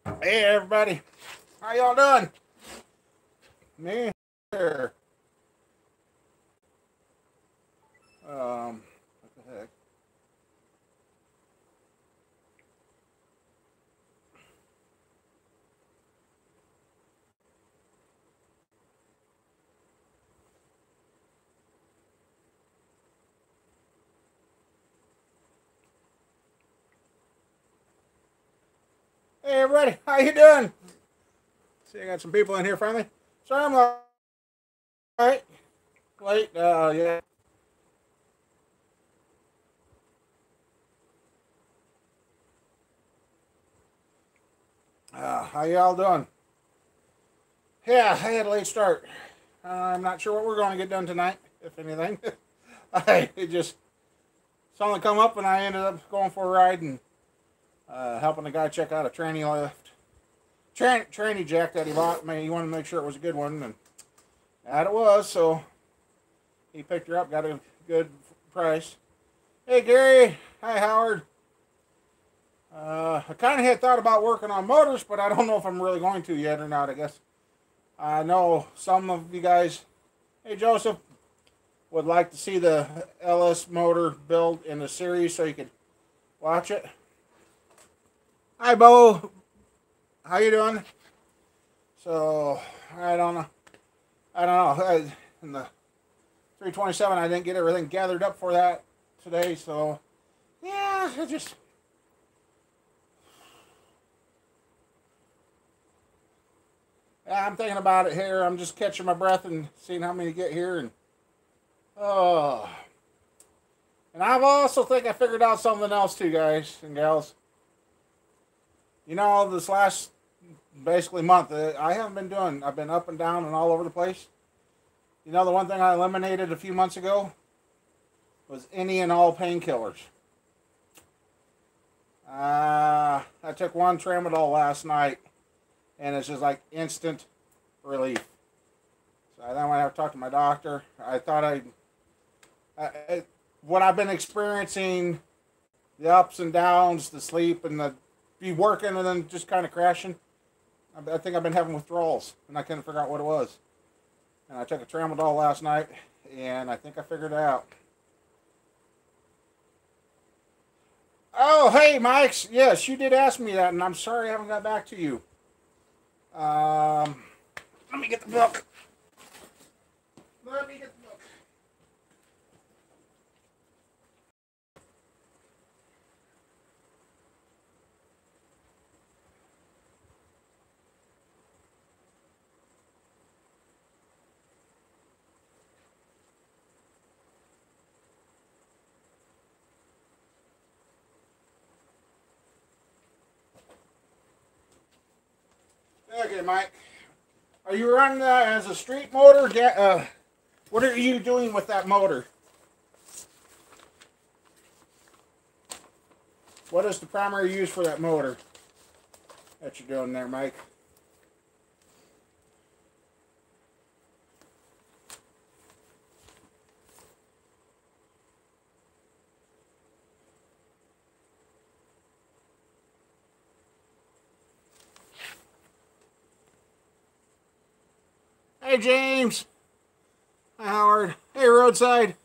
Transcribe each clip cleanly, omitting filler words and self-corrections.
Hey everybody, how y'all doing? Me here. What the heck? Hey everybody, how you doing? See, I got some people in here finally. Sorry I'm late. Late. Yeah. How y'all doing? Yeah, I had a late start. I'm not sure what we're going to get done tonight, if anything. It just something come up and I ended up going for a ride and helping a guy check out a tranny lift. Tranny jack that he bought. He wanted to make sure it was a good one, and that it was. So he picked her up, got a good price. Hey Gary, hi Howard. I kind of had thought about working on motors, but I don't know if I'm really going to yet or not. I guess I know some of you guys. Hey Joseph, would like to see the LS motor build in the series so you could watch it. Hi Bo, how you doing? So I don't know. In the 327, I didn't get everything gathered up for that today, so yeah, it just. Yeah, I'm thinking about it here. I'm just catching my breath and seeing how many get here, and oh, and I've also think I figured out something else too, guys and gals. You know, this last basically month, I haven't been doing. I've been up and down and all over the place. You know, the one thing I eliminated a few months ago was any and all painkillers. I took one tramadol last night, and it's just like instant relief. So I then went to talk to my doctor. I thought what I've been experiencing, the ups and downs, the sleep, and the be working and then just kind of crashing. I think I've been having withdrawals, and I couldn't figure out what it was. And I took a tramadol last night, and I think I figured it out. Oh, hey, Mike. Yes, you did ask me that, and I'm sorry I haven't got back to you. Let me get the book. Let me get the book. Okay, Mike. Are you running that as a street motor? What are you doing with that motor? What is the primary use for that motor that you're doing there, Mike? Hey, James. Hi, Howard. Hey, Roadside.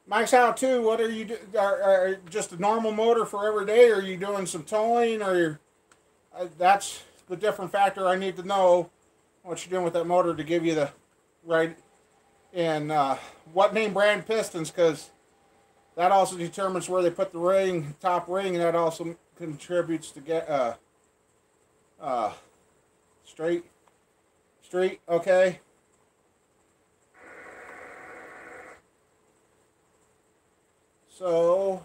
Mike's out too. What are you doing? Are just a normal motor for every day? Or are you doing some towing? Or that's the different factor I need to know what you're doing with that motor to give you the right and what name brand pistons, because that also determines where they put the ring, top ring, and that also contributes to get uh, straight, street. Okay. So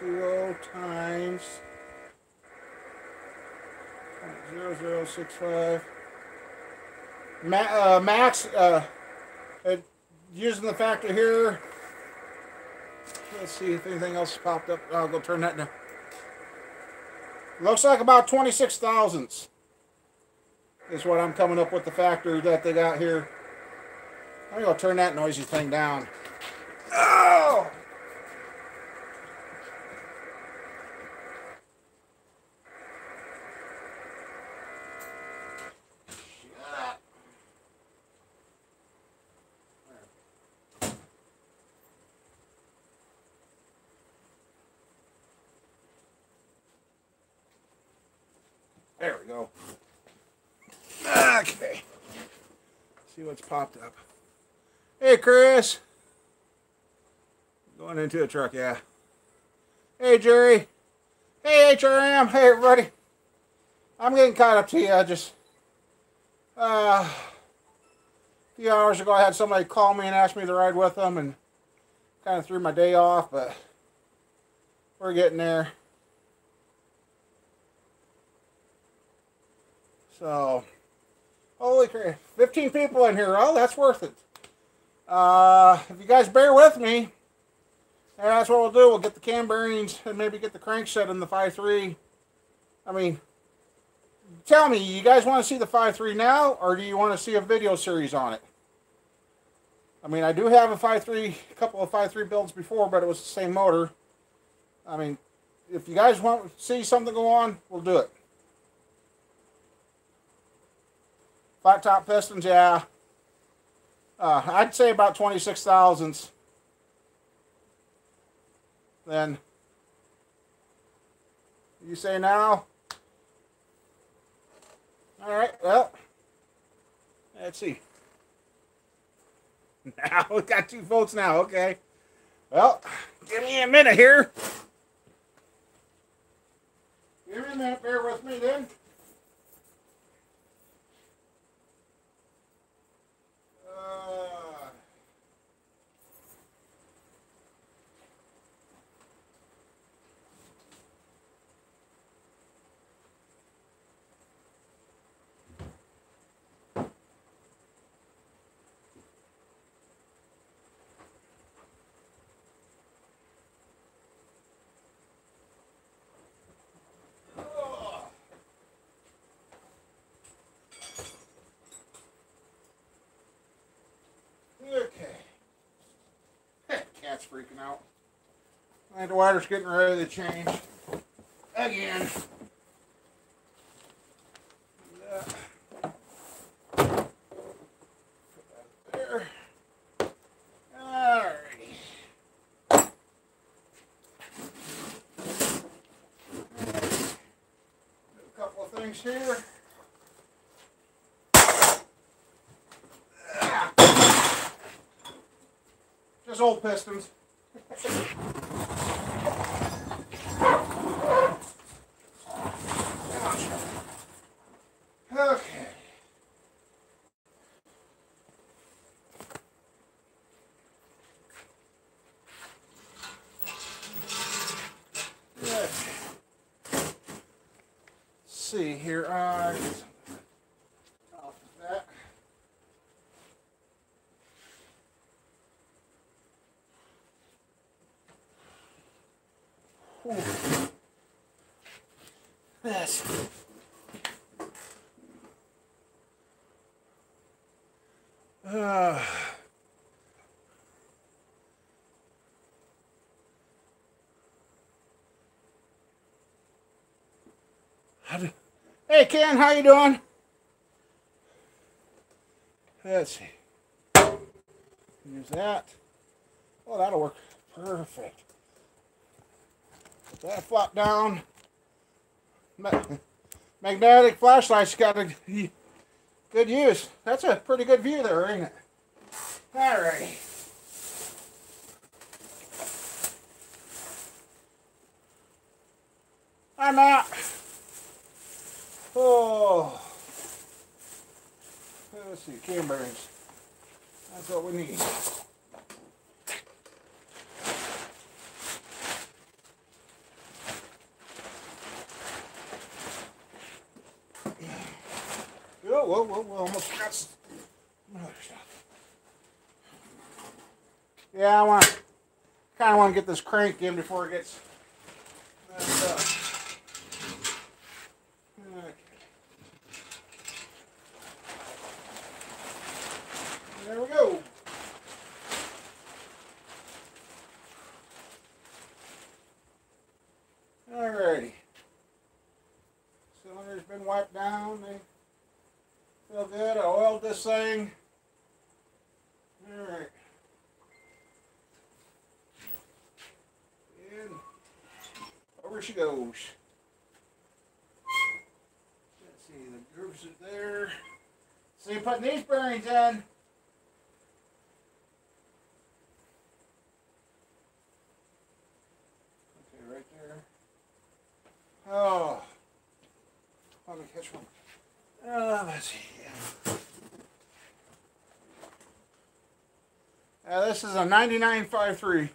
4.020 times 0.0065. Max, using the factor here. Let's see if anything else popped up. I'll go turn that down. Looks like about 26 thousandths is what I'm coming up with the factor that they got here. I'm going to turn that noisy thing down. Oh! There we go. Okay. See what's popped up. Hey, Chris. Going into a truck, yeah. Hey, Jerry. Hey, HRM. Hey, everybody. I'm getting caught up to you. Just a few hours ago, I had somebody call me and ask me to ride with them, and kind of threw my day off, but we're getting there. So, holy crap, 15 people in here. Oh, that's worth it. If you guys bear with me, that's what we'll do. We'll get the cam bearings and maybe get the crankset in the 5.3. I mean, tell me, you guys want to see the 5.3 now, or do you want to see a video series on it? I mean, I do have a 5.3, a couple of 5.3 builds before, but it was the same motor. I mean, if you guys want to see something go on, we'll do it. Flat top pistons, yeah. I'd say about 26 thousandths. Then, you say now? All right, well, let's see. Now, we got 2 votes now, okay. Well, give me a minute here. Give me a minute, bear with me then. Okay. Cat's freaking out. And the water's getting ready to change. Again. Put that there. Alrighty. Do a couple of things here. Just old pistons. Okay. Let's see here. Off of that. This. Hey Ken, how you doing? Let's see. Use that. Oh, that'll work perfect. Put that flop down. Magnetic flashlight's got a good use. That's a pretty good view there, ain't it? Alrighty. I'm out. Oh. Let's see, cam bearings. That's what we need. Whoa, almost got some other stuff. Yeah, I kind of want to get this crank in before it gets messed up. Okay. There we go. this thing. Alright. And over she goes. Let's see, the grooves are there. So you're putting these bearings in. Okay, right there. Oh. Let me catch one. Let's see. This is a 9953.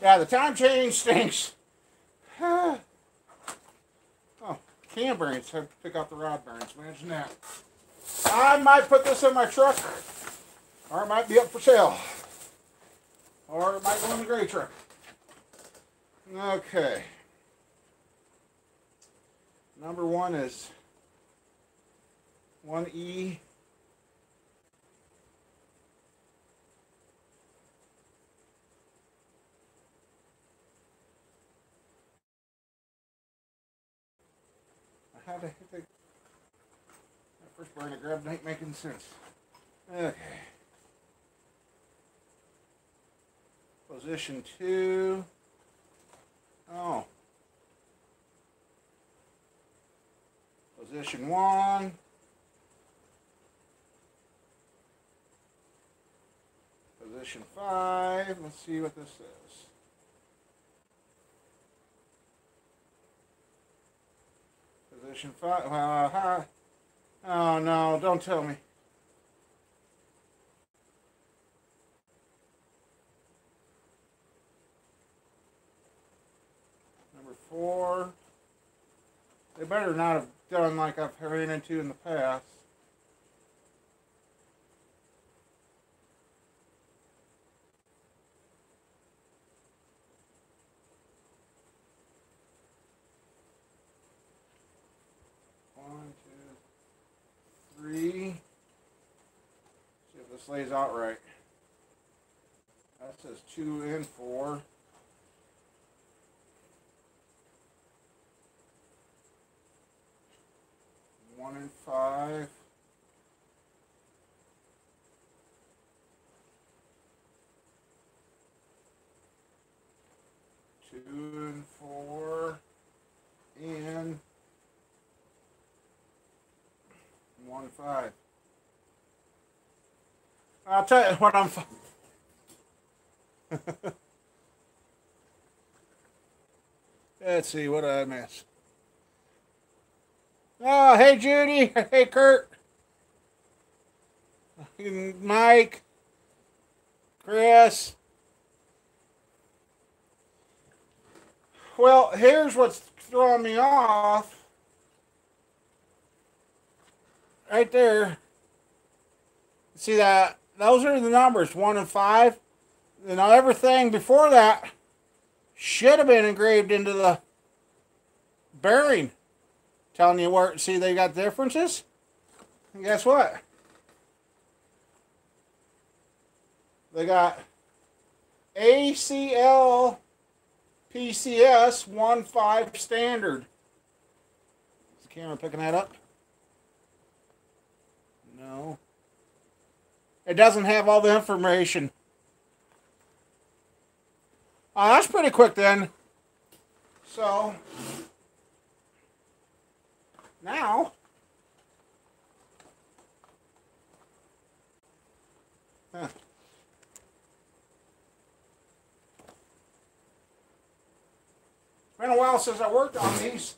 Yeah, the time change stinks. Oh, cam bearings. Have to pick out the rod bearings. Imagine that. I might put this in my truck, or it might be up for sale, or it might go in the gray truck. Okay. Number one is 1E. How the heck that first bearing I grabbed ain't making sense. Okay. Position 2. Oh. Position 1. Position 5. Let's see what this is. Position 5. Oh no, don't tell me. Number 4. They better not have done like I've ran into in the past. One, two, 3. See if this lays out right. That says 2 and 4. 1 and 5. 2 and 4. And 1 and 5. I'll tell you what I'm. Let's see what I miss. Oh, hey Judy. Hey Kurt. Mike. Chris. Well, here's what's throwing me off. Right there. See that? Those are the numbers, 1 and 5. You know, everything before that should have been engraved into the bearing. Telling you where, see they got differences? And guess what? They got ACL PCS 1.5 standard. Is the camera picking that up? No. It doesn't have all the information. Oh, that's pretty quick then. So, now, it's been a while since I worked on these.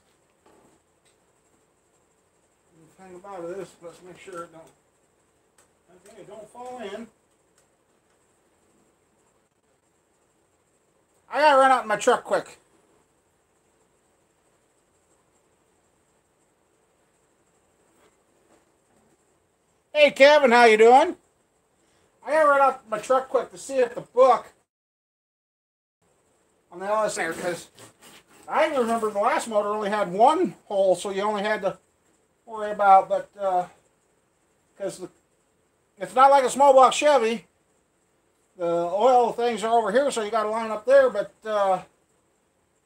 The thing about it is, let's make sure it don't. Okay, don't fall in. I gotta run out in my truck quick. Hey Kevin, how you doing? I gotta run out in my truck quick to see if the book on the LS there, because I remember the last motor only had 1 hole, so you only had to worry about, but because it's not like a small block Chevy. The oil things are over here, so you got to line up there, but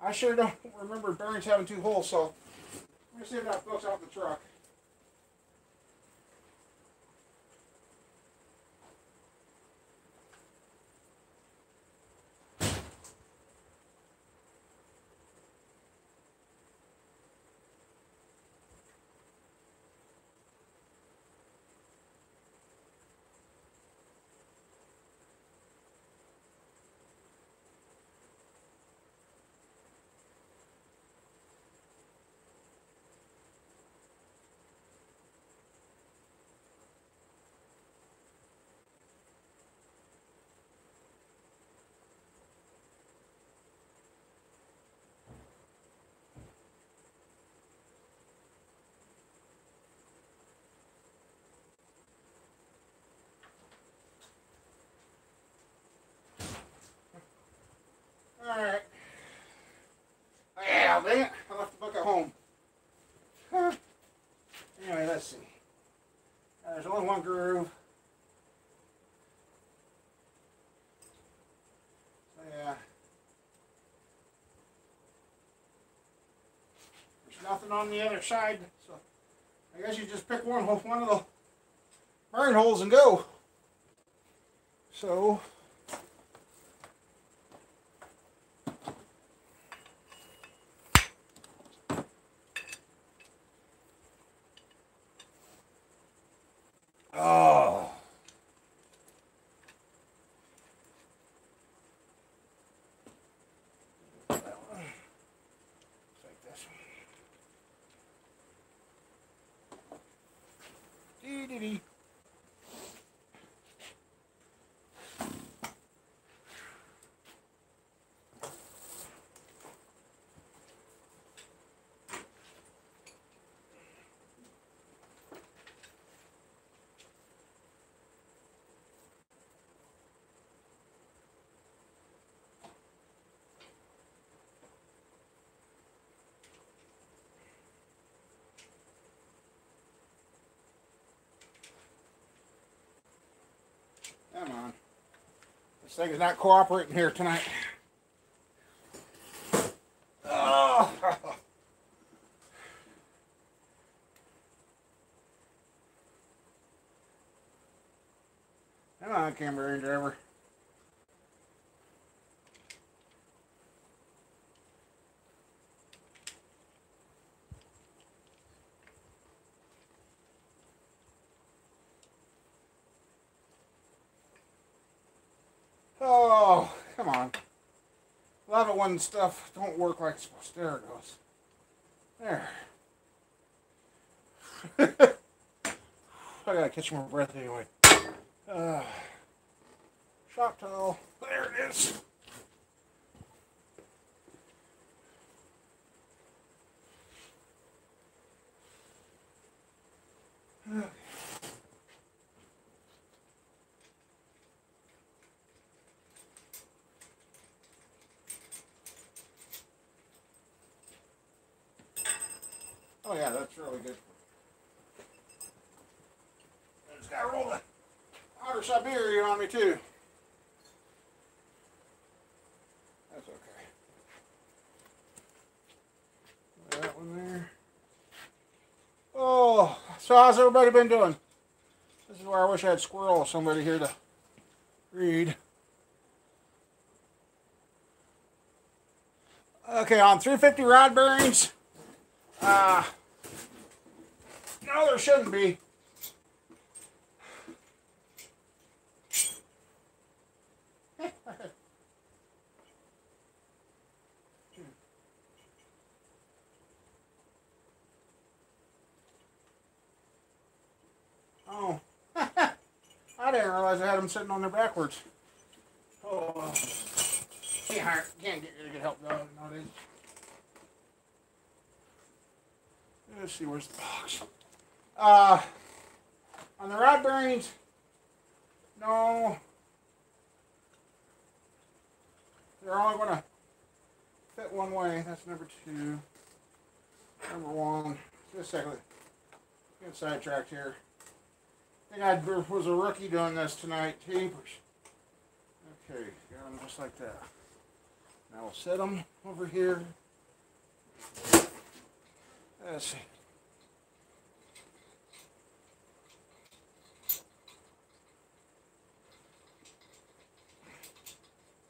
I sure don't remember bearings having 2 holes, so Let me see if that books out the truck. Alright. Yeah, dang it. I left the book at home. Anyway, let's see. There's only one groove. So, yeah. There's nothing on the other side. So, I guess you just pick one of the burn holes and go. So, oh. That one. Take this one. Dee-dee-dee. Come on. This thing is not cooperating here tonight. Oh. Come on, Cambrian driver. Oh, come on. Love it when stuff don't work like it's supposed to. There it goes. There. I gotta catch my breath anyway. Shop towel. There it is. Oh yeah, that's really good. I just gotta roll the outer Siberian on me too. That's okay. That one there. Oh, so how's everybody been doing? This is where I wish I had Squirrel or somebody here to read. Okay, on 350 rod bearings. No, there shouldn't be. Oh, I didn't realize I had them sitting on there backwards. Oh, can't get help nowadays. Let's see, where's the box? On the rod bearings, no, they're only going to fit one way. That's number 2. Number 1. Just a second. Get sidetracked here. I think I was a rookie doing this tonight. Tapers. Okay, got them just like that. Now we'll set them over here. Let's see.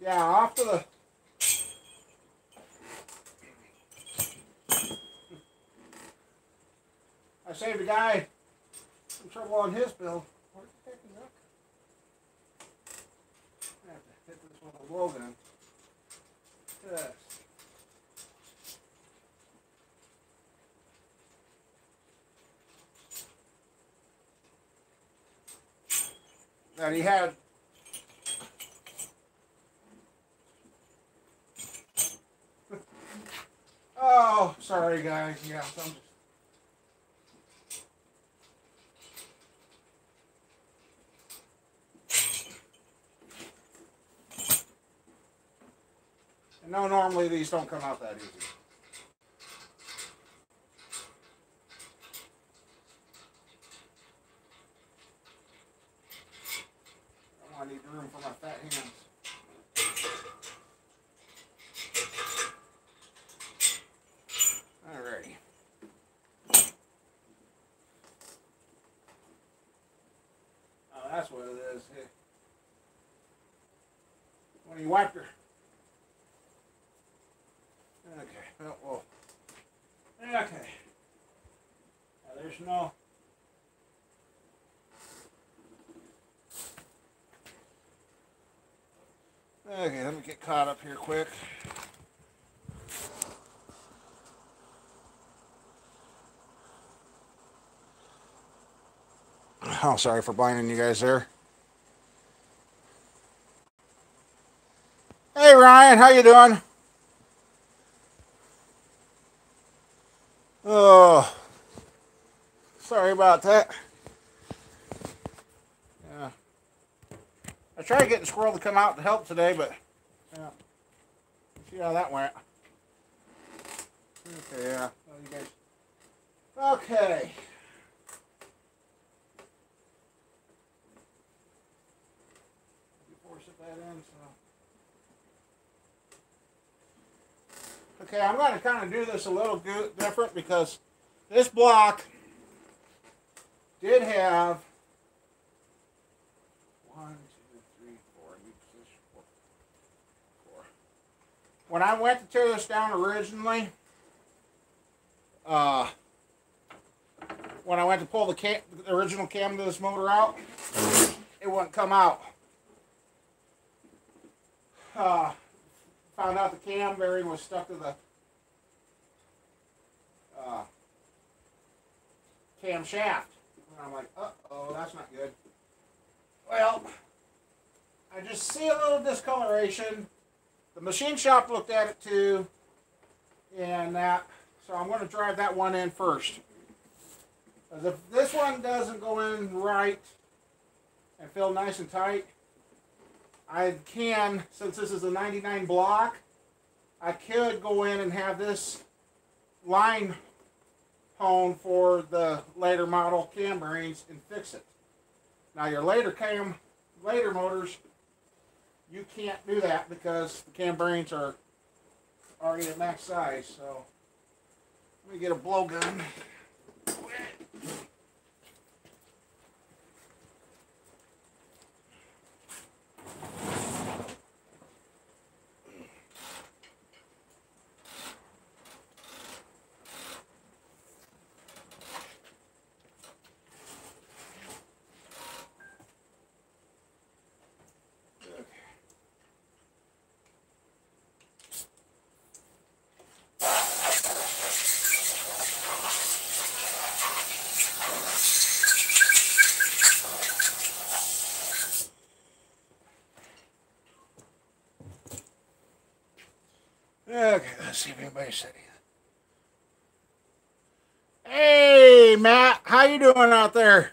Yeah, off to the... I saved a guy some trouble on his build. Where the heck is that? I have to hit this with a blowgun. Yes. That he had. Oh, sorry guys. Yeah, so I'm just... And no, normally these don't come out that easy. I need room for my fat hands. Alrighty. Oh, that's what it is. When you wiped her. Okay. Well. Okay. Now, there's no. Okay, let me get caught up here quick. Oh, sorry for blinding you guys there. Hey Ryan, how you doing? Oh, sorry about that. Yeah. I tried getting Squirrel to come out to help today, but yeah. See how that went. Okay, yeah. Well, you guys. Okay. Before I set that in, so. Okay, I'm going to kind of do this a little different because this block did have 1, 2, 3, 4. Four. When I went to tear this down originally, when I went to pull the original cam to this motor out, it wouldn't come out. Found out the cam bearing was stuck to the cam shaft. And I'm like, uh-oh, that's not good. Well, I just see a little discoloration. The machine shop looked at it too, and that. So I'm going to drive that one in first. Because if this one doesn't go in right and feel nice and tight, I can, since this is a 99 block, I could go in and have this line hone for the later model cam bearings and fix it. Now your later motors, you can't do that because the cam bearings are already at max size. So let me get a blowgun. Okay, let's see if anybody's sitting. Hey, Matt, how you doing out there?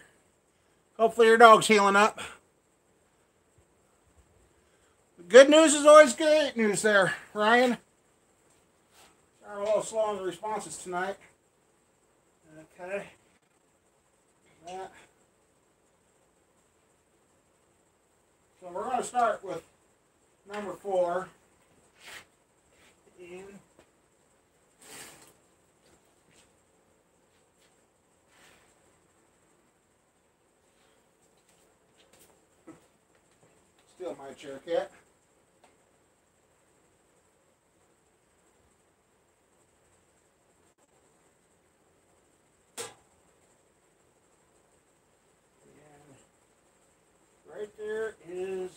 Hopefully your dog's healing up. Good news is always good news there, Ryan. Sorry, a little slow on the responses tonight. Okay. That. So we're going to start with number 4. In. steal my chair, cat. And right there is,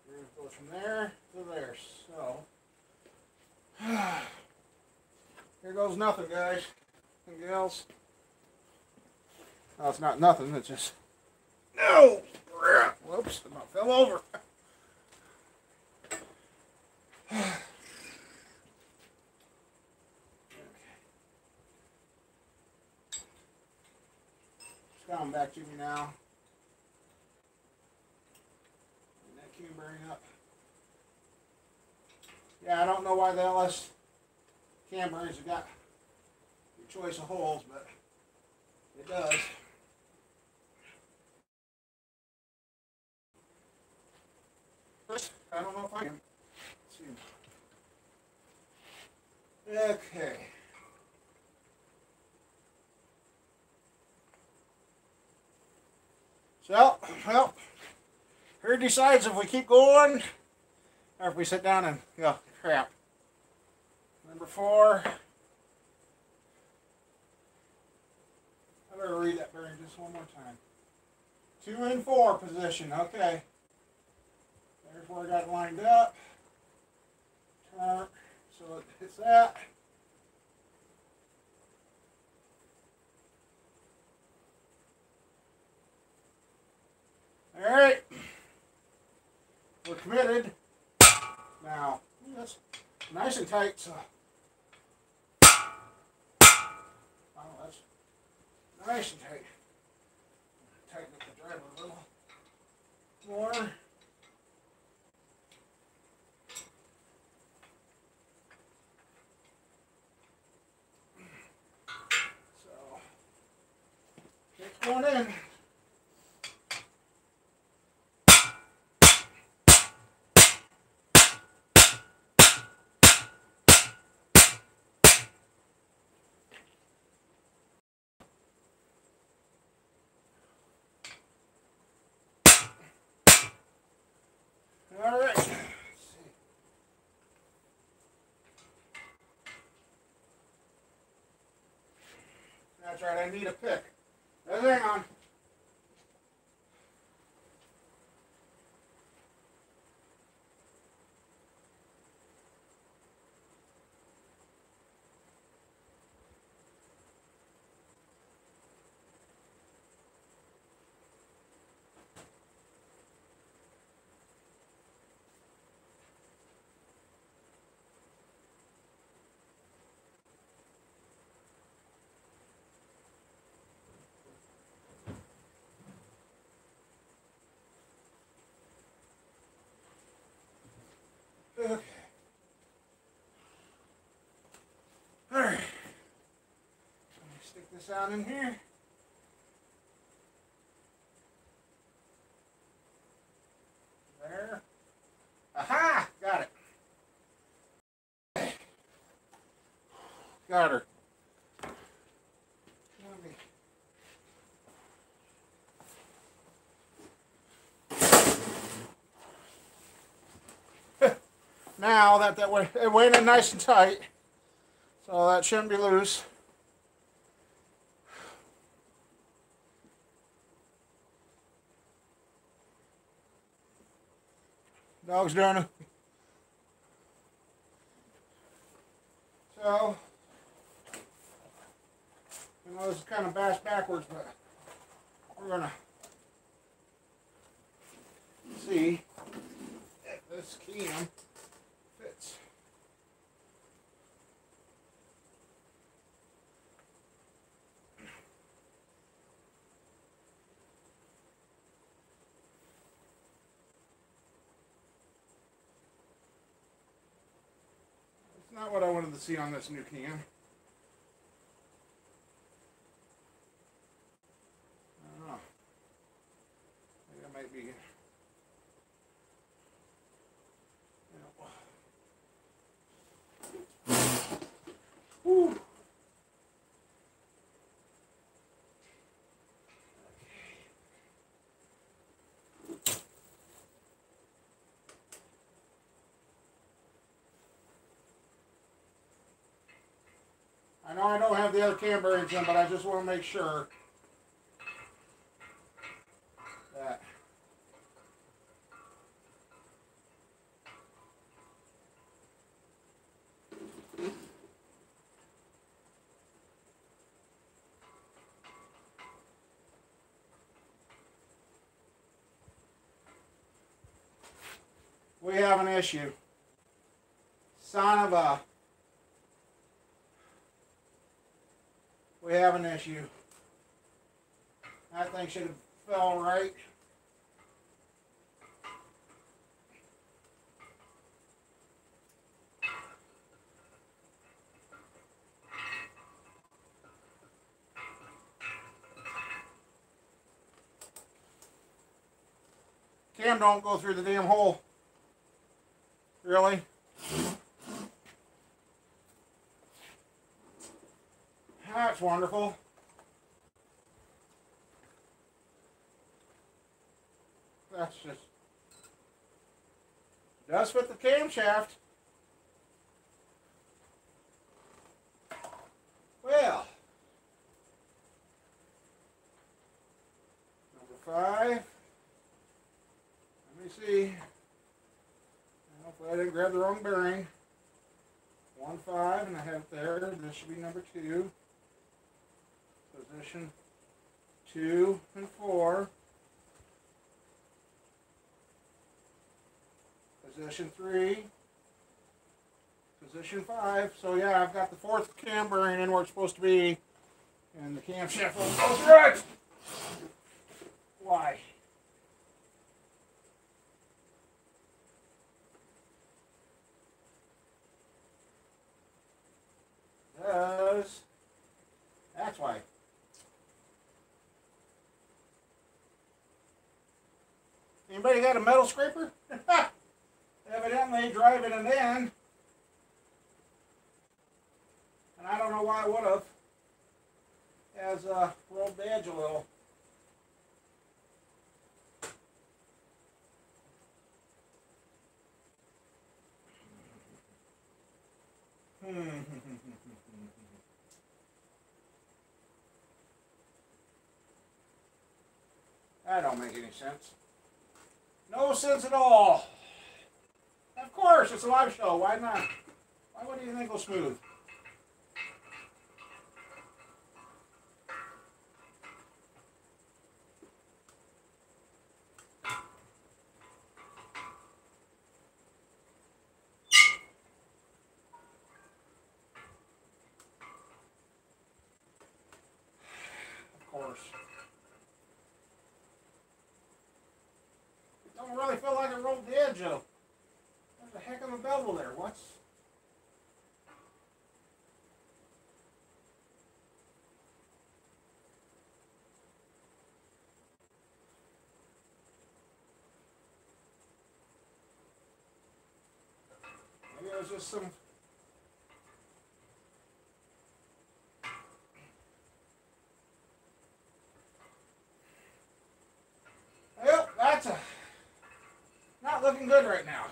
it goes from there to there. So, here goes nothing, guys and gals. No, it's not nothing, it's just, no! Whoops, I about fell over. It's coming back to me now. And that came burning up. Yeah, I don't know why the LS Camrys have got your choice of holes, but it does. I don't know if I can. Let's see. Okay. So, well, here decides if we keep going or if we sit down and go, crap. Number 4. I better read that bearing just one more time. 2 and 4 position, okay. There's where I got it lined up. Turn, so it hits that. Alright. We're committed. Now, that's nice and tight, so. Oh, that's nice and tight. Tighten up the driver a little more. So, it's going in. All right. Let's see. That's right. I need a pick. Hang on. Okay. All right. Let me stick this out in here. There. Aha! Got it. Got her. Now that it went in nice and tight, so that shouldn't be loose. Dog's doing it. So, I know this is kind of backwards, but we're gonna see if this cam fits. It's not what I wanted to see on this new cam. I don't know. I think it might be. Whew. I know I don't have the other cam bearings in, but I just want to make sure that we have an issue. Son of a... We have an issue. That thing should have fell right. Cam don't go through the damn hole. Really? That's wonderful. That's just... does fit the camshaft. Well. Number 5. Let me see. Hopefully I didn't grab the wrong bearing. 1.5 and I have it there. This should be number 2. Position 2 and 4. Position 3. Position 5. So yeah, I've got the 4th cam bearing in where it's supposed to be. And the camshaft goes right. Why? That's why. Anybody got a metal scraper? Evidently driving it in. And I don't know why I would have. Has rolled the edge a little. That don't make any sense. No sense at all. Of course, it's a live show. Why not? Why would anything go smooth? Of course. Don't really feel like it rolled the edge though. There's a heck of a bevel there. What's... maybe it was just some... Well, that's not looking good right now.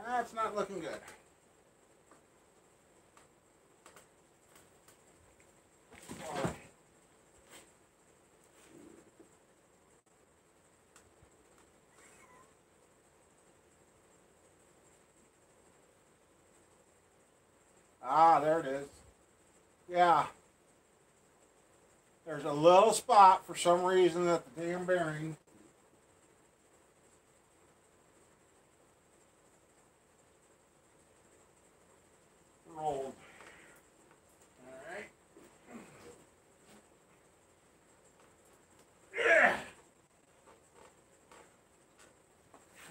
That's not looking good. Ah, there it is. Yeah. There's a little spot for some reason that the damn bearing rolled. Alright. Yeah.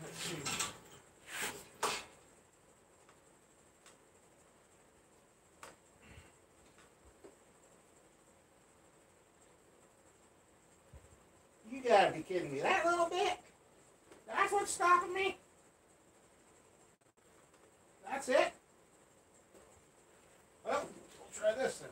Let's see. You gotta be kidding me. That little bit? That's what's stopping me? That's it? Well, we'll try this then.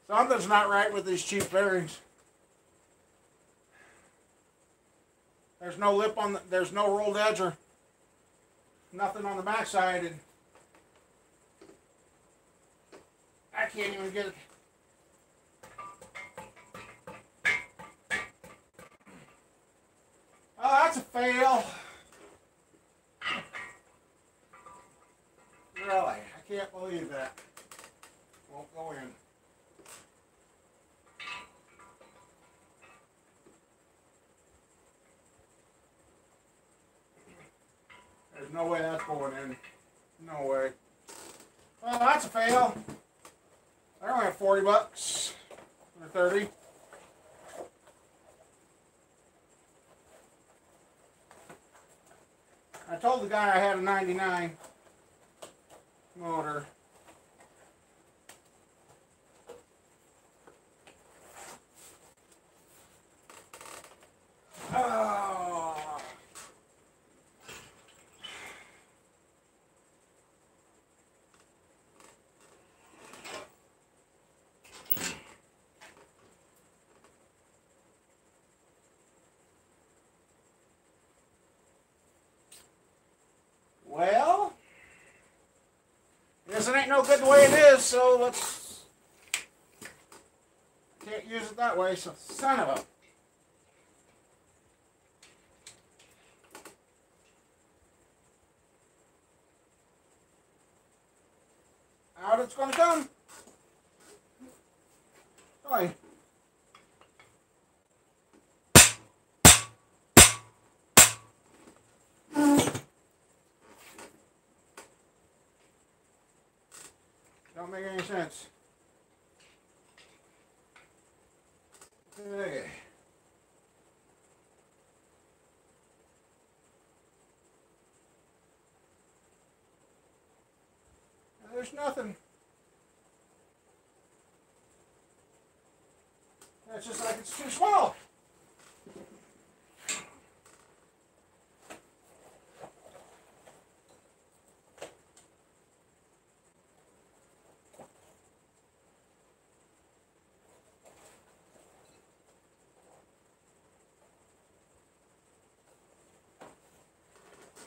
Something's not right with these cheap bearings. There's no lip on the, there's no rolled edge or nothing on the backside, and I can't even get it. Oh, that's a fail. Really, I can't believe that. Won't go in. There's no way that's going in. No way. Well, that's a fail. They're only at $40 or 30. I told the guy I had a 99 motor. Oh. Well, guess it ain't no good the way it is, so let's, can't use it that way, so son of a. Out it's gonna come. Oi. Don't make any sense. Okay. There's nothing. It's just like it's too small.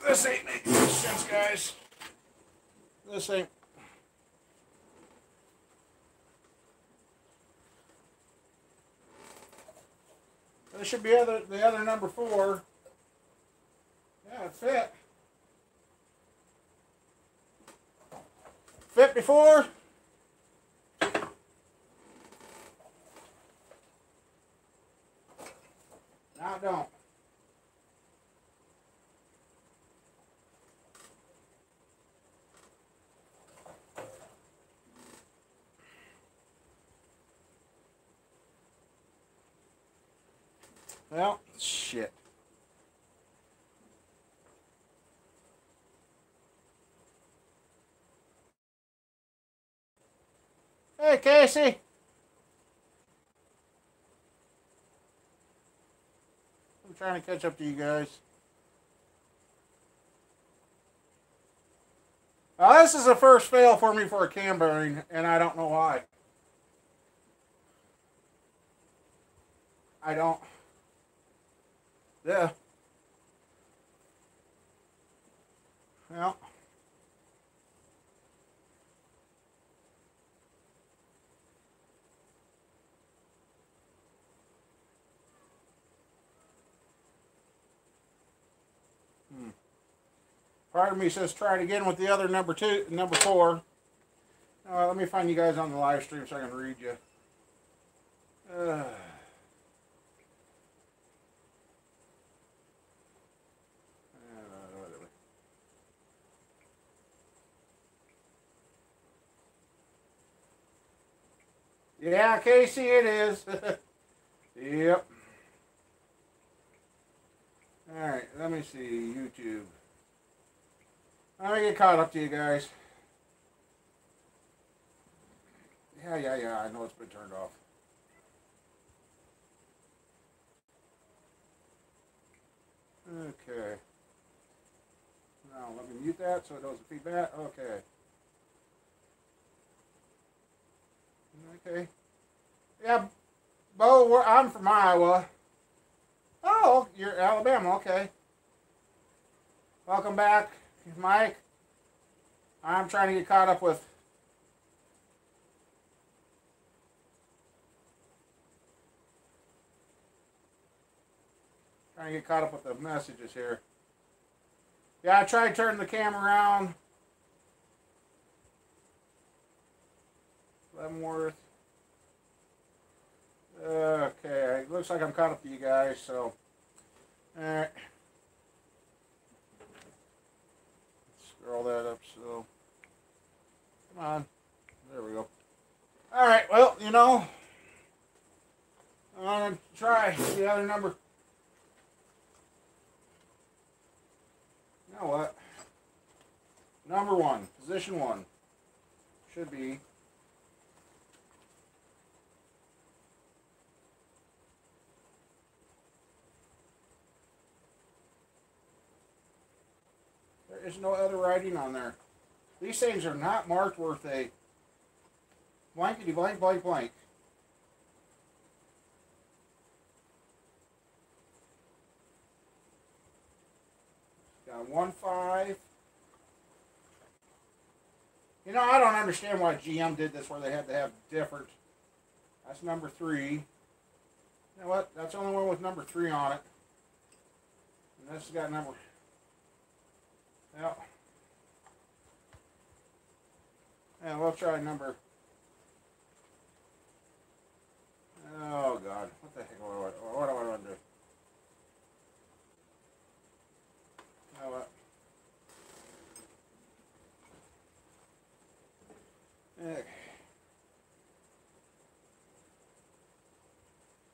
This ain't making any sense, guys. This ain't. There should be the other number 4. Yeah, it fit. Fit before. Now it don't. Well, shit. Hey, Casey. I'm trying to catch up to you guys. This is the first fail for me for a cam bearing, and I don't know why. I don't. Yeah. Well. Part of me says try it again with the other number 4. Let me find you guys on the live stream so I can read you. Yeah, Casey, it is. Yep. Alright, let me see. YouTube. Let me get caught up to you guys. Yeah, I know it's been turned off. Okay. Now, let me mute that so it doesn't feedback. Okay. Okay. Yeah, Bo, I'm from Iowa. Oh, you're Alabama, okay. Welcome back, Mike. I'm trying to get caught up with... Trying to get caught up with the messages here. Yeah, I tried turning the camera around. Leavenworth. Okay, it looks like I'm caught up to you guys, so... Alright. Scroll that up, so... Come on. There we go. Alright, well, you know... I'm going to try the other number. You know what? Number 1, position 1. Should be... There is no other writing on there. These things are not marked worth a blankety blank blank blank. Got 1-5. You know, I don't understand why GM did this where they had to have different. That's number 3. You know what? That's the only one with number 3 on it. And this has got number... Yep. Yeah, we'll try number... Oh, God. What the heck? What do I want to do? You know what? Okay.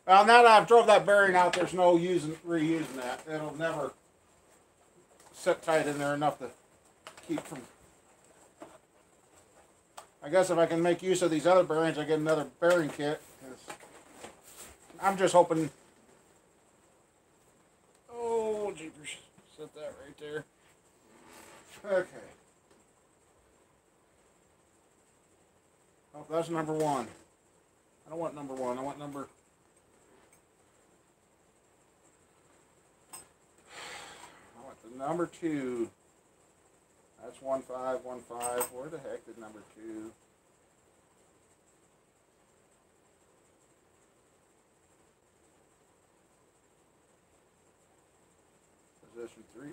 Well, now that I've drove that bearing out, there's no reusing that. It'll never sit tight in there enough to keep from... I guess if I can make use of these other bearings, I get another bearing kit. I'm just hoping... Oh, jeepers. Set that right there. Okay. Oh, that's number 1. I don't want number 1. I want number... I want the number 2. That's 1-5, 1-5. Where the heck is number 2? Position 3.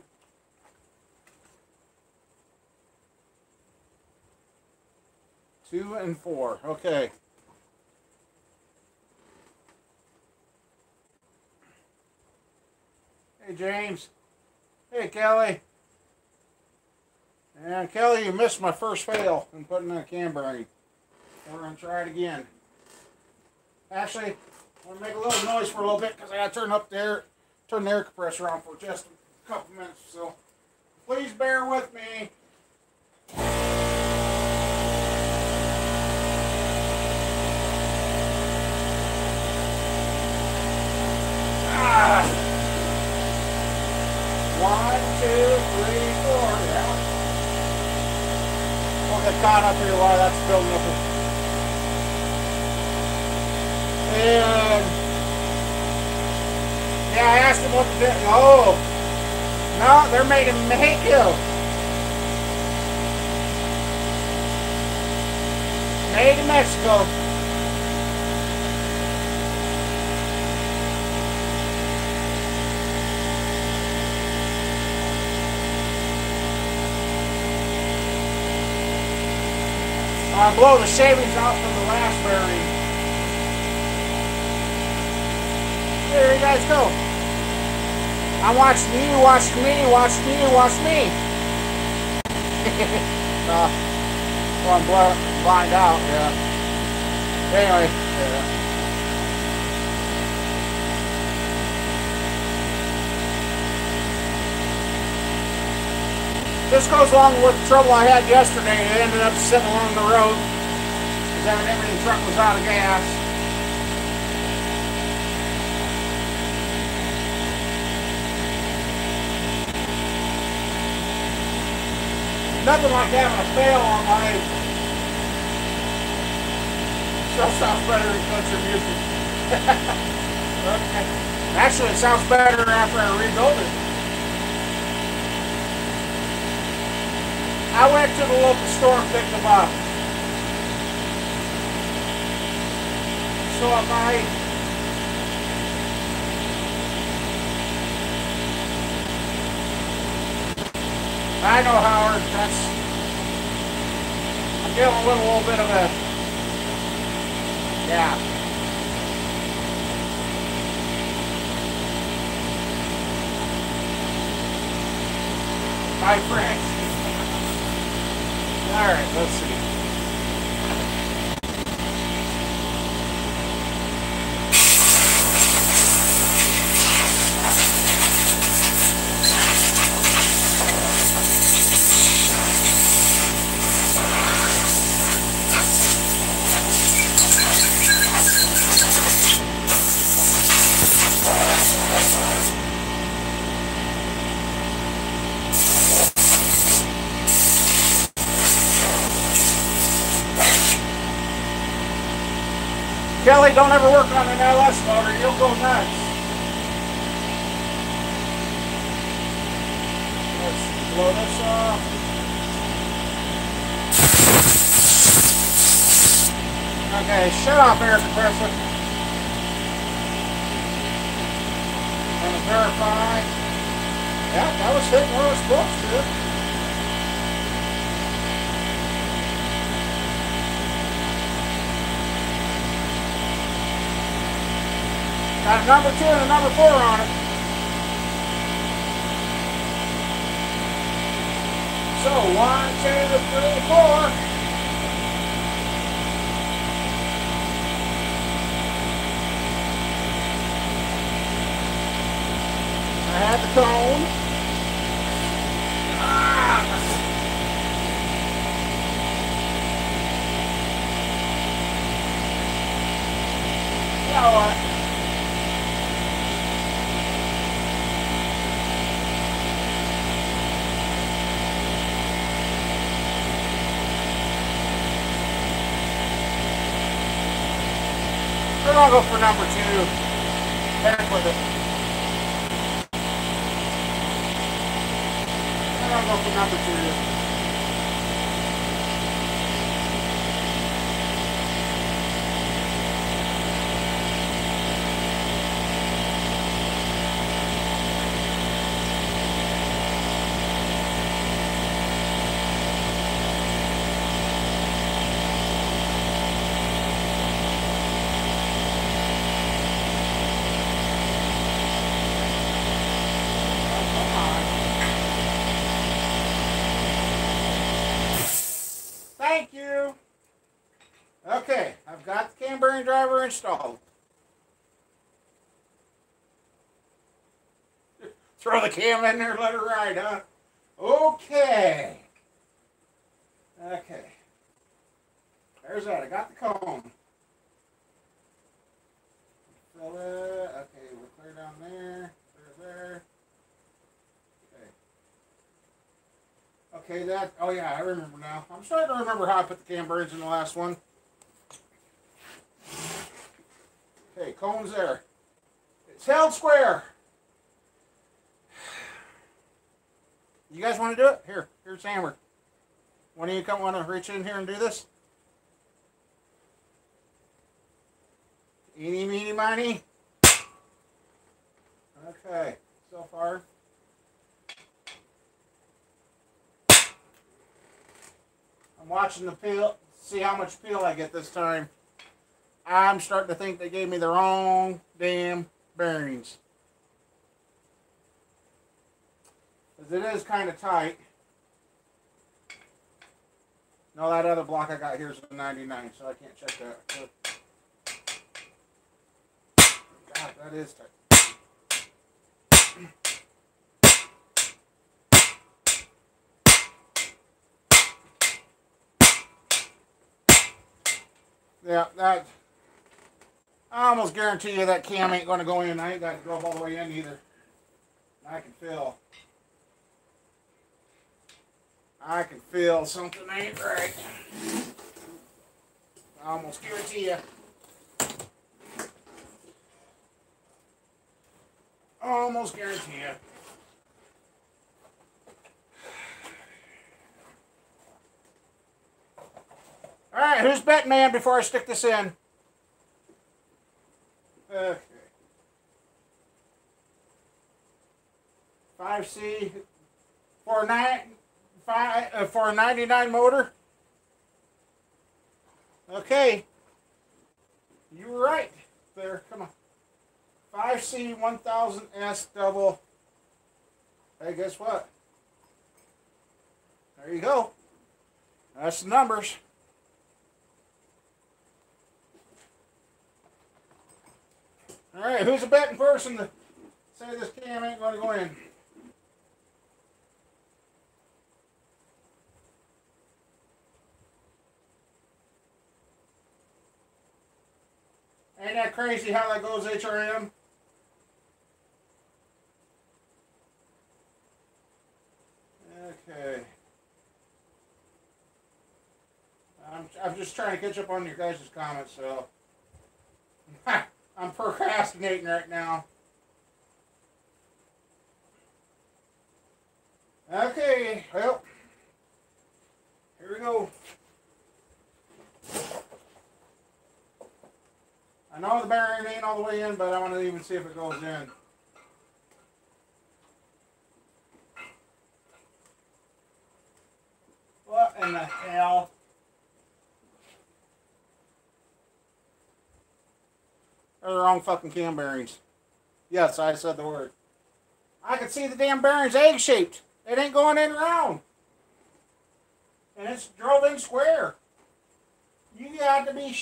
Two and 4. Okay. Hey, James. Hey, Kelly. And Kelly, you missed my first fail in putting in a cam bearing. We're going to try it again. Actually, I'm going to make a little noise for a little bit because I got to turn the air compressor on for just a couple minutes. So please bear with me. Ah. 1, 2, 3, 4. Yeah. We'll get caught up here while that's building up. And yeah, I asked him what to do. Oh, no, they're made in Mexico. Made in Mexico. I blow the shavings out from the last bearing. There you guys go. I'm watching you, watching me, watching you, watch me. Well, I'm blind out, yeah. Anyway, yeah. This goes along with the trouble I had yesterday. I ended up sitting along the road because evidently the truck was out of gas. Nothing like having a fail on my Still sounds better than country music. Okay. Actually, it sounds better after I rebuild it. I went to the local store and picked them up. So if I know, Howard, I'm dealing with a little bit of a, yeah. Hi, Frank. All right, let's see. Kelly, don't ever work on an LS motor, you'll go nuts. Let's blow this off. Okay, shut off air compressor. Gonna verify. Yeah, that was hitting where it was supposed to. Got a number 2 and a number 4 on it. So 1, 2, 3, 4. I had the cone. You know what? We're gonna go for number 2. Heck with it. We're gonna go for number 2. Thank you. Okay, I've got the cam bearing driver installed. Throw the cam in there, let it ride, huh? Okay. Okay. There's that. I got the cone. Fill it. Okay, we're clear down there. Clear there. Okay, that, oh yeah, I remember now. I'm starting to remember how I put the cam bearings in the last one. Okay, cone's there. It's held square. You guys want to do it? Here's the hammer. One of you want to reach in here and do this? Eeny, meeny, miny. Okay, so far. I'm watching the peel, see how much peel I get this time. I'm starting to think they gave me the wrong damn bearings. Because it is kind of tight. No, that other block I got here is a 99, so I can't check that. God, that is tight. Yeah, that, I almost guarantee you that cam ain't going to go in. I ain't got to drove all the way in either. I can feel something ain't right. I almost guarantee you. Almost guarantee you. All right, who's betting man before I stick this in? Okay. 5C for a 99 motor. Okay. You were right there. Come on. 5C 1000S double. Hey, guess what? There you go. That's the numbers. All right, who's a betting person to say this cam ain't going to go in? Ain't that crazy how that goes, HRM? Okay. I'm just trying to catch up on your guys' comments, so I'm procrastinating right now. Okay, well, here we go. I know the bearing ain't all the way in, but I want to even see if it goes in. What in the hell? They're the wrong fucking cam bearings. Yes, I said the word. I can see the damn bearings egg-shaped. It ain't going in round. And it's drove in square. You got to be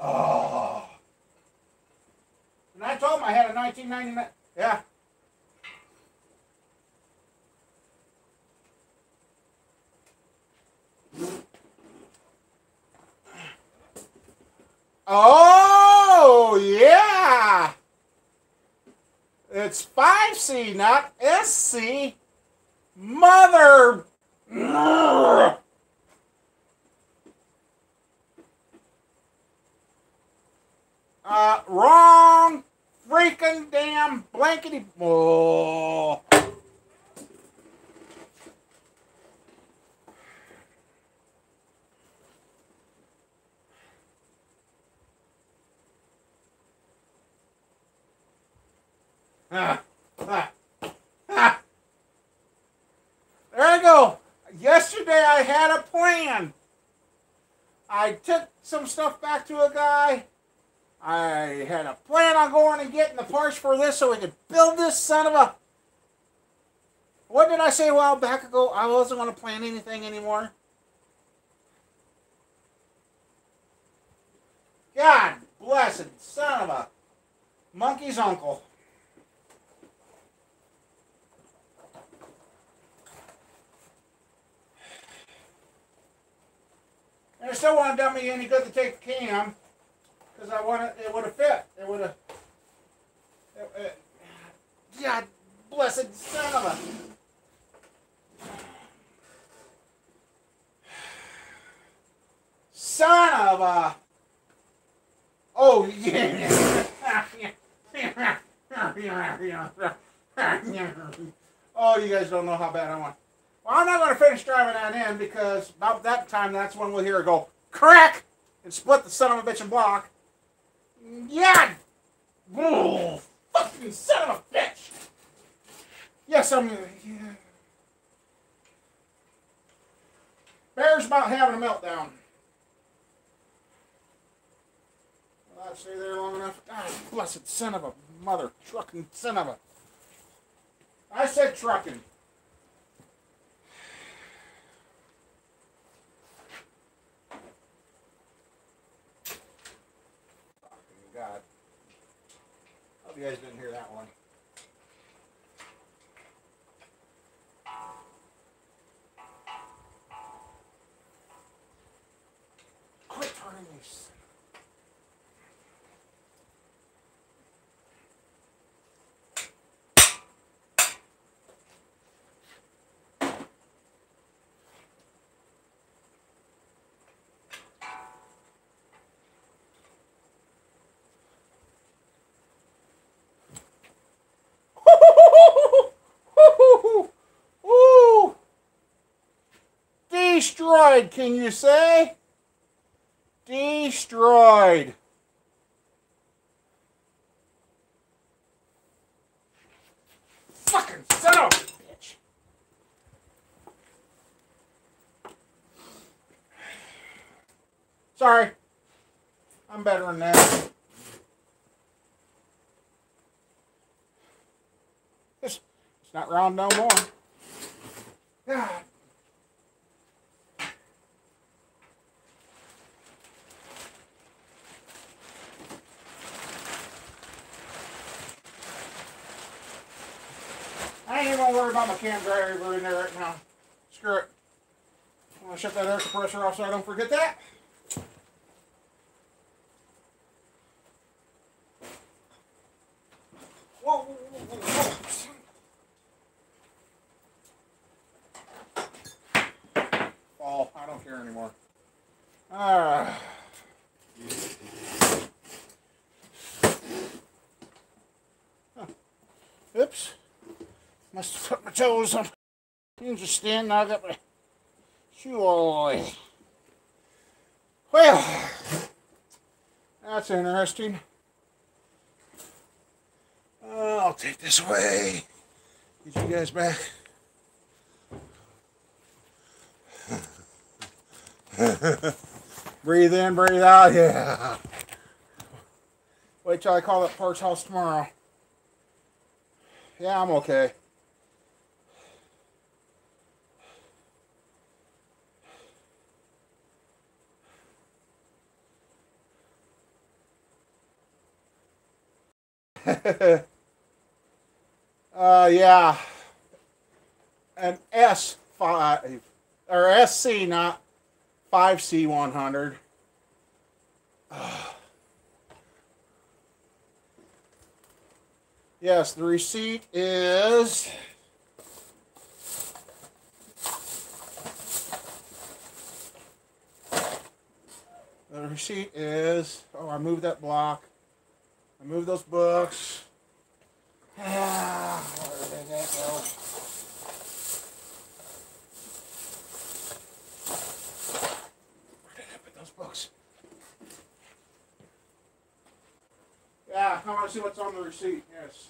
oh. And I told him I had a 1999. Yeah. Oh, yeah. It's 5C, not SC. Mother. Wrong freaking damn blankety. Oh. There you go. Yesterday I had a plan. I took some stuff back to a guy. I had a plan on going and getting the parts for this so we could build this son of a... What did I say a while back ago? I wasn't going to plan anything anymore. God blessed son of a monkey's uncle. And it still wouldn't have done me any good to take the cam, because I wanted it would have fit. It would have. God blessed son of a. Son of a. Oh yeah. Oh, you guys don't know how bad I want. Well, I'm not going to finish driving that in because about that time, that's when we'll hear it go crack and split the son of a bitch and block. Yeah! Oh, fucking son of a bitch! Yes, I'm... Yeah. Bear's about having a meltdown. Will that stay there long enough? God, blessed son of a mother trucking son of a... I said trucking. God. Hope you guys didn't hear that one. Quit turning these. Destroyed, can you say? Destroyed. Fucking son of a bitch. Sorry. I'm better than that. It's not round no more. God. I ain't even gonna worry about my cam driver in there right now. Screw it. I'm gonna shut that air compressor off so I don't forget that. Whoa, whoa, whoa, whoa. Fall. I don't care anymore. Oops. Must have put my toes on. Interesting. Now I got my shoe all the way. Well, that's interesting. I'll take this away. Get you guys back. Breathe in, breathe out. Yeah. Wait till I call that parts house tomorrow. Yeah, I'm okay. Yeah. An S5 or SC, not 5C100. Yes, the receipt is oh, I moved that block. I moved those books. Where did that go? Where did I put those books? Yeah, I want to see what's on the receipt. Yes.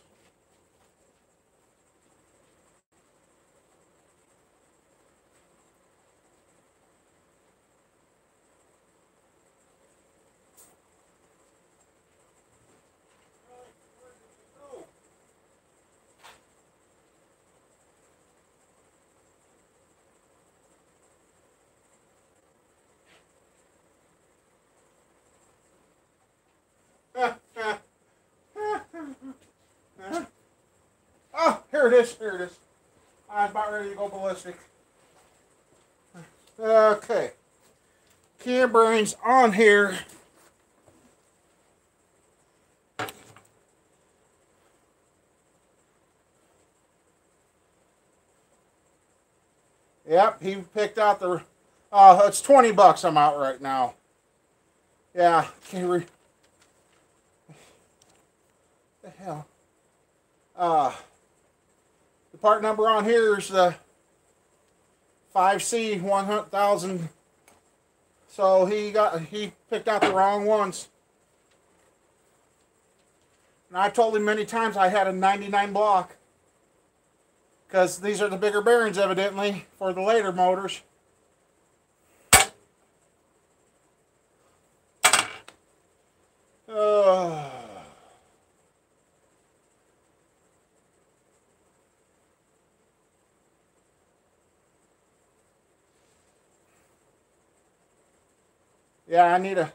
Oh, here it is. Here it is. I was about ready to go ballistic. Okay. Cam bearings on here. Yep, he picked out the. It's $20 I'm out right now. Yeah, can't the hell. The part number on here is the 5C 100,000. So he picked out the wrong ones. And I told him many times I had a 99 block. Because these are the bigger bearings, evidently, for the later motors. Yeah, I need a...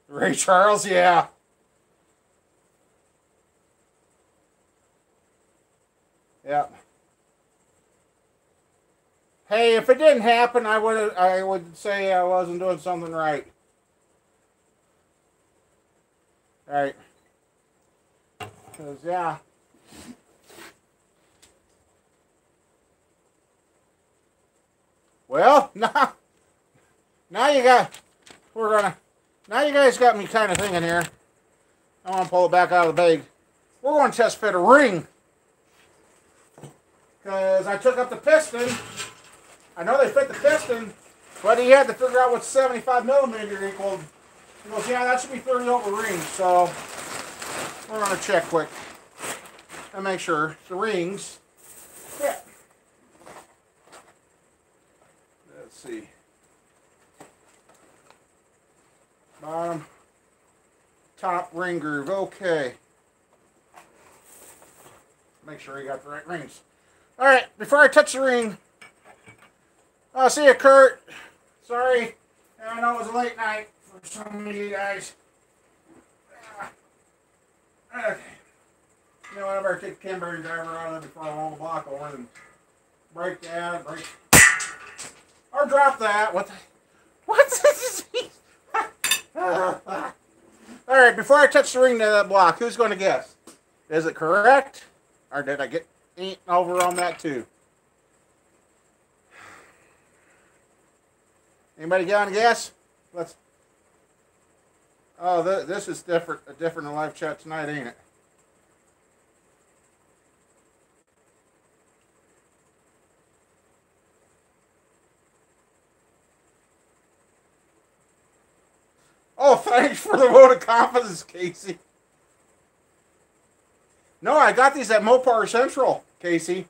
Ray Charles, yeah. Yeah. Hey, if it didn't happen, I would say I wasn't doing something right. Right. Because, yeah. Well, nah. now you guys got me kind of thinking here. I want to pull it back out of the bag. We're going to test fit a ring. Because I took up the piston. I know they fit the piston, but he had to figure out what 75 millimeter equaled. He goes, yeah, that should be 30 over rings. So we're going to check quick and make sure the rings fit. Let's see. Bottom, top ring groove. Okay. Make sure you got the right rings. All right, before I touch the ring, I'll see you, Kurt. Sorry, I know it was a late night for some of you guys. Okay. You know what, I better take the Canberra driver out of there before I roll the block over and break that, or drop that. What's this? All right, before I touch the ring to that block, who's going to guess? Is it correct, or did I get eaten over on that too? Anybody got a guess? Let's. Oh, this is different. A different live chat tonight, ain't it? Oh, thanks for the vote of confidence, Casey. No, I got these at Mopar Central, Casey.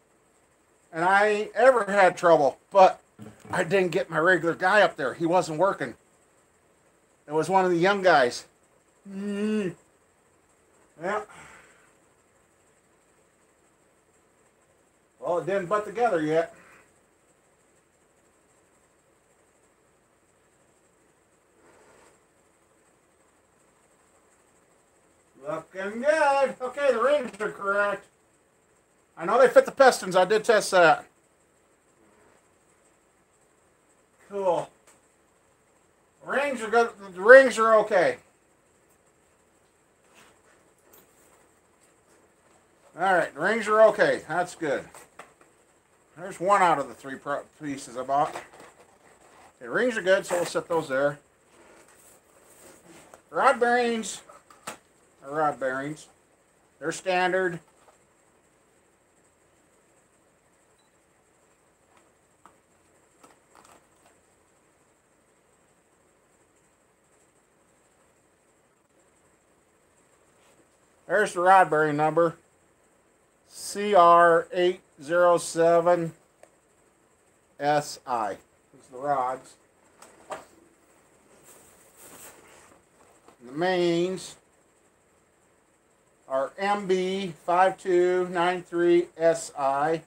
And I ain't ever had trouble. But I didn't get my regular guy up there. He wasn't working. It was one of the young guys. Yeah. Well, it didn't butt together yet. Looking good. Okay, the rings are correct. I know they fit the pistons. I did test that. Cool. The rings are good. The rings are okay. All right, the rings are okay. That's good. There's one out of the three pieces I bought. Okay, the rings are good, so we'll set those there. Rod bearings. Rod bearings. They're standard. There's the rod bearing number. CR807SI. That's the rods. And the mains are MB5293SI,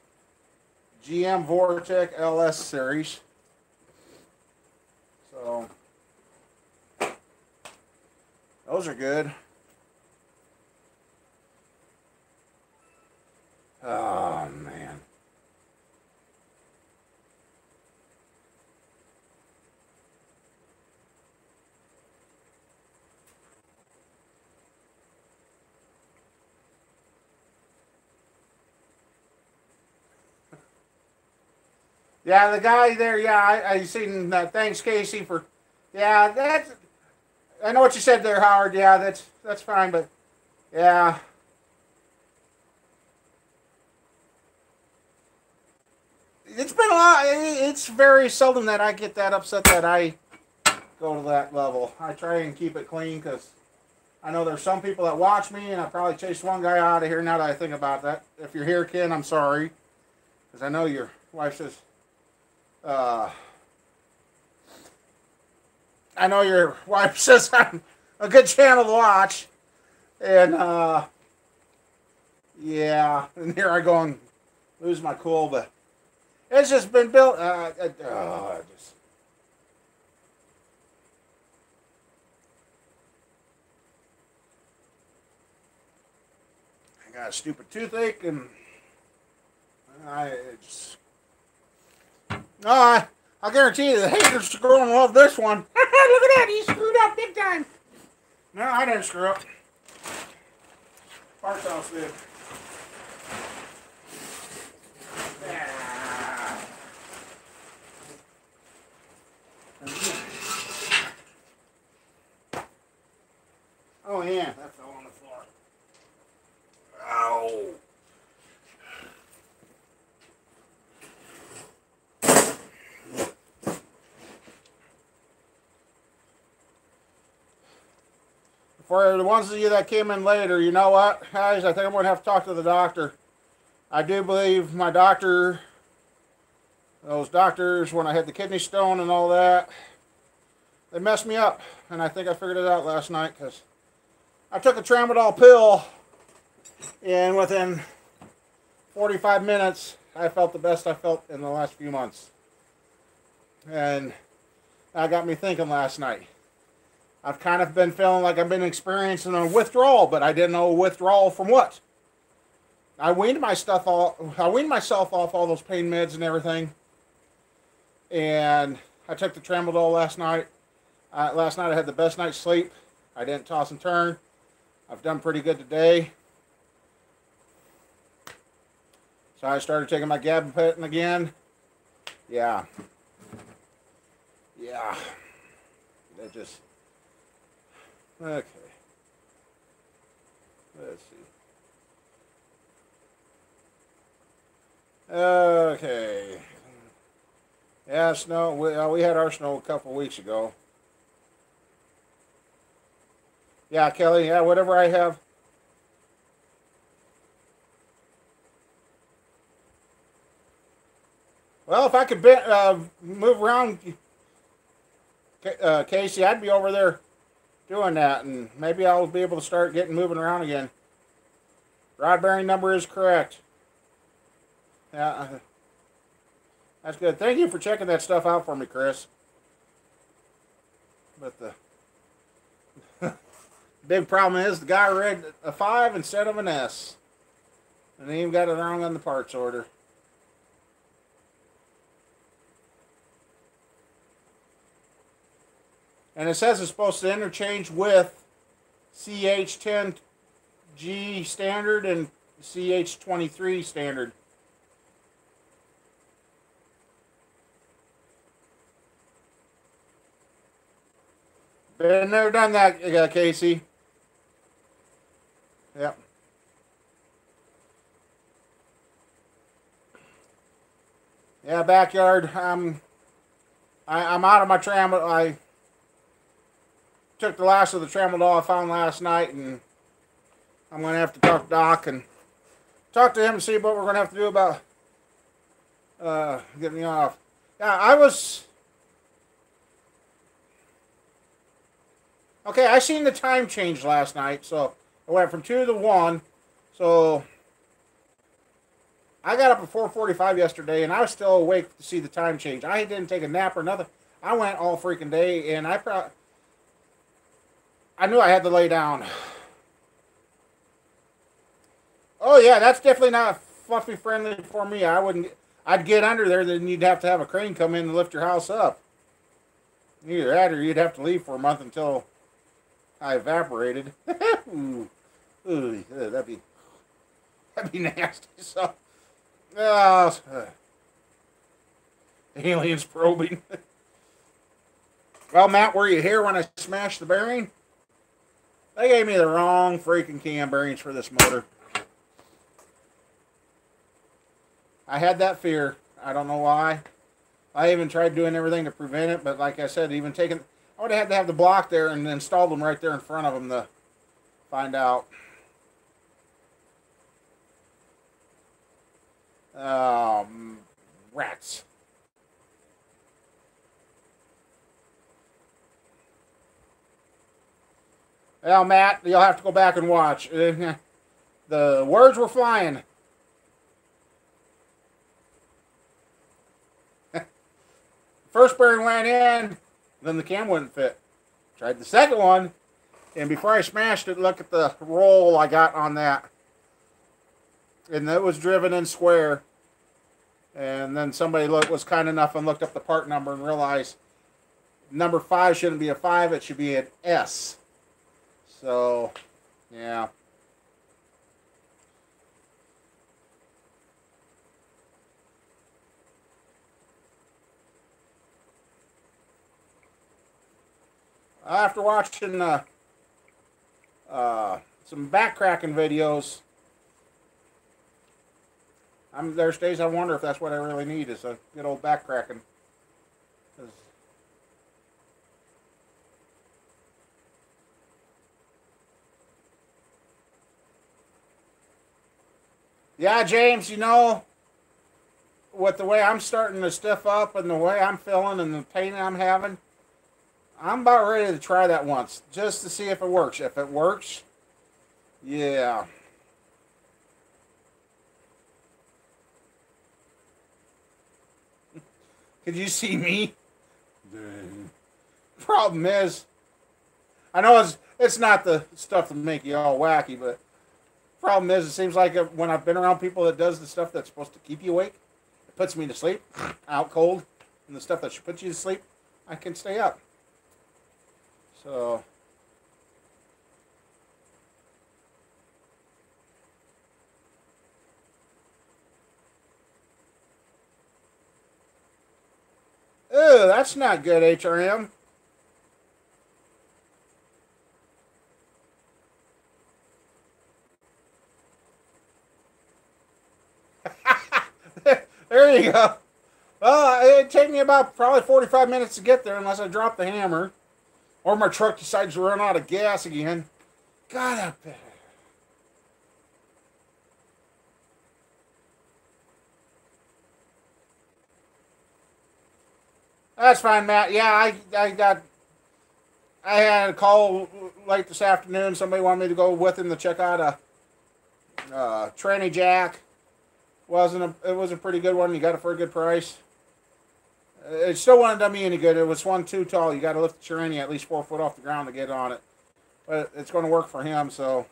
GM Vortec LS series. So those are good. Oh man. Yeah, the guy there, yeah, I seen that. Thanks, Casey, for, yeah, that's, I know what you said there, Howard. Yeah, that's fine, but, yeah. It's been a lot, it's very seldom that I get that upset that I go to that level. I try and keep it clean, because I know there's some people that watch me, and I probably chased one guy out of here now that I think about that. If you're here, Ken, I'm sorry, because I know your wife says, I know your wife says I'm a good channel to watch, and yeah, and here I go and lose my cool, but it's just been built. I got a stupid toothache, and I guarantee you the haters are going to love this one. Look at that, he screwed up big time. No, I didn't screw up. Parts house did. Yeah. For the ones of you that came in later, you know what, guys? I think I'm going to have to talk to the doctor. I do believe my doctor, those doctors, when I had the kidney stone and all that, they messed me up. And I think I figured it out last night because I took a tramadol pill, and within 45 minutes, I felt the best I felt in the last few months. And that got me thinking last night. I've kind of been feeling like I've been experiencing a withdrawal, but I didn't know withdrawal from what. I weaned myself off all those pain meds and everything. And I took the tramadol last night. Last night I had the best night's sleep. I didn't toss and turn. I've done pretty good today. So I started taking my gabapentin again. Yeah. That just... Okay. Let's see. Okay. Yeah, snow. We had our snow a couple weeks ago. Yeah, Kelly. Yeah, whatever I have. Well, if I could move around, Casey, I'd be over there doing that, and maybe I'll be able to start moving around again. Rod bearing number is correct. Yeah, that's good. Thank you for checking that stuff out for me, Chris. But the big problem is the guy read a 5 instead of an S, and he even got it wrong on the parts order. And it says it's supposed to interchange with CH10G standard and CH23 standard. Been there, done that, Casey. Yep. Yeah, backyard. I'm out of my tramadol. I took the last of the tramadol I found last night, and I'm going to have to talk to Doc and talk to him and see what we're going to have to do about getting me off. Yeah, I was... Okay, I seen the time change last night, so I went from 2 to 1. So I got up at 4:45 yesterday, and I was still awake to see the time change. I didn't take a nap or nothing. I went all freaking day, and I knew I had to lay down. Oh yeah, that's definitely not fluffy friendly for me. I'd get under there, then you'd have to have a crane come in and lift your house up. Either that, or you'd have to leave for a month until I evaporated. Ooh, that'd be nasty. So, aliens probing. Well, Matt, were you here when I smashed the bearing? They gave me the wrong freaking cam bearings for this motor. I had that fear. I don't know why. I even tried doing everything to prevent it, but like I said, I would have had to have the block there and installed them right there in front of them to find out. Rats. Well, Matt, you'll have to go back and watch. The words were flying. First bearing went in, then the cam wouldn't fit. Tried the second one, and before I smashed it, look at the roll I got on that. And it was driven in square. And then somebody was kind enough and looked up the part number and realized number 5 shouldn't be a 5, it should be an S. So, yeah. After watching some back cracking videos, there's days I wonder if that's what I really need, is a good old back cracking. Yeah, James, you know, with the way I'm starting to stiff up and the way I'm feeling and the pain I'm having, I'm about ready to try that once just to see if it works. If it works, yeah. Could you see me? Problem is, I know it's not the stuff to make you all wacky, but problem is, it seems like when I've been around people that does the stuff that's supposed to keep you awake, it puts me to sleep, out cold, and the stuff that should put you to sleep, I can stay up. So, ew, that's not good, HRM. There you go. Well, it'd take me about probably 45 minutes to get there unless I drop the hammer. Or my truck decides to run out of gas again. God, I bet. That's fine, Matt. Yeah, I had a call late this afternoon. Somebody wanted me to go with him to check out a tranny jack. It was a pretty good one. You got it for a good price. It still wasn't done me any good. It was one too tall. You got to lift the tranny at least 4 foot off the ground to get on it. But it's going to work for him. So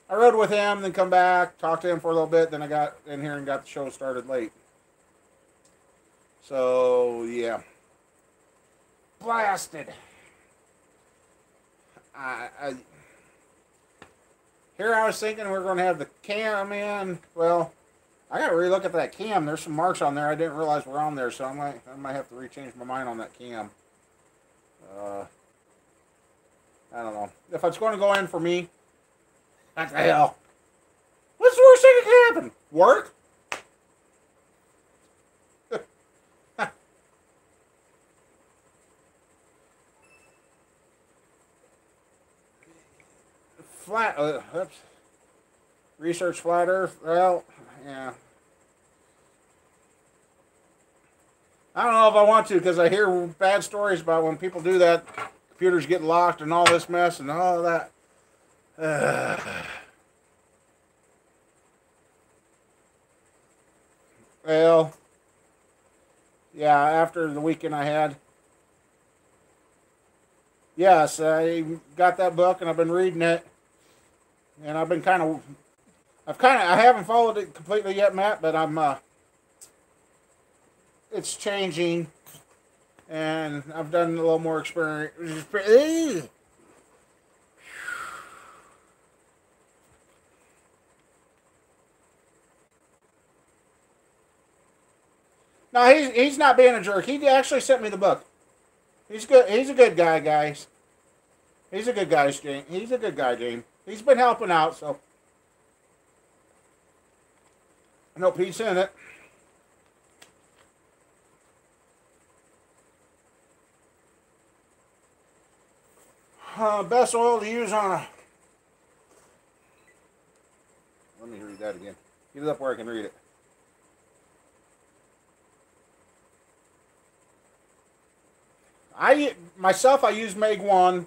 I rode with him, then come back, talked to him for a little bit. Then I got in here and got the show started late. So yeah, blasted. I here I was thinking we are going to have the cam in. Well, I got to relook at that cam. There's some marks on there I didn't realize were on there, so I might have to rechange my mind on that cam. I don't know if it's going to go in for me. What the hell? What's the worst thing that can happen? Work? Flat. Oops. Research flat Earth. Well, yeah. I don't know if I want to because I hear bad stories about when people do that, computers get locked and all this mess and all that. Well, yeah, after the weekend I had, yes, I got that book and I've been reading it. And I've been I haven't followed it completely yet, Matt, but it's changing, and I've done a little more experience. No, he's not being a jerk. He actually sent me the book. He's good. He's a good guy, guys. He's a good guy, James. He's a good guy, James. He's been helping out, so no peace in it. Best oil to use on a. Let me read that again. Get it up where I can read it. I use Meg 1.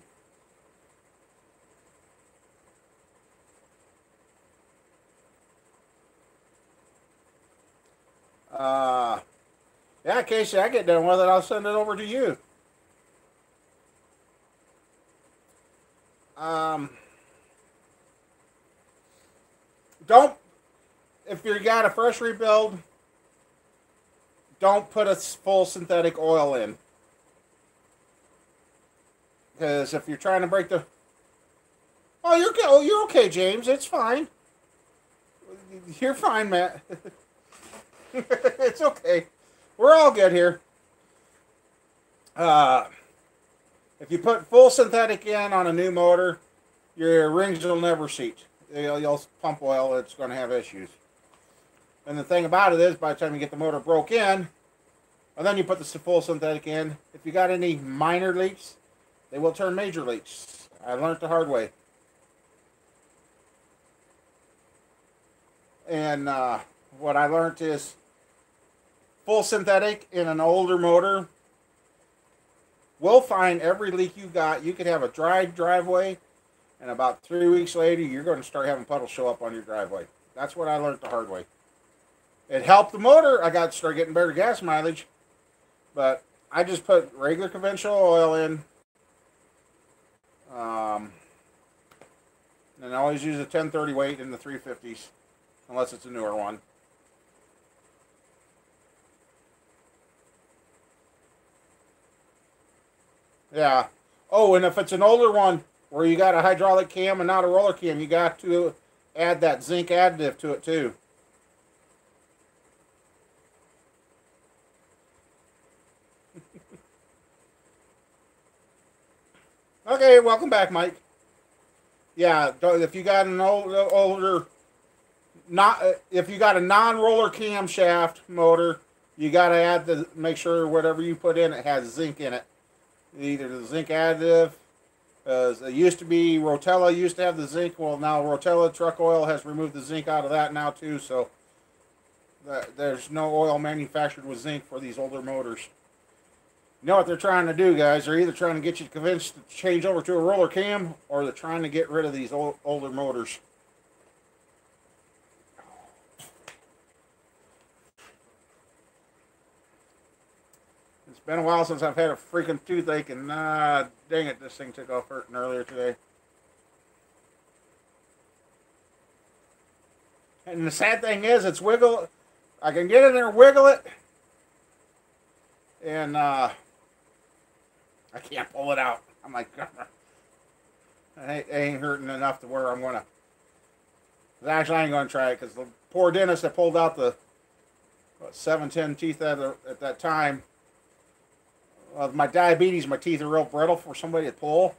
Yeah, Casey, I get done with it. I'll send it over to you. Um, don't, if you got a fresh rebuild, don't put a full synthetic oil in. Because if you're trying to break the, oh, you're okay, James. It's fine. You're fine, Matt. It's okay. We're all good here. If you put full synthetic in on a new motor, your rings will never seat. You'll pump oil, it's going to have issues. And the thing about it is, by the time you get the motor broke in, and then you put the full synthetic in, if you got any minor leaks, they will turn major leaks. I learned the hard way. And what I learned is full synthetic in an older motor will find every leak you got. You could have a dry driveway, and about 3 weeks later, you're going to start having puddles show up on your driveway. That's what I learned the hard way. It helped the motor. I got to start getting better gas mileage, but I just put regular conventional oil in, and I always use a 1030 weight in the 350s, unless it's a newer one. Yeah. Oh, and if it's an older one where you got a hydraulic cam and not a roller cam, you got to add that zinc additive to it too. Okay, welcome back, Mike. Yeah, if you got an older, not if you got a non-roller camshaft motor, you got to add the make sure whatever you put in it has zinc in it. Either the zinc additive, it used to be Rotella used to have the zinc. Well, now Rotella truck oil has removed the zinc out of that now too. So there's no oil manufactured with zinc for these older motors. You know what they're trying to do, guys? They're either trying to get you convinced to change over to a roller cam, or they're trying to get rid of these older motors. It's been a while since I've had a freaking toothache, and dang it, this thing took off hurting earlier today. And the sad thing is, it's wiggle. I can get in there, wiggle it, and I can't pull it out. I'm like, it ain't hurting enough to where I'm gonna. Actually, I ain't gonna try it because the poor dentist that pulled out the 710 teeth at that time. With my diabetes, my teeth are real brittle for somebody to pull.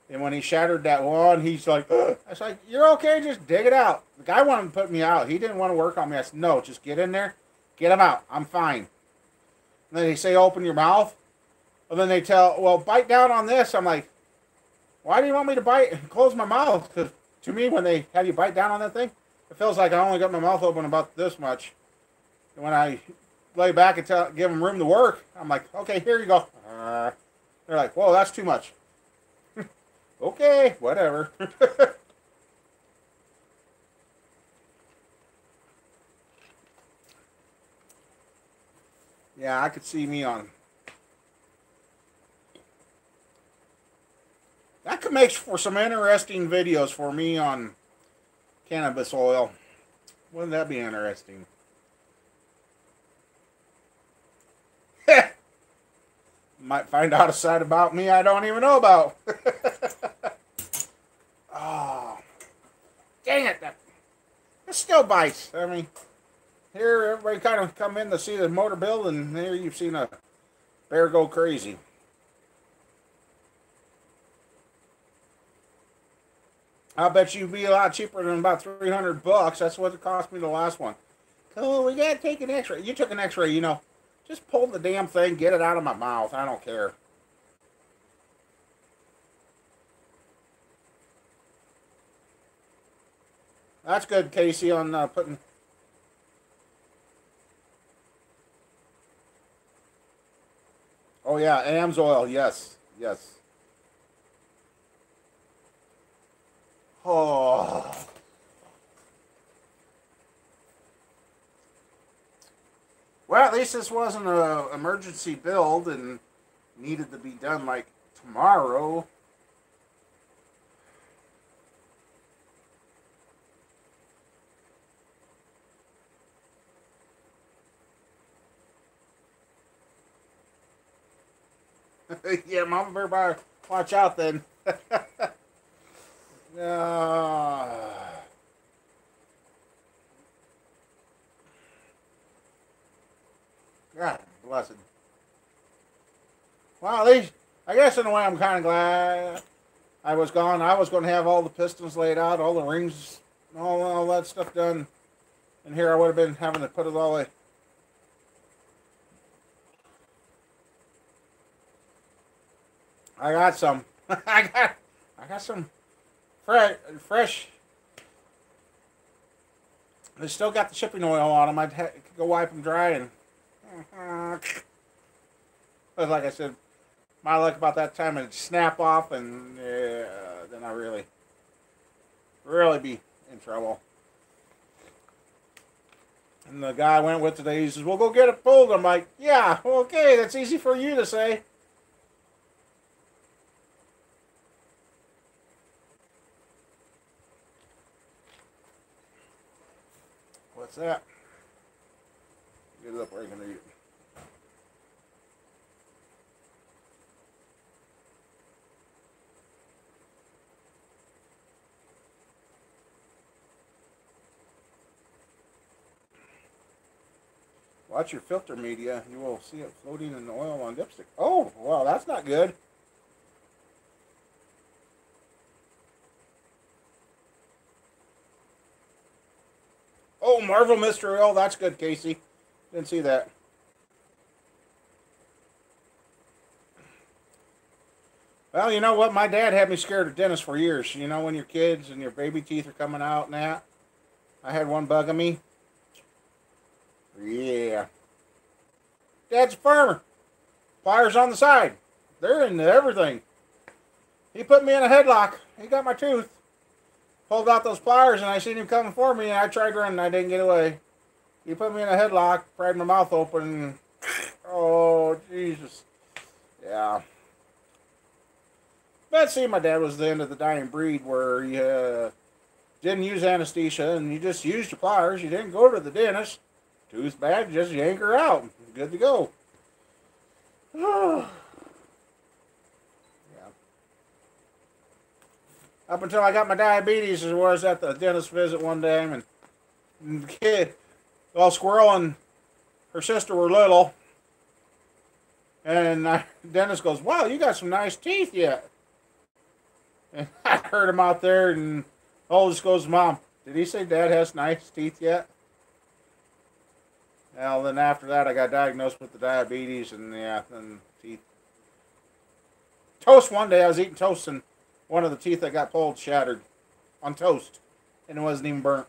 And when he shattered that one, he's like, ugh. I was like, you're okay, just dig it out. The guy wanted to put me out. He didn't want to work on me. I said, no, just get in there, get him out. I'm fine. And then they say, open your mouth. And then they tell, well, bite down on this. I'm like, why do you want me to bite and close my mouth? Because to me, when they have you bite down on that thing, it feels like I only got my mouth open about this much. And when I lay back and give them room to work, I'm like, okay, here you go. They're like, whoa, that's too much. Okay, whatever. Yeah, I could see me on. That could make for some interesting videos for me on cannabis oil. Wouldn't that be interesting? Might find out a side about me I don't even know about. Oh, dang it. It still bites. I mean, here everybody kind of come in to see the motor build, and here you've seen a bear go crazy. I bet you'd be a lot cheaper than about $300. That's what it cost me the last one. Oh, we gotta take an X-ray. You took an X-ray, you know. Just pull the damn thing, get it out of my mouth. I don't care. That's good, Casey, on putting. Oh yeah, AMSOIL. Yes, yes. Oh. Well, at least this wasn't an emergency build and needed to be done like tomorrow. Yeah, Mama Bear, better watch out then. God blessed. Well, at least, I guess in a way I'm kind of glad I was gone. I was going to have all the pistons laid out, all the rings, all that stuff done. And here I would have been having to put it all away. I got some. I got some fresh. They still got the shipping oil on them. I'd go wipe them dry and. But like I said, my luck about that time it'd snap off, and then I really be in trouble. And the guy I went with today, he says, "Well, go get it pulled." I'm like, "Yeah, okay, that's easy for you to say." What's that? Get it up where you can read it. Watch your filter media. You will see it floating in the oil on dipstick. Oh, wow, that's not good. Oh, Marvel Mystery Oil. That's good, Casey. Didn't see that. Well, you know what? My dad had me scared of dentists for years. You know, when your kids and your baby teeth are coming out and that. I had one bugging me. Yeah. Dad's a farmer. Pliers on the side. They're into everything. He put me in a headlock. He got my tooth. Pulled out those pliers and I seen him coming for me and I tried running and I didn't get away. He put me in a headlock, pried my mouth open. Oh, Jesus. Yeah. But see, my dad was the end of the dying breed where you didn't use anesthesia and you just used your pliers. You didn't go to the dentist. Tooth's bad, just yank her out. Good to go. Yeah. Up until I got my diabetes, I was at the dentist visit one day, and the kid, well, Squirrel and her sister were little, and the dentist goes, "Wow, you got some nice teeth yet." And I heard him out there, and oldest goes, "Mom, did he say Dad has nice teeth yet?" Well, then after that, I got diagnosed with the diabetes, and yeah, and teeth. Toast one day, I was eating toast, and one of the teeth that got pulled shattered on toast, and it wasn't even burnt.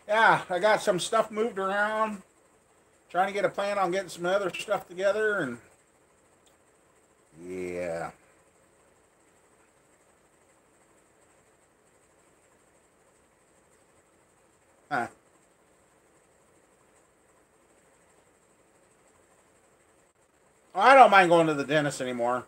Yeah, I got some stuff moved around, trying to get a plan on getting some other stuff together, and yeah. Huh. I don't mind going to the dentist anymore.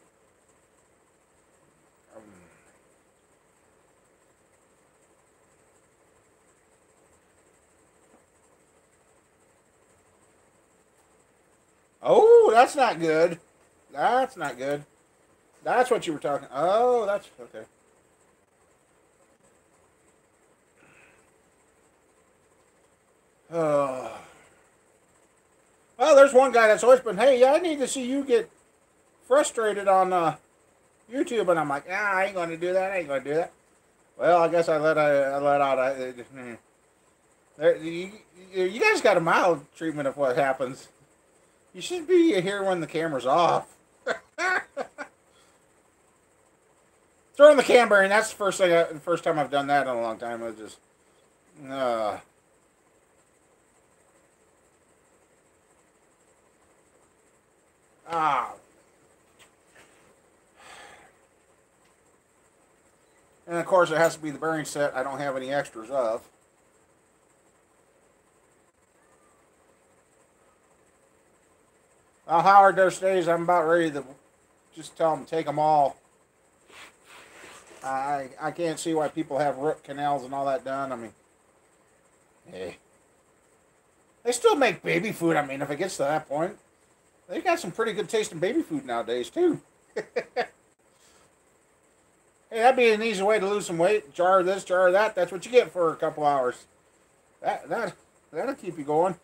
Oh, that's not good. That's not good. That's what you were talking. Oh, that's okay. Oh. Well, there's one guy that's always been, "Hey, yeah, I need to see you get frustrated on YouTube," and I'm like, "Ah, I ain't going to do that. I ain't going to do that." Well, I guess I let out. You guys got a mild treatment of what happens. You should be here when the camera's off. Throwing the camera in. That's the first time I've done that in a long time. It was just, uh, ah. And of course, it has to be the bearing set. I don't have any extras of. Well, Howard, there's days I'm about ready to just tell them to take them all. I can't see why people have root canals and all that done. I mean, hey, they still make baby food. I mean, if it gets to that point, they got some pretty good tasting baby food nowadays too. Hey, that'd be an easy way to lose some weight. Jar of this, jar of that. That's what you get for a couple hours. That'll keep you going.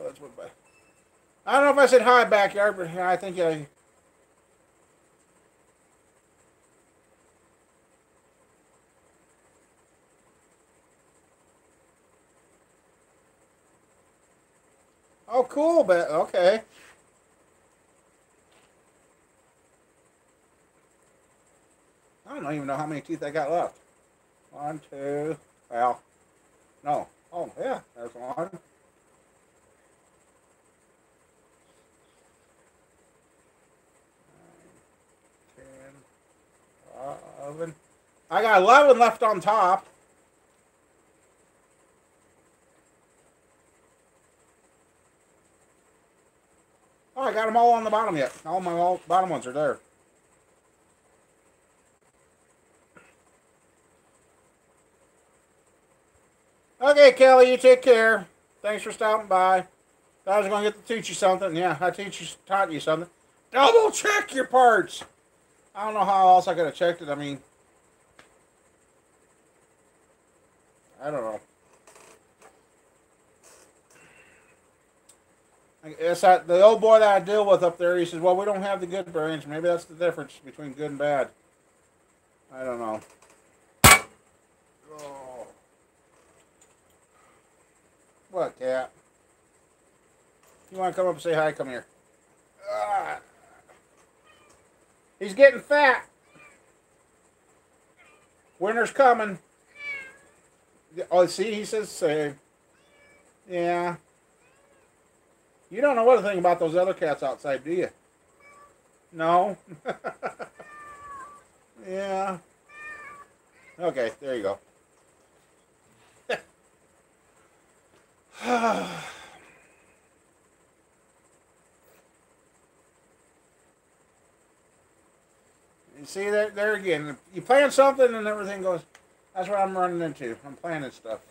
That's what. I don't know if I said hi backyard, but I think I. Oh, cool, but okay. I don't even know how many teeth I got left. 1, 2, well, no. Oh, yeah, there's 1. 10, 11. I got 11 left on top. Oh, I got them all on the bottom yet. All my bottom ones are there. Okay, Kelly, you take care. Thanks for stopping by. I was going to get to teach you something. Yeah, taught you something. Double check your parts. I don't know how else I could have checked it. I mean, I don't know. It's that the old boy that I deal with up there. He says, "Well, we don't have the good brains. Maybe that's the difference between good and bad." I don't know. Oh. What, cat? You want to come up and say hi? Come here. Ah. He's getting fat. Winter's coming. Oh, see, he says save. Yeah. You don't know anything about those other cats outside, do you? No? Yeah. Okay, there you go. You see, there again. You plan something and everything goes. That's what I'm running into. I'm planning stuff.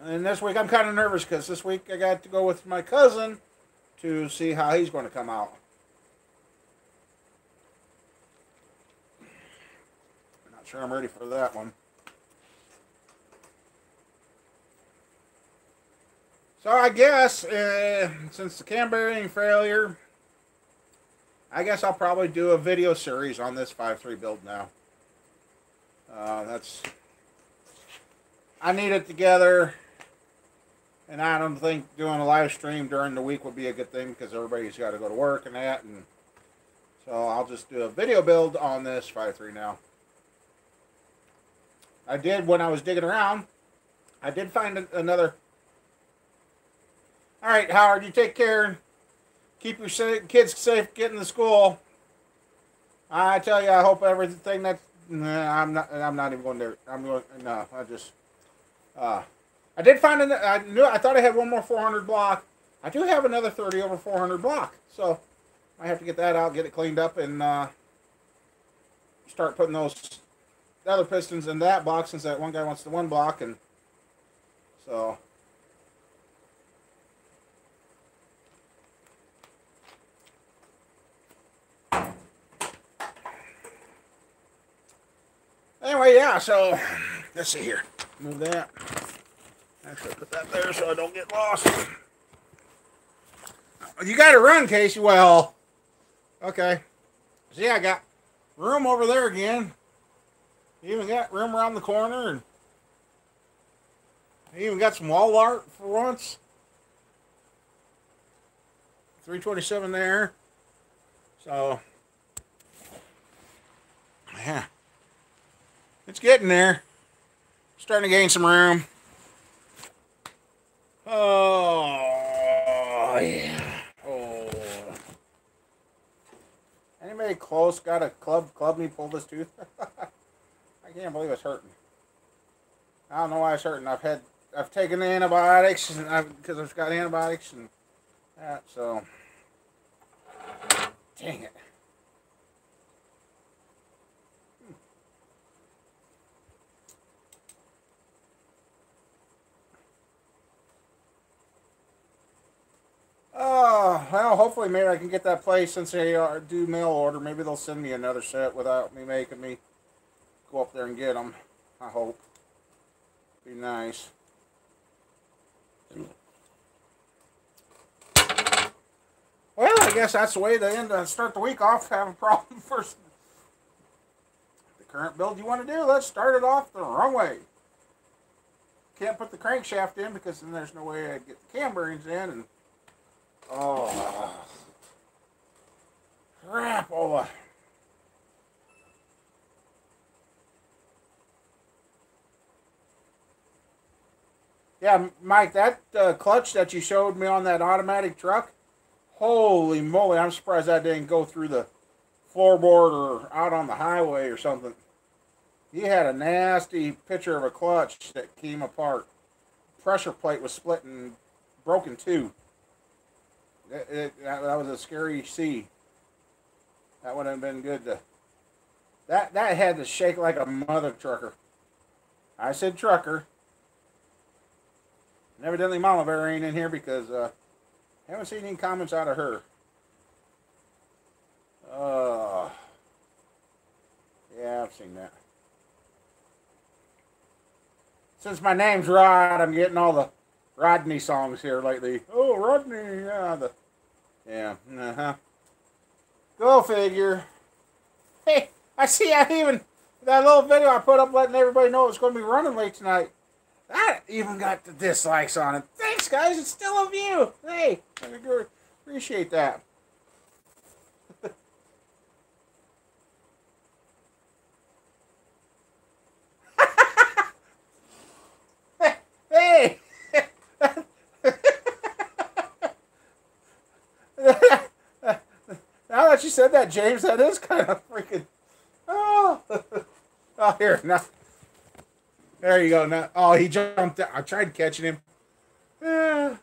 And this week I'm kind of nervous because this week I got to go with my cousin to see how he's going to come out. I'm not sure I'm ready for that one. So I guess since the cam bearing failure, I guess I'll probably do a video series on this 5.3 build now. I need it together. And I don't think doing a live stream during the week would be a good thing because everybody's got to go to work and that. And so I'll just do a video build on this 5.3 now. I did, when I was digging around, I did find another. All right, Howard, you take care. Keep your kids safe getting to school. I tell you, I hope everything that's. Nah, I'm not even going there. I'm going. No, I just. I did find I thought I had one more 400 block. I do have another 30 over 400 block, so I have to get that out, get it cleaned up, and start putting those other pistons in that block since that one guy wants the one block, and so. Anyway, yeah. So let's see here. Move that. Actually, put that there so I don't get lost. You got to run, Casey. Well, okay. See, I got room over there again. You even got room around the corner, and you even got some wall art for once. 327 there. So, yeah, it's getting there. Starting to gain some room. Oh, yeah. Oh. Anybody close got a club me pull this tooth? I can't believe it's hurting. I don't know why it's hurting. I've taken antibiotics and because I've got antibiotics and that, so dang it. Well, hopefully maybe I can get that place since they do mail order. Maybe they'll send me another set without me making me go up there and get them. I hope. Be nice. Well, I guess that's the way they start the week off. Have a problem first. The current build you want to do, let's start it off the wrong way. Can't put the crankshaft in because then there's no way I'd get the cam bearings in, and Oh, crapola. Yeah, Mike, that clutch that you showed me on that automatic truck, holy moly, I'm surprised that didn't go through the floorboard or out on the highway or something. He had a nasty picture of a clutch that came apart. Pressure plate was split and broken too. That was a scary see. That would have been good to. That had to shake like a mother trucker. I said trucker. And evidently Mama Bear ain't in here because I haven't seen any comments out of her. Yeah, I've seen that. Since my name's Rod, I'm getting all the Rodney songs here lately. Oh, Rodney, yeah. Go figure. Hey, I see I even, that little video I put up letting everybody know it's going to be running late tonight. I even got the dislikes on it. Thanks, guys. It's still a view. Hey, I appreciate that. Hey! Now that you said that, James, that is kind of freaking... Oh, oh here, now. There you go. Now, oh, he jumped out. I tried catching him. Yeah.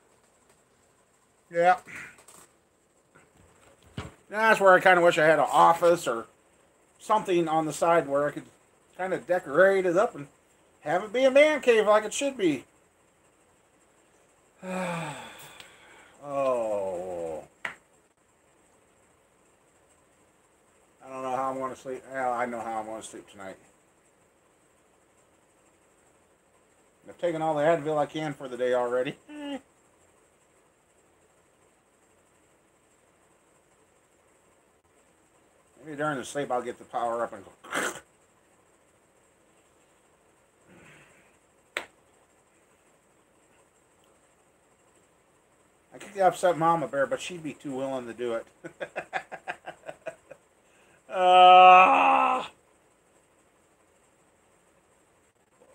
That's where I kind of wish I had an office or something on the side where I could kind of decorate it up and have it be a man cave like it should be. Oh. I don't know how I'm going to sleep. Well, I know how I'm going to sleep tonight. I've taken all the Advil I can for the day already. Maybe during the sleep I'll get the power up and go. I could upset Mama Bear, but she'd be too willing to do it.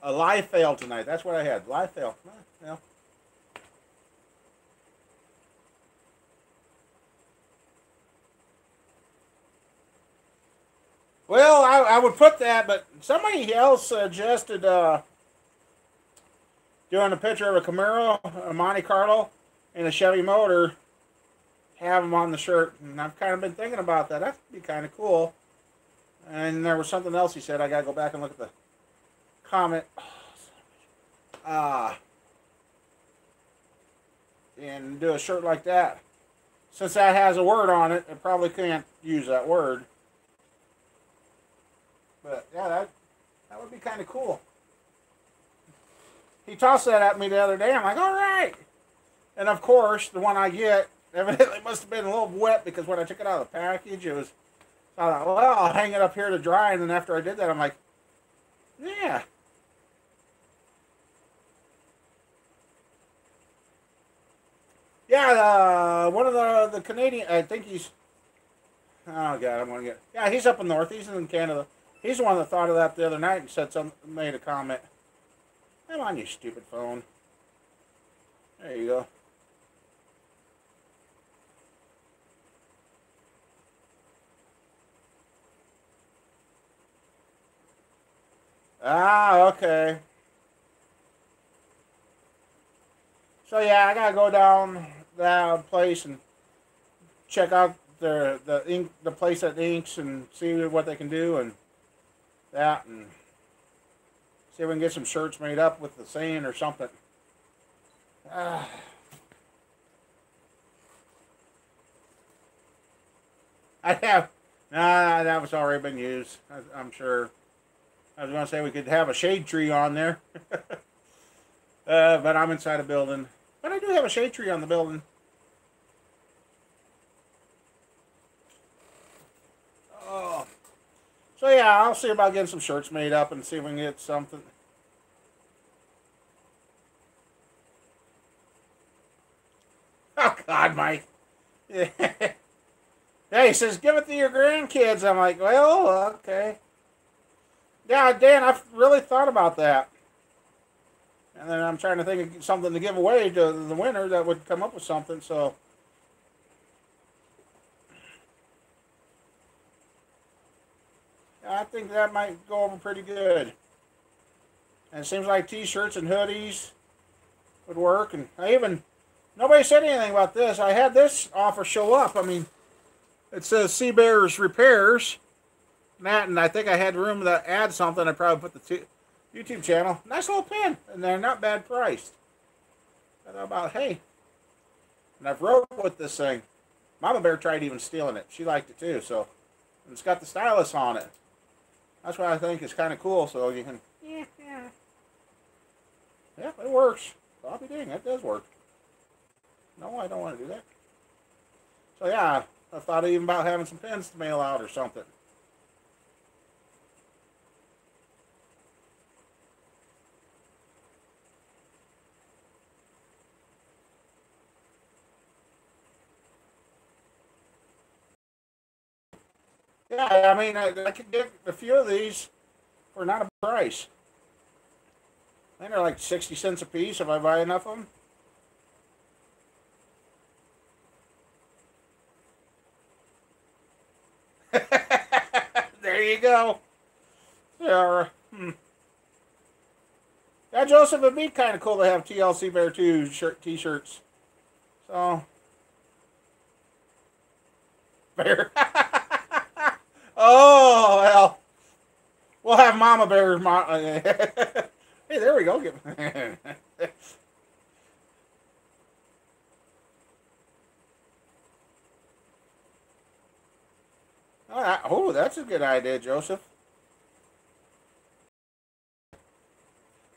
A live fail tonight. That's what I had. Live fail. Yeah. Well, I would put that, but somebody else suggested doing a picture of a Camaro, a Monte Carlo, and a Chevy motor, have them on the shirt. And I've kind of been thinking about that. That'd be kind of cool. And there was something else he said. I got to go back and look at the comment. And do a shirt like that. Since that has a word on it, it probably can't use that word. But yeah, that would be kind of cool. He tossed that at me the other day. I'm like, all right. And of course, the one I get evidently must have been a little wet because when I took it out of the package, it was. So I thought, well, I'll hang it up here to dry. And then after I did that, I'm like, yeah. Yeah, one of the Canadian, I think he's, oh God, I'm going to get, yeah, he's up in north, he's in Canada. He's the one that thought of that the other night and said made a comment. Come on, you stupid phone. There you go. Ah, okay. So yeah, I gotta go down that place and check out the place that inks and see what they can do and that and see if we can get some shirts made up with the saying or something. I have that was already been used. I'm sure. I was going to say we could have a shade tree on there, but I'm inside a building. But I do have a shade tree on the building. Oh. So yeah, I'll see about getting some shirts made up and see if we can get something. Oh God, Mike. Yeah. Yeah, he says, give it to your grandkids. I'm like, well, okay. Yeah, Dan, I've really thought about that. And then I'm trying to think of something to give away to the winner that would come up with something. So, yeah, I think that might go over pretty good. And it seems like t-shirts and hoodies would work. And nobody said anything about this. I had this offer show up. I mean, it says Sea Bears Repairs. That, and I think I had room to add something. I probably put the YouTube channel. Nice little pin, and they're not bad priced. I thought about, hey, and I've wrote with this thing. Mama Bear tried even stealing it. She liked it too, so and it's got the stylus on it. That's what I think is kind of cool. So you can, yeah, it works. I'll be dang, that does work. No, I don't want to do that. So yeah, I thought even about having some pins to mail out or something. Yeah, I mean, I could get a few of these for not a price. I think they're like 60 cents a piece if I buy enough of them. There you go. Yeah, yeah, Joseph, it'd be kind of cool to have TLC Bear 2 t-shirts. So, Bear. Oh, well. We'll have Mama Bear. Hey, there we go. Oh, that's a good idea, Joseph.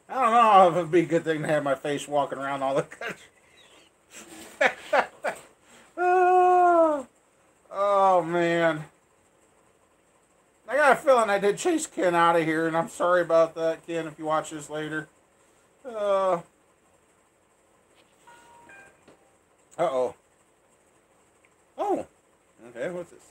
I don't know if it'd be a good thing to have my face walking around all the country. Oh, oh, man. I got a feeling I did chase Ken out of here, and I'm sorry about that, Ken, if you watch this later. Uh-oh. Oh. Okay, what's this?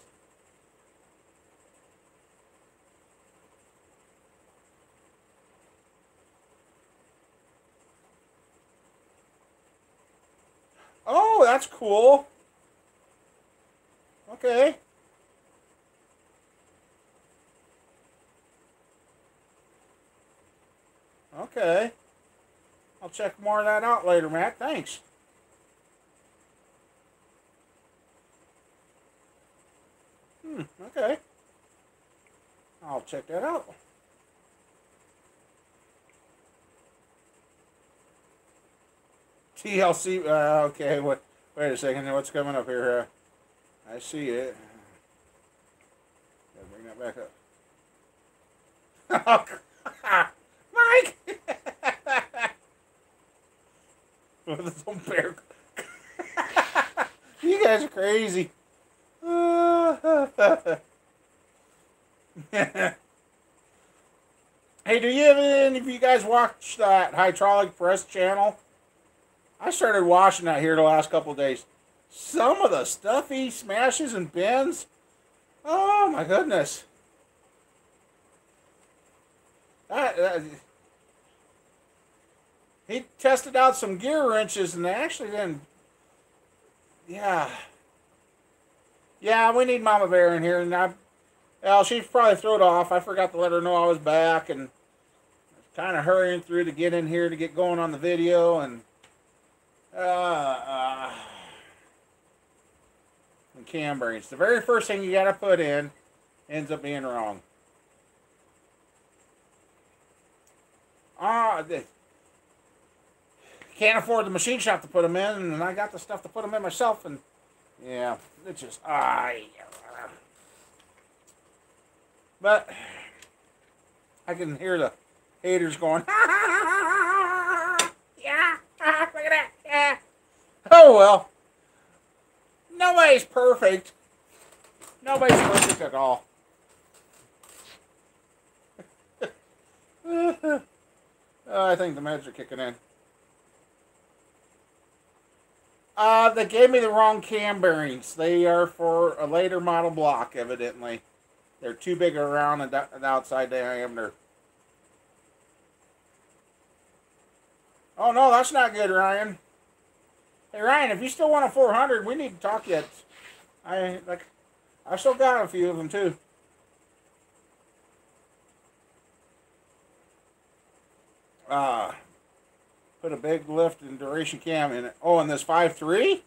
Oh, that's cool. Okay. Okay. I'll check more of that out later, Matt. Thanks. Okay. I'll check that out. TLC. Okay. Wait a second. What's coming up here? I see it. Gotta bring that back up. Mike! With his own bear. You guys are crazy. Hey, do you have any of you guys watch that Hydraulic Press channel? I started watching that here the last couple of days. Some of the stuff he smashes and bends. Oh my goodness. He tested out some gear wrenches and they actually didn't. Yeah. Yeah, we need Mama Bear in here. And well, she'd probably throw it off. I forgot to let her know I was back and kind of hurrying through to get in here to get going on the video. And cam bearings. The very first thing you got to put in ends up being wrong. Can't afford the machine shop to put them in, and I got the stuff to put them in myself, and yeah, it's just but I can hear the haters going, yeah, look at that, yeah. Oh well, nobody's perfect. Nobody's perfect at all. I think the meds are kicking in. They gave me the wrong cam bearings. They are for a later model block, evidently. They're too big around and outside diameter. Oh no, that's not good, Ryan. Hey Ryan, if you still want a 400, we need to talk yet. I still got a few of them too. Put a big lift and duration cam in it. Oh, and this 5.3?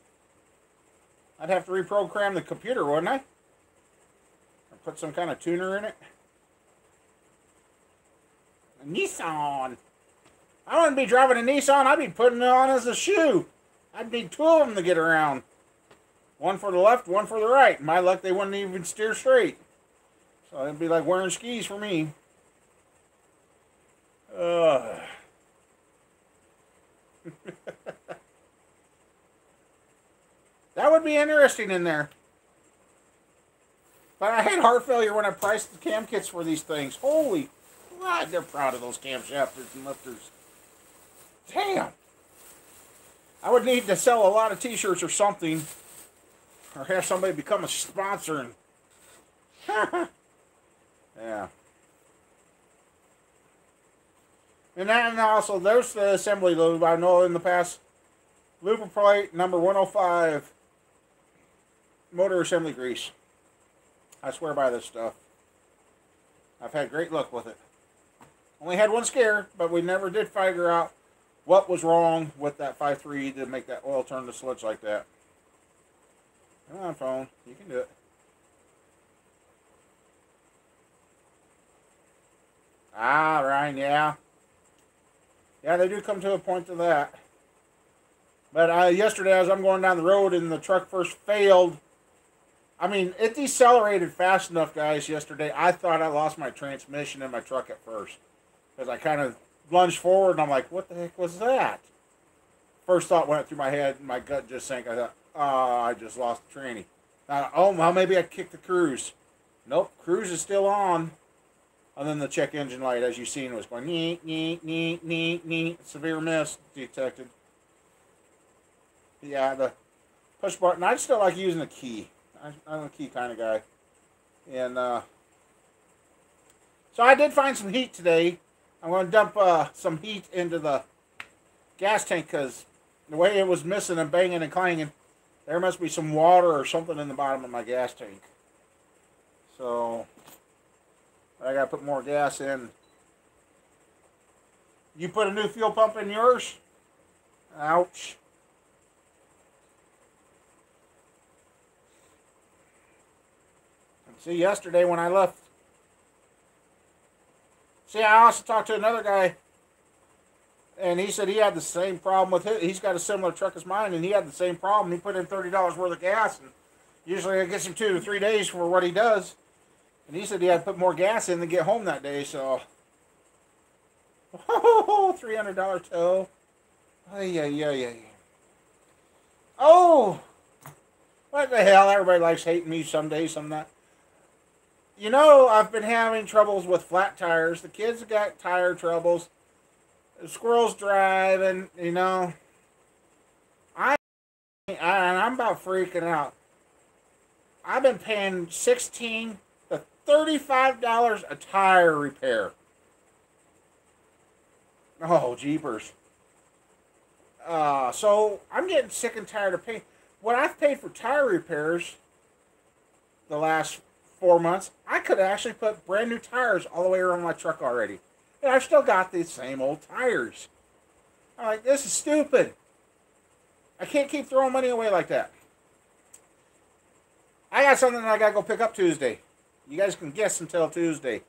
I'd have to reprogram the computer, wouldn't I? Or put some kind of tuner in it. A Nissan. I wouldn't be driving a Nissan. I'd be putting it on as a shoe. I'd need two of them to get around. One for the left, one for the right. My luck, they wouldn't even steer straight. So it'd be like wearing skis for me. That would be interesting in there. But I had heart failure when I priced the cam kits for these things. Holy God, they're proud of those camshafters and lifters. Damn. I would need to sell a lot of t-shirts or something. Or have somebody become a sponsor. And yeah. And also, there's the assembly lube. I know in the past, Lubriplate number 105, motor assembly grease. I swear by this stuff. I've had great luck with it. Only had one scare, but we never did figure out what was wrong with that 5.3 to make that oil turn to sludge like that. Come on, phone. You can do it. Ah, Ryan, yeah. Yeah, they do come to a point to that. But yesterday, as I'm going down the road and the truck first failed, I mean, it decelerated fast enough, guys, yesterday. I thought I lost my transmission in my truck at first. Because I kind of lunged forward, and I'm like, what the heck was that? First thought went through my head, and my gut just sank. I thought, oh, I just lost the tranny. Oh, well, maybe I kicked the cruise. Nope, cruise is still on. And then the check engine light, as you've seen, was going, neat, neat, neat, neat, neat. Severe miss detected. Yeah, the push button. I'd still like using the key. I'm a key kind of guy. And so I did find some heat today. I'm going to dump some heat into the gas tank because the way it was missing and banging and clanging, there must be some water or something in the bottom of my gas tank. So I got to put more gas in. You put a new fuel pump in yours? Ouch. See, yesterday when I left, I also talked to another guy, and he said he had the same problem with it. He's got a similar truck as mine, and he had the same problem. He put in $30 worth of gas, and usually it gets him 2 to 3 days for what he does. And he said he had to put more gas in to get home that day, so. Oh, $300 tow. Yeah. Oh! What the hell? Everybody likes hating me some days, some not. You know, I've been having troubles with flat tires. The kids have got tire troubles. The squirrels driving, you know. I'm about freaking out. I've been paying $16 to $35 a tire repair. Oh, jeepers. So I'm getting sick and tired of paying. What I've paid for tire repairs the last 4 months, I could actually put brand new tires all the way around my truck already. And I've still got these same old tires. I'm like, this is stupid. I can't keep throwing money away like that. I got something that I got to go pick up Tuesday. You guys can guess until Tuesday.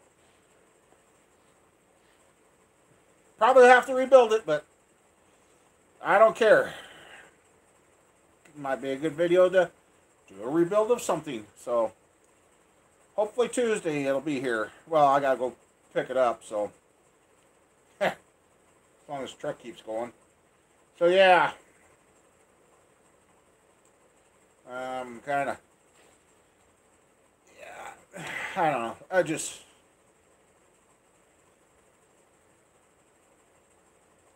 Probably have to rebuild it, but I don't care. It might be a good video to do a rebuild of something. So hopefully Tuesday it'll be here. Well, I gotta go pick it up, so as long as the truck keeps going. So yeah, kind of, yeah, I don't know.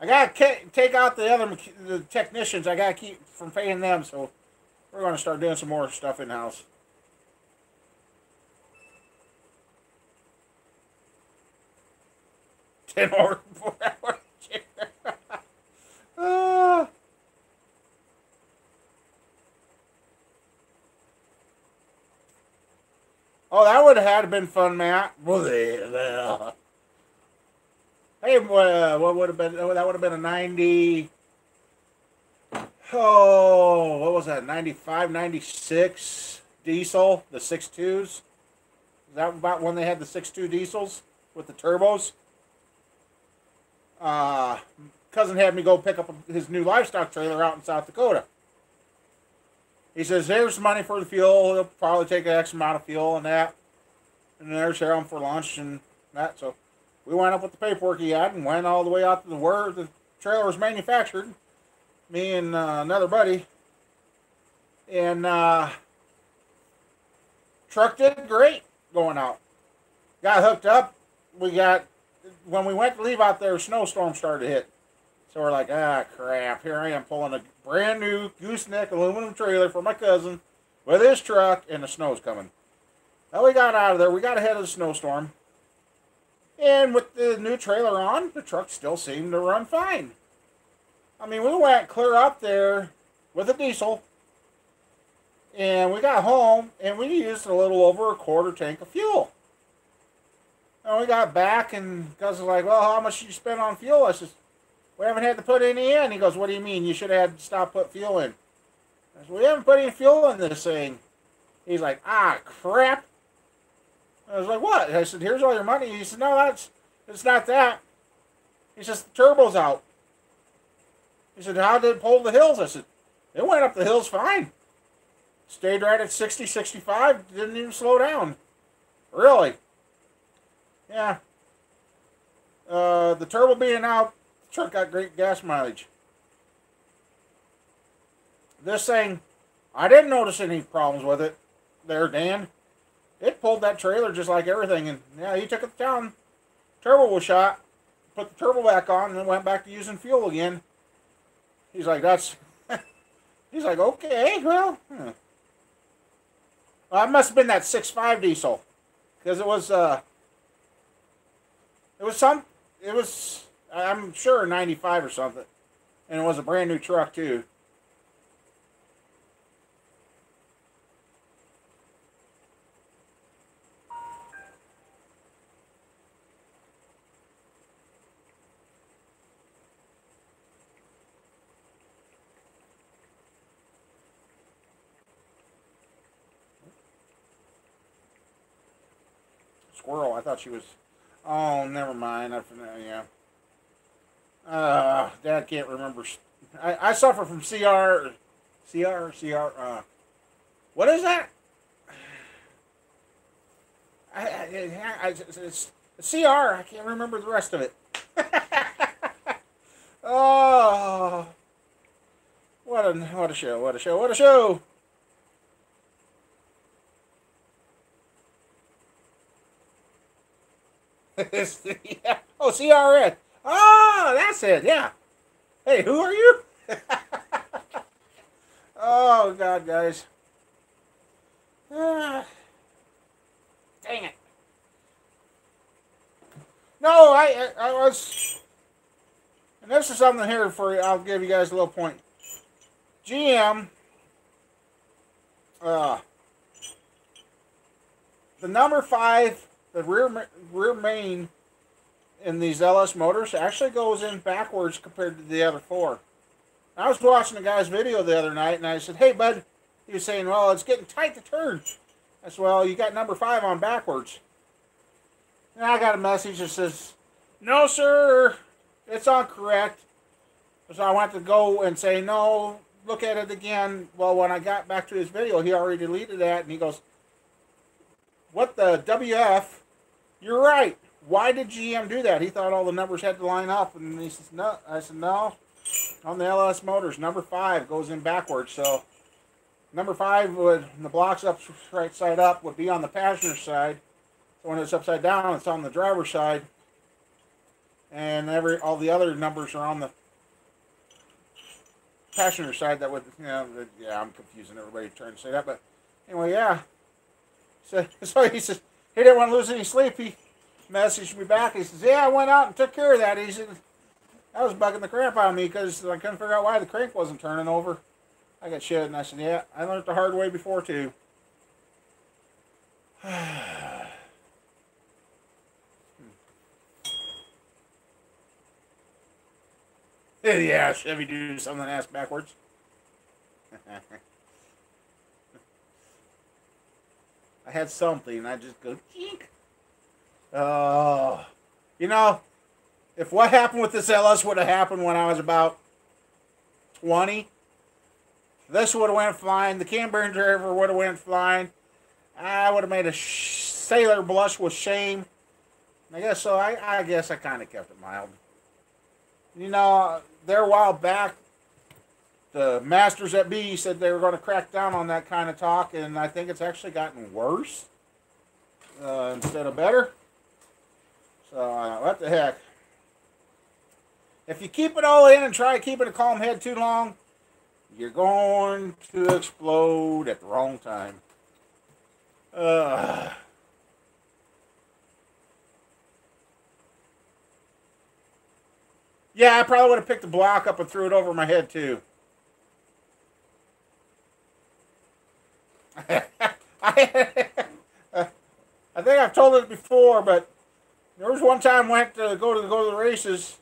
I I gotta take out the technicians. I gotta keep from paying them. So we're gonna start doing some more stuff in house. Ten more. Oh, that would have had been fun, Matt. Hey, what would have been? Oh, that would have been a 90. Oh, what was that? 95, 96 diesel, the 6.2s. Is that about when they had the 6.2 diesels with the turbos? Cousin had me go pick up his new livestock trailer out in South Dakota. He says, "Here's money for the fuel. He'll probably take an X amount of fuel and that. And there's him for lunch and that." So we went up with the paperwork he had and went all the way out to where the trailer was manufactured. Me and another buddy. And truck did great going out. Got hooked up. When we went to leave out there, a snowstorm started to hit. So we're like, crap. Here I am pulling a brand new gooseneck aluminum trailer for my cousin with his truck, and the snow's coming. Well, we got out of there. We got ahead of the snowstorm. And with the new trailer on, the truck still seemed to run fine. I mean, we went clear up there with a diesel. And we got home, and we used a little over a quarter tank of fuel. And we got back, and cousin's like, "Well, how much did you spend on fuel?" I says, "We haven't had to put any in." He goes, "What do you mean? You should have had to stop put fuel in." I said, "We haven't put any fuel in this thing." He's like, crap. I was like, "What?" I said, "Here's all your money." He said, "No, it's not that." He says, "The turbo's out." He said, "How did it pull the hills?" I said, "It went up the hills fine. Stayed right at 60, 65, didn't even slow down." "Really?" "Yeah. The turbo being out, the truck got great gas mileage." This thing, I didn't notice any problems with it there, Dan. It pulled that trailer just like everything. And yeah, he took it to town. Turbo was shot. Put the turbo back on and then went back to using fuel again. He's like, he's like, "Okay, well. It must have been that 6.5 diesel. Because it was, I'm sure 95 or something. And it was a brand new truck too. Squirrel, I thought she was, oh, never mind. Yeah. Dad can't remember. I suffer from CR, what is that? It's CR. I can't remember the rest of it. Oh, what a show! What a show! What a show! Yeah. Oh, CRS. Oh, that's it. Yeah. Hey, who are you? Oh God, guys. Dang it. No, I was, and this is something here for you. I'll give you guys a little point. GM, the number 5, the rear main in these LS motors actually goes in backwards compared to the other 4. I was watching a guy's video the other night, and I said, "Hey, bud," he was saying, "Well, it's getting tight to turn." I said, "Well, you got number 5 on backwards." And I got a message that says, "No, sir, it's on correct." So I went to go and say, "No, look at it again." Well, when I got back to his video, he already deleted that, and he goes, "What the WF? You're right. Why did GM do that?" He thought all the numbers had to line up, and he says, "No." I said, "No. On the LS motors, number 5 goes in backwards. So number 5 would, the blocks up right side up, would be on the passenger side. So when it's upside down, it's on the driver's side. and all the other numbers are on the passenger side. That would, yeah, I'm confusing everybody trying to say that, but anyway, yeah. So he says he didn't want to lose any sleep. He messaged me back. He says, "Yeah, I went out and took care of that." He said, "That was bugging the crap out of me because I couldn't figure out why the crank wasn't turning over. I got shit." And I said, "Yeah, I learned the hard way before too." Yeah, Chevy do something ass backwards. I had something, I just go, eek. You know, if what happened with this LS would have happened when I was about 20, this would have went flying. The Cambrian driver would have went flying. I would have made a sailor blush with shame. I guess so. I guess I kind of kept it mild. You know, there a while back, the masters at B said they were going to crack down on that kind of talk, and I think it's actually gotten worse instead of better. So, what the heck? If you keep it all in and try keeping a calm head too long, you're going to explode at the wrong time. Yeah, I probably would have picked the block up and threw it over my head, too. I think I've told it before, but there was one time I went to go to the races.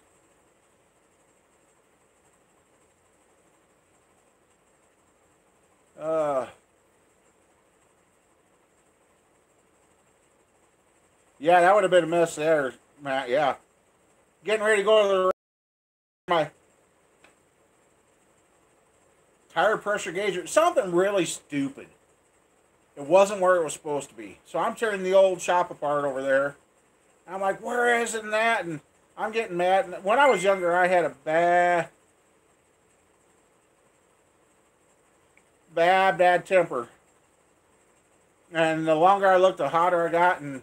Yeah, that would have been a mess there, Matt. Yeah, getting ready to go to the race, my tire pressure gauge, something really stupid. It wasn't where it was supposed to be. So I'm tearing the old shop apart over there. I'm like, where is it in that? And I'm getting mad. And when I was younger, I had a bad temper. And the longer I looked, the hotter I got. And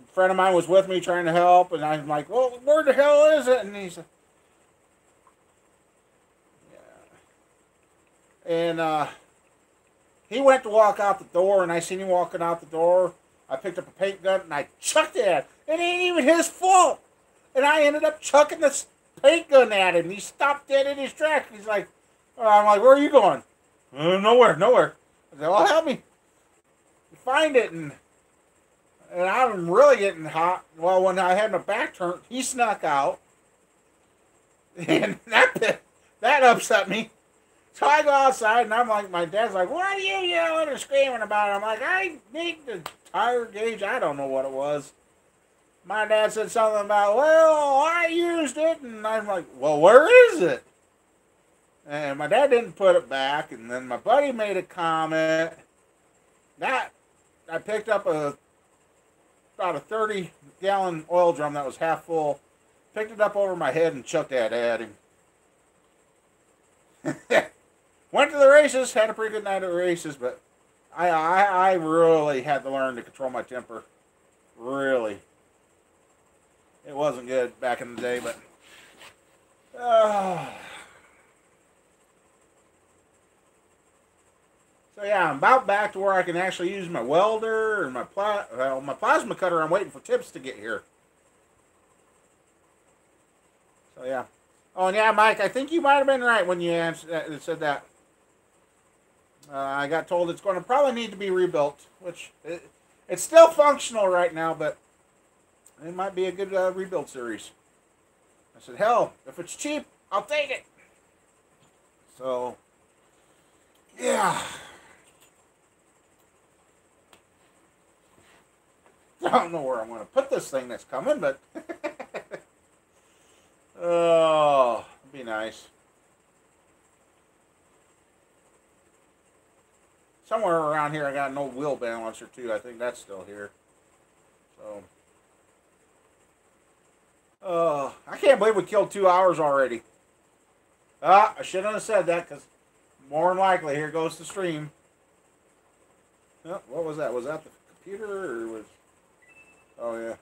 a friend of mine was with me trying to help. And I'm like, well, where the hell is it? And he said, yeah. And he went to walk out the door, and I seen him walking out the door. I picked up a paint gun, and I chucked it at him. It ain't even his fault. And I ended up chucking this paint gun at him. He stopped dead in his tracks. He's like, I'm like, where are you going? Nowhere. I said, well, help me find it. And I'm really getting hot. Well, when I had my back turned, he snuck out. And that upset me. So I go outside, and I'm like, my dad's like, what are you yelling and screaming about? I'm like, I need the tire gauge. I don't know what it was. My dad said something about, well, I used it. And I'm like, well, where is it? And my dad didn't put it back. And then my buddy made a comment. That I picked up about a 30-gallon oil drum that was half full. Picked it up over my head and chucked that at him. Went to the races, had a pretty good night at the races, but I really had to learn to control my temper. Really. It wasn't good back in the day, but... So yeah, I'm about back to where I can actually use my welder and my plasma cutter. I'm waiting for tips to get here. So yeah. Oh, and yeah, Mike, I think you might have been right when you said that. I got told it's going to probably need to be rebuilt, which it's still functional right now, but it might be a good rebuild series. I said, hell, if it's cheap, I'll take it. So, yeah. I don't know where I'm going to put this thing that's coming, but oh, it'd be nice. Somewhere around here I got an old wheel balancer too. I think that's still here. So, I can't believe we killed 2 hours already. I shouldn't have said that because more than likely here goes the stream. Oh, what was that? Was that the computer or was? Oh yeah.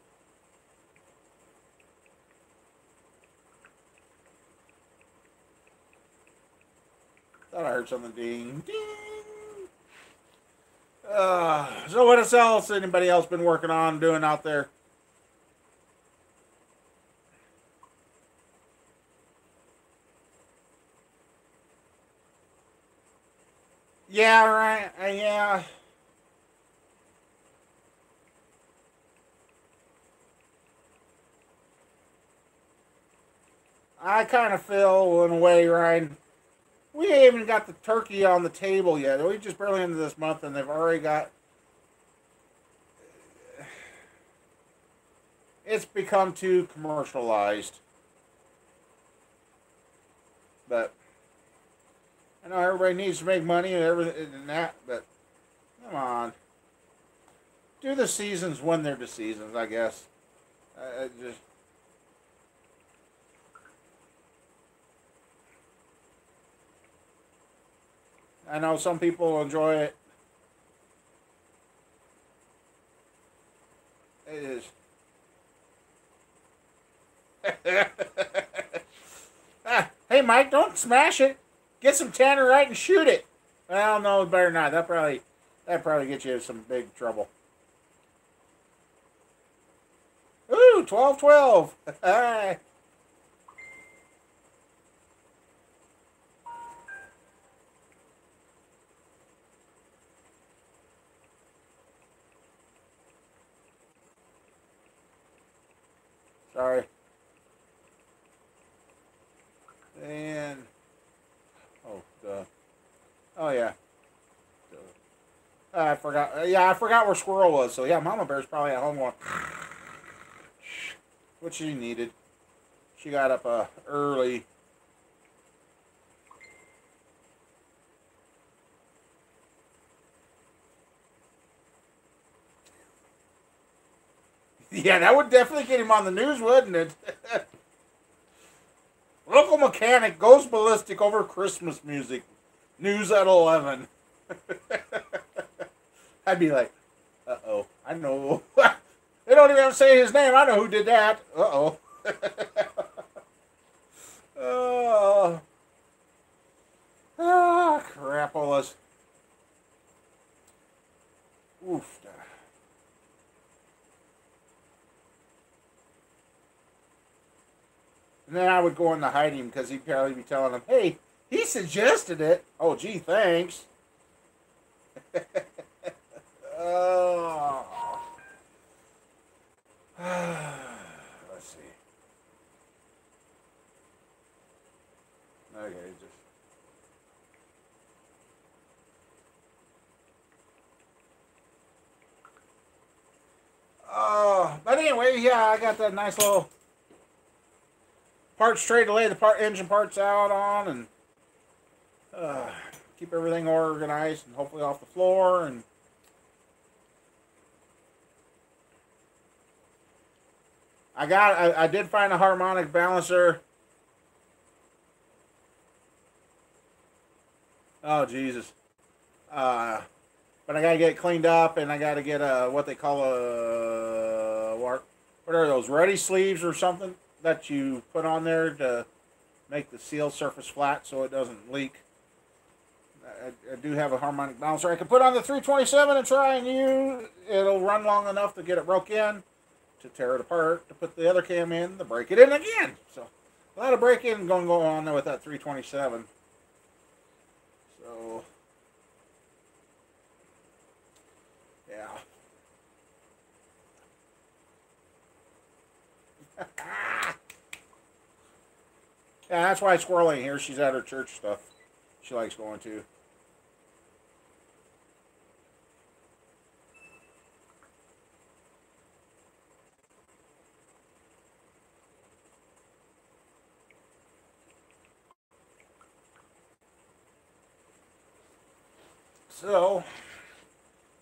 Thought I heard something ding. Ding. So what else anybody else been working on doing out there? Yeah, right. Yeah. I kind of feel in a way, Ryan. We ain't even got the turkey on the table yet. We just barely into this month, and they've already got. It's become too commercialized. But I know everybody needs to make money and everything and that. But come on, do the seasons when they're the seasons. I guess. Just I know some people enjoy it. It is. Hey, Mike, don't smash it. Get some tannerite and shoot it. Well, no, better not. That probably gets you in some big trouble. Ooh, 12-12. Sorry. And oh, duh. Oh yeah. Duh. I forgot. Yeah, I forgot where Squirrel was. So yeah, Mama Bear's probably at home going. What she needed. She got up early. Yeah, that would definitely get him on the news, wouldn't it? Local mechanic goes ballistic over Christmas music. News at 11. I'd be like, uh-oh, I know. They don't even have to say his name. I know who did that. Uh-oh. Oh, crapolas. Oof. And then I would go in to hide him because he'd probably be telling him, hey, he suggested it. Oh, gee, thanks. Oh. Let's see. Okay, just. But anyway, yeah, I got that nice little parts tray to lay the engine parts out on and keep everything organized and hopefully off the floor. And I did find a harmonic balancer. Oh Jesus. But I gotta get it cleaned up, and I gotta get what they call what are those, ready sleeves or something that you put on there to make the seal surface flat so it doesn't leak. I do have a harmonic balancer I can put on the 327 and try and use. It'll run long enough to get it broke in, to tear it apart, to put the other cam in, to break it in again. So a lot of break-in going to go on there with that 327. So yeah. Yeah, that's why Squirrel ain't here. She's at her church stuff. She likes going to. So,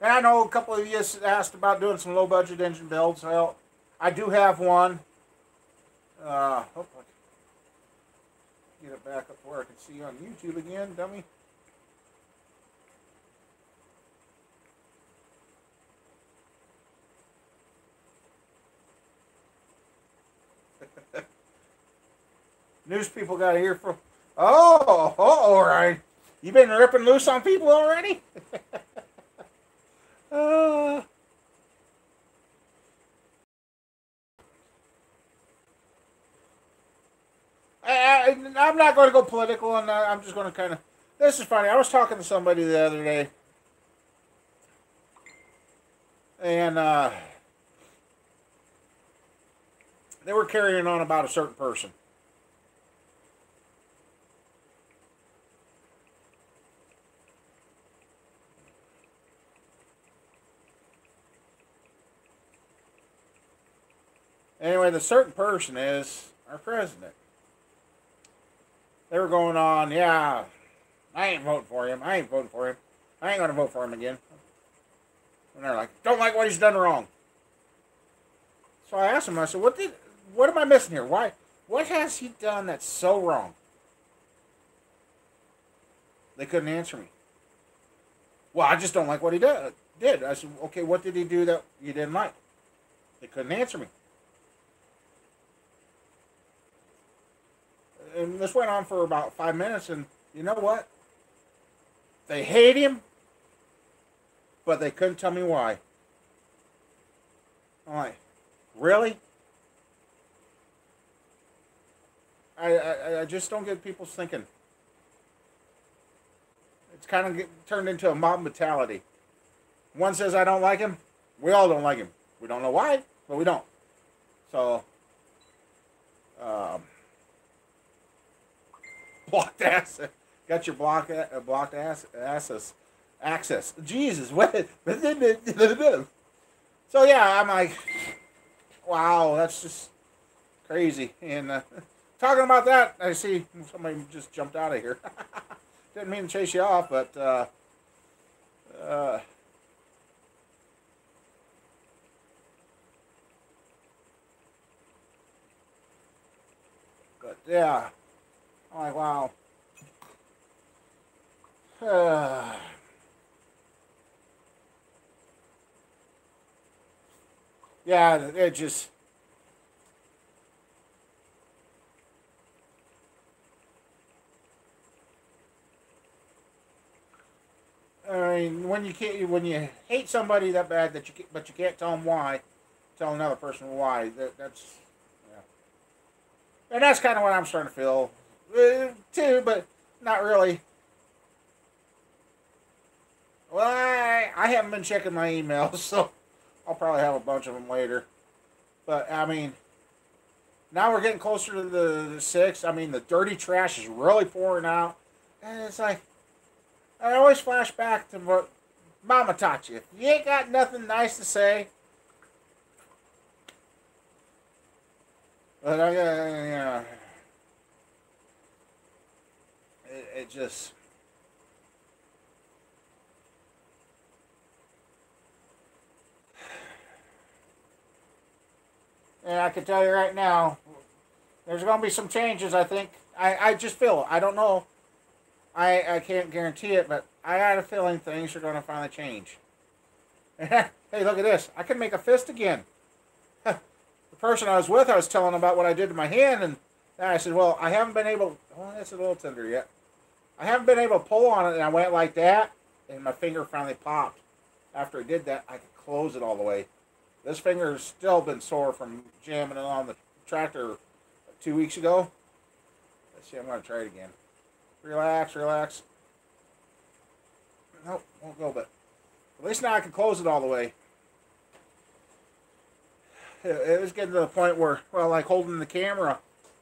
and I know a couple of you asked about doing some low budget engine builds. Well, I do have one. Hope I can get it back up where I can see on YouTube again, dummy. News people got to hear from. Oh, all right. You been ripping loose on people already? uh, I'm not going to go political, and I'm just going to kind of. This is funny. I was talking to somebody the other day, and they were carrying on about a certain person. Anyway, the certain person is our president. They were going on, yeah, I ain't voting for him. I ain't voting for him. I ain't going to vote for him again. And they're like, don't like what he's done wrong. So I asked him, I said, what am I missing here? What has he done that's so wrong? They couldn't answer me. Well, I just don't like what he did. I said, okay, what did he do that you didn't like? They couldn't answer me. And this went on for about 5 minutes, and you know what? They hate him, but they couldn't tell me why. I'm like, really? I just don't get people's thinking. It's kind of turned into a mob mentality. One says I don't like him. We all don't like him. We don't know why, but we don't. So, blocked access. Got your blocked access. Jesus, what? So yeah, I'm like, wow, that's just crazy. And talking about that, I see somebody just jumped out of here. Didn't mean to chase you off, but yeah, I'm like, wow. Yeah, it just. I mean, when you hate somebody that bad but you can't tell them why, tell another person why. That's yeah, and that's kind of what I'm starting to feel too, but not really. Well, I haven't been checking my emails, so I'll probably have a bunch of them later. But I mean, now we're getting closer to the 6. I mean, the dirty trash is really pouring out, and it's like I always flash back to what Mama taught you. If you ain't got nothing nice to say, but it just. And I can tell you right now, there's going to be some changes, I think. I just feel it. I don't know. I can't guarantee it, but I got a feeling things are going to finally change. Hey, look at this. I can make a fist again. The person I was with, I was telling them about what I did to my hand, and I said, well, I haven't been able... Oh, that's a little tender yet. I haven't been able to pull on it, and I went like that, and my finger finally popped. After I did that, I could close it all the way. This finger has still been sore from jamming it on the tractor 2 weeks ago. Let's see, I'm going to try it again. Relax, relax. Nope, won't go, but at least now I can close it all the way. It was getting to the point where, well, like holding the camera,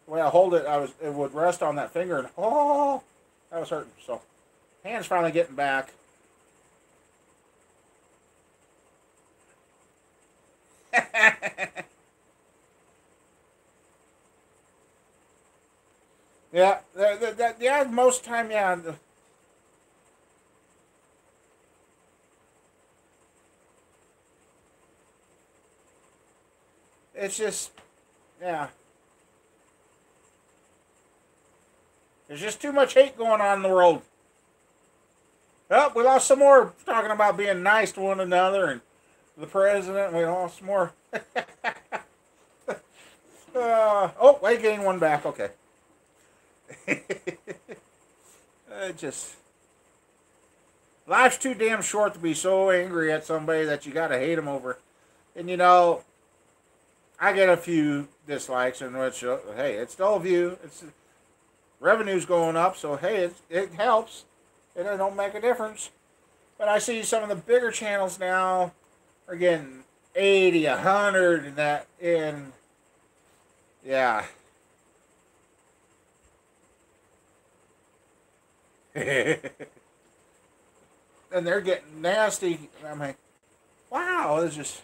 the way I hold it, it would rest on that finger, and oh, that was hurting. So, hand's finally getting back. Yeah, yeah, most time, yeah. It's just, yeah. There's just too much hate going on in the world. Oh, we lost some more talking about being nice to one another and the president. We lost more. Oh, I gained one back. Okay. Just Life's too damn short to be so angry at somebody that you gotta hate them over. And you know, I get a few dislikes, in which hey, it's still a view. It's revenue's going up, so hey, it helps. It don't make a difference. But I see some of the bigger channels now are getting 80, 100, and that, and yeah. And they're getting nasty. I'm like, wow, it's just.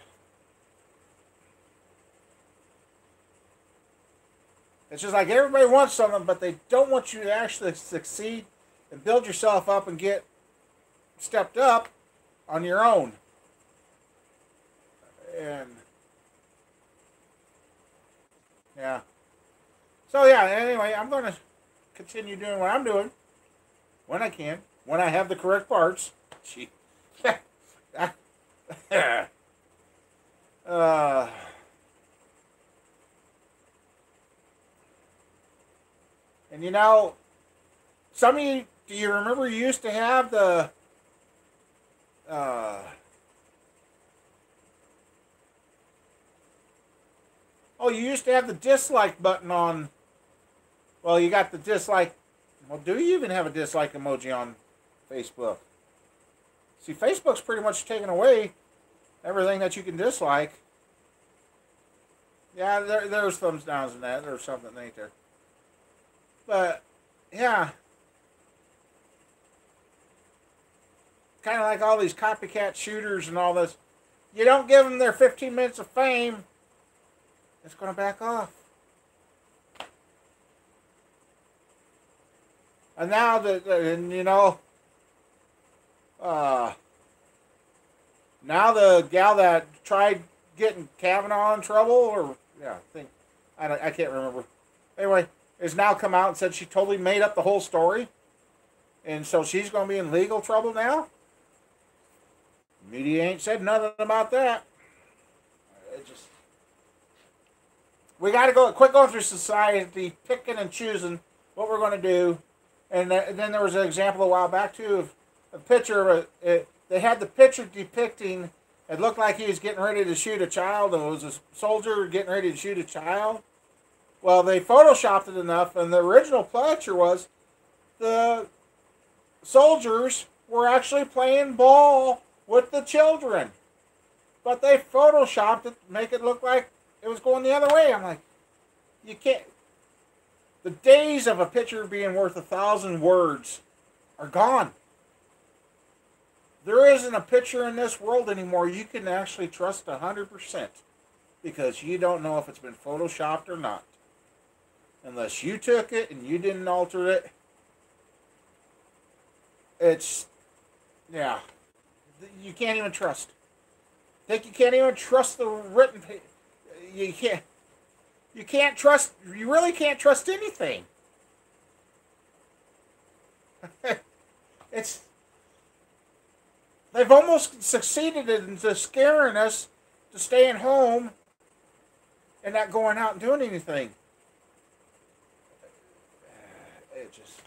It's just like everybody wants something, but they don't want you to actually succeed and build yourself up and get stepped up on your own. And yeah. So yeah, anyway, I'm going to continue doing what I'm doing when I can, when I have the correct parts. Gee. uh, and you know, some of you, do you remember you used to have the uh, oh, you used to have the dislike button on. Well, you got the dislike. Well, do you even have a dislike emoji on Facebook? See, Facebook's pretty much taken away everything that you can dislike. Yeah, there's thumbs downs in that. There's something ain't there. But, yeah. Kind of like all these copycat shooters and all this. You don't give them their 15 minutes of fame, it's going to back off. And now and you know, now the gal that tried getting Kavanaugh in trouble, or yeah, I can't remember. Anyway, has now come out and said she totally made up the whole story, and so she's going to be in legal trouble now. Media ain't said nothing about that. We got to quit going through society, picking and choosing what we're going to do. And then there was an example a while back too of a picture of they had the picture depicting. It looked like he was getting ready to shoot a child, and it was a soldier getting ready to shoot a child. Well, they photoshopped it enough, and the original picture was the soldiers were actually playing ball with the children, but they photoshopped it to make it look like it was going the other way. I'm like, you can't. The days of a picture being worth 1,000 words are gone. There isn't a picture in this world anymore you can actually trust 100%, because you don't know if it's been photoshopped or not. Unless you took it and you didn't alter it. It's, yeah, you can't even trust. Think you can't even trust the written. You can't. You can't trust. You really can't trust anything. It's. They've almost succeeded in scaring us to staying home and not going out and doing anything. It just.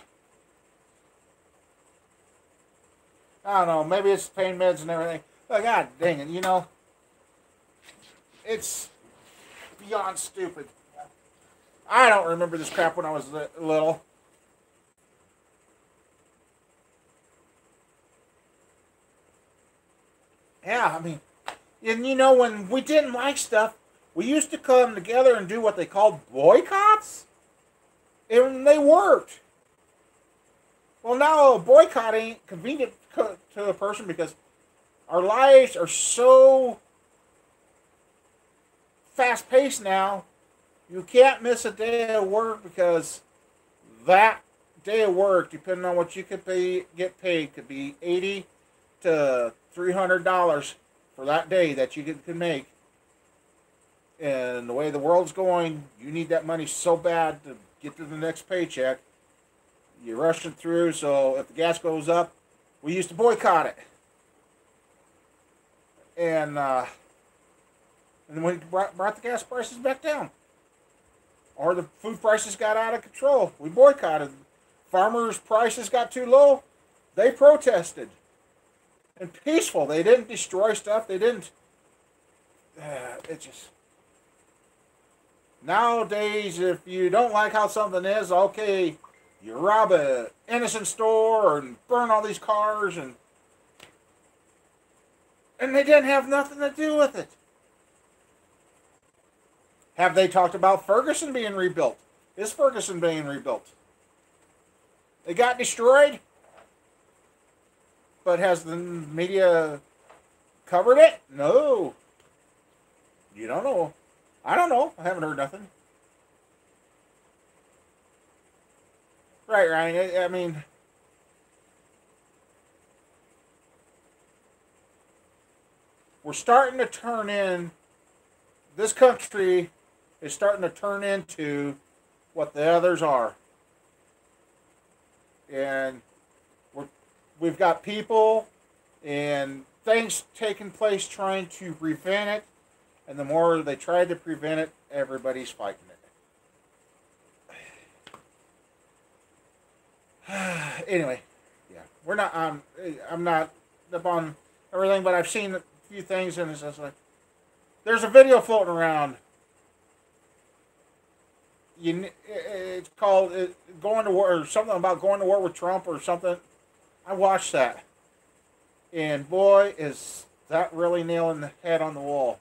I don't know. Maybe it's pain meds and everything. But God dang it, you know. It's beyond stupid. I don't remember this crap when I was little. Yeah, I mean, and you know, when we didn't like stuff, we used to come together and do what they called boycotts, and they worked. Well, now a boycott ain't convenient to a person because our lives are so fast-paced now. You can't miss a day of work because that day of work, depending on what you could get paid, could be $80 to $300 for that day that you can make. And the way the world's going, you need that money so bad to get to the next paycheck. You're rushing through, so if the gas goes up, we used to boycott it. And then we brought the gas prices back down. Or the food prices got out of control. We boycotted. Farmers' prices got too low. They protested. and peaceful. They didn't destroy stuff. They didn't. It just. Nowadays, if you don't like how something is, okay, you rob a innocent store and burn all these cars, and they didn't have nothing to do with it. Have they talked about Ferguson being rebuilt? Is Ferguson being rebuilt? It got destroyed, but has the media covered it? No. You don't know. I don't know. I haven't heard nothing. Right, Ryan. I mean, we're starting to turn in. This country is starting to turn into what the others are. And we've got people and things taking place trying to prevent it. And the more they try to prevent it, everybody's fighting it. Anyway, yeah, we're not. I'm not up on everything, but I've seen a few things, and it's just like there's a video floating around. It's called going to war, or something about going to war with Trump, or something. I watched that, and boy, is that really nailing the head on the wall.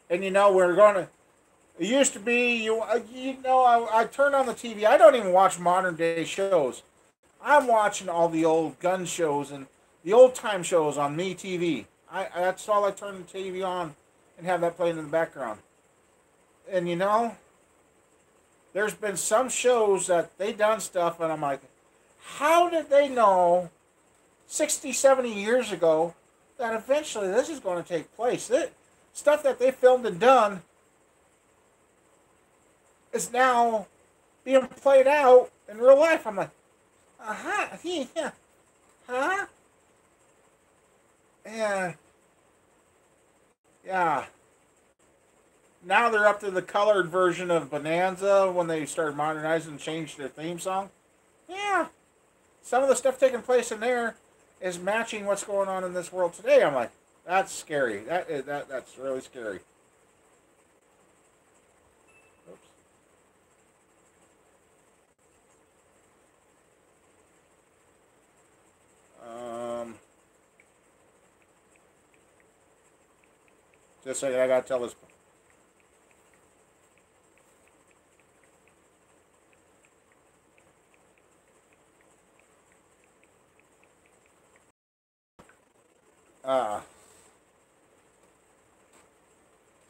And we're going to. It used to be I turn on the TV. I don't even watch modern day shows. I'm watching all the old gun shows and the old time shows on MeTV. That's all I turn the TV on and have that playing in the background. And there's been some shows that they done stuff, and I'm like, how did they know 60, 70 years ago that eventually this is going to take place? Stuff that they filmed and done is now being played out in real life. I'm like, yeah, huh? Yeah. Now they're up to the colored version of Bonanza when they started modernizing and changed their theme song. Yeah. Some of the stuff taking place in there is matching what's going on in this world today. I'm like, that's scary. That's really scary. Oops. Just a second, I gotta tell this.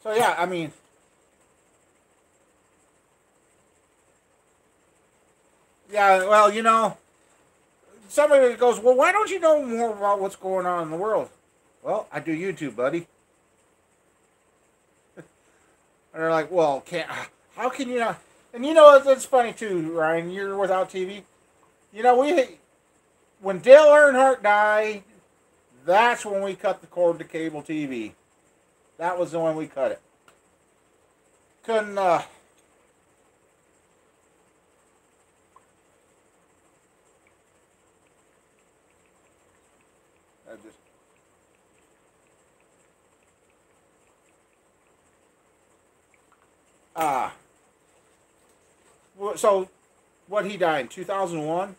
So yeah, I mean, yeah. Well, somebody goes, well, why don't you know more about what's going on in the world? Well, I do YouTube, buddy. And they're like, well, how can you not? And it's funny too, Ryan. You're without TV. When Dale Earnhardt died, that's when we cut the cord to cable TV. That was the one we cut it. Couldn't, I just, so, what, he died in 2001?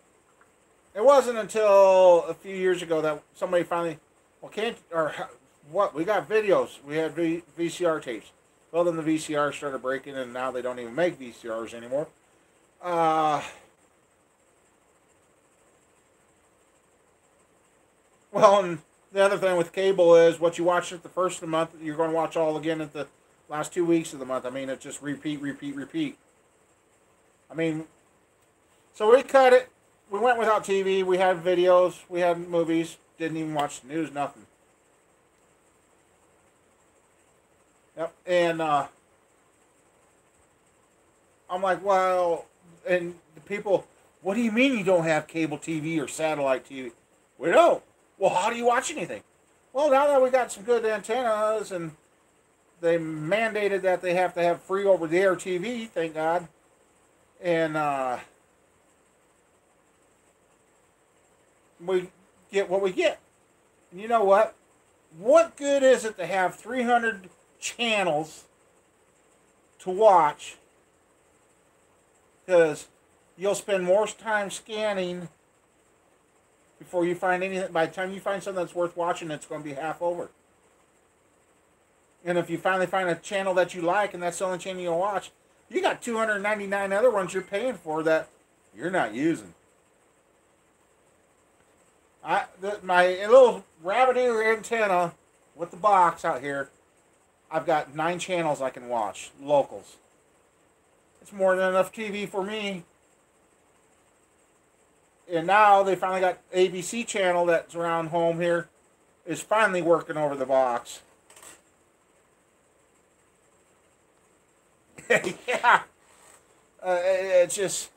It wasn't until a few years ago that somebody finally, we got videos. We had VCR tapes. Well, then the VCR started breaking, and now they don't even make VCRs anymore. Well, and the other thing with cable is what you watch at the first of the month, you're going to watch all again at the last 2 weeks of the month. I mean, it's just repeat, repeat, repeat. I mean, so we cut it. We went without TV. We had videos. We had movies. Didn't even watch the news, nothing. Yep. And I'm like, well, and the people, what do you mean you don't have cable TV or satellite TV? We don't. Well, how do you watch anything? Well, now that we got some good antennas and they mandated that they have to have free over-the-air TV, thank God. And we get what we get. And you know what? What good is it to have 300 channels to watch? Because you'll spend more time scanning before you find anything. By the time you find something that's worth watching, it's going to be half over. And if you finally find a channel that you like and that's the only channel you'll watch, you got 299 other ones you're paying for that you're not using. My little rabbit ear antenna with the box out here, I've got 9 channels I can watch, locals. It's more than enough TV for me. And now they finally got ABC channel that's around home here is finally working over the box. Yeah. It's just,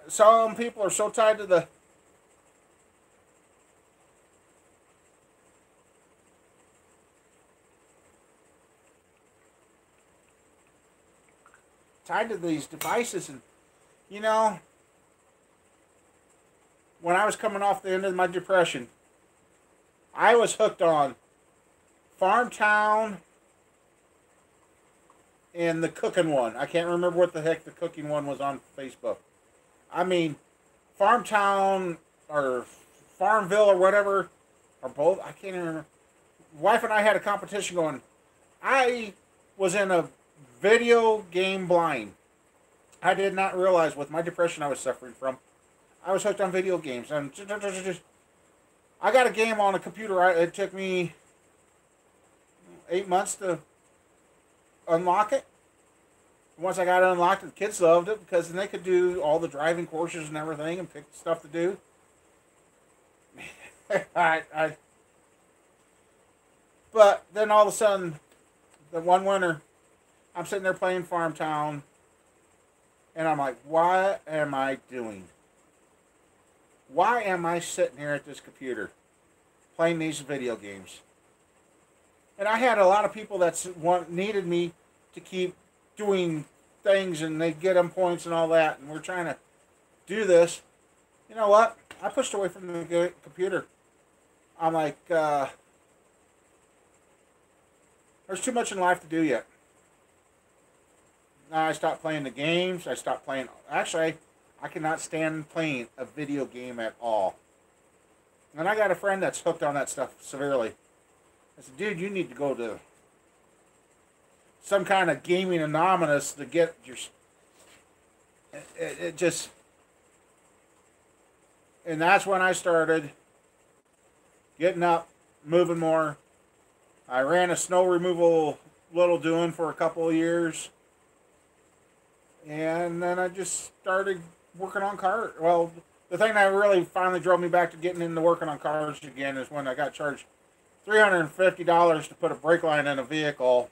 some people are so tied to the these devices. And you know, when I was coming off the end of my depression, I was hooked on Farmtown and the cooking one. I can't remember what the heck the cooking one was on Facebook. I mean, Farmtown or Farmville or whatever, or both. I can't even remember. Wife and I had a competition going. I was in a video game blind. I did not realize with my depression I was suffering from, I was hooked on video games. And I got a game on a computer. It took me 8 months to unlock it. Once I got it unlocked, the kids loved it because then they could do all the driving courses and everything and pick stuff to do. But then all of a sudden, the one winter, I'm sitting there playing Farmtown, and I'm like, what am I doing? Why am I sitting here at this computer playing these video games? And I had a lot of people that needed me to keep doing things, and they get them points and all that, and we're trying to do this. You know what? I pushed away from the computer. I'm like, there's too much in life to do yet. I stopped playing the games. I stopped playing. Actually, I cannot stand playing a video game at all. And I got a friend that's hooked on that stuff severely. I said, dude, you need to go to some kind of gaming anonymous to get your... It just... And that's when I started getting up, moving more. I ran a snow removal little doing for a couple of years. And then I just started working on cars. Well, the thing that really finally drove me back to getting into working on cars again is when I got charged $350 to put a brake line in a vehicle.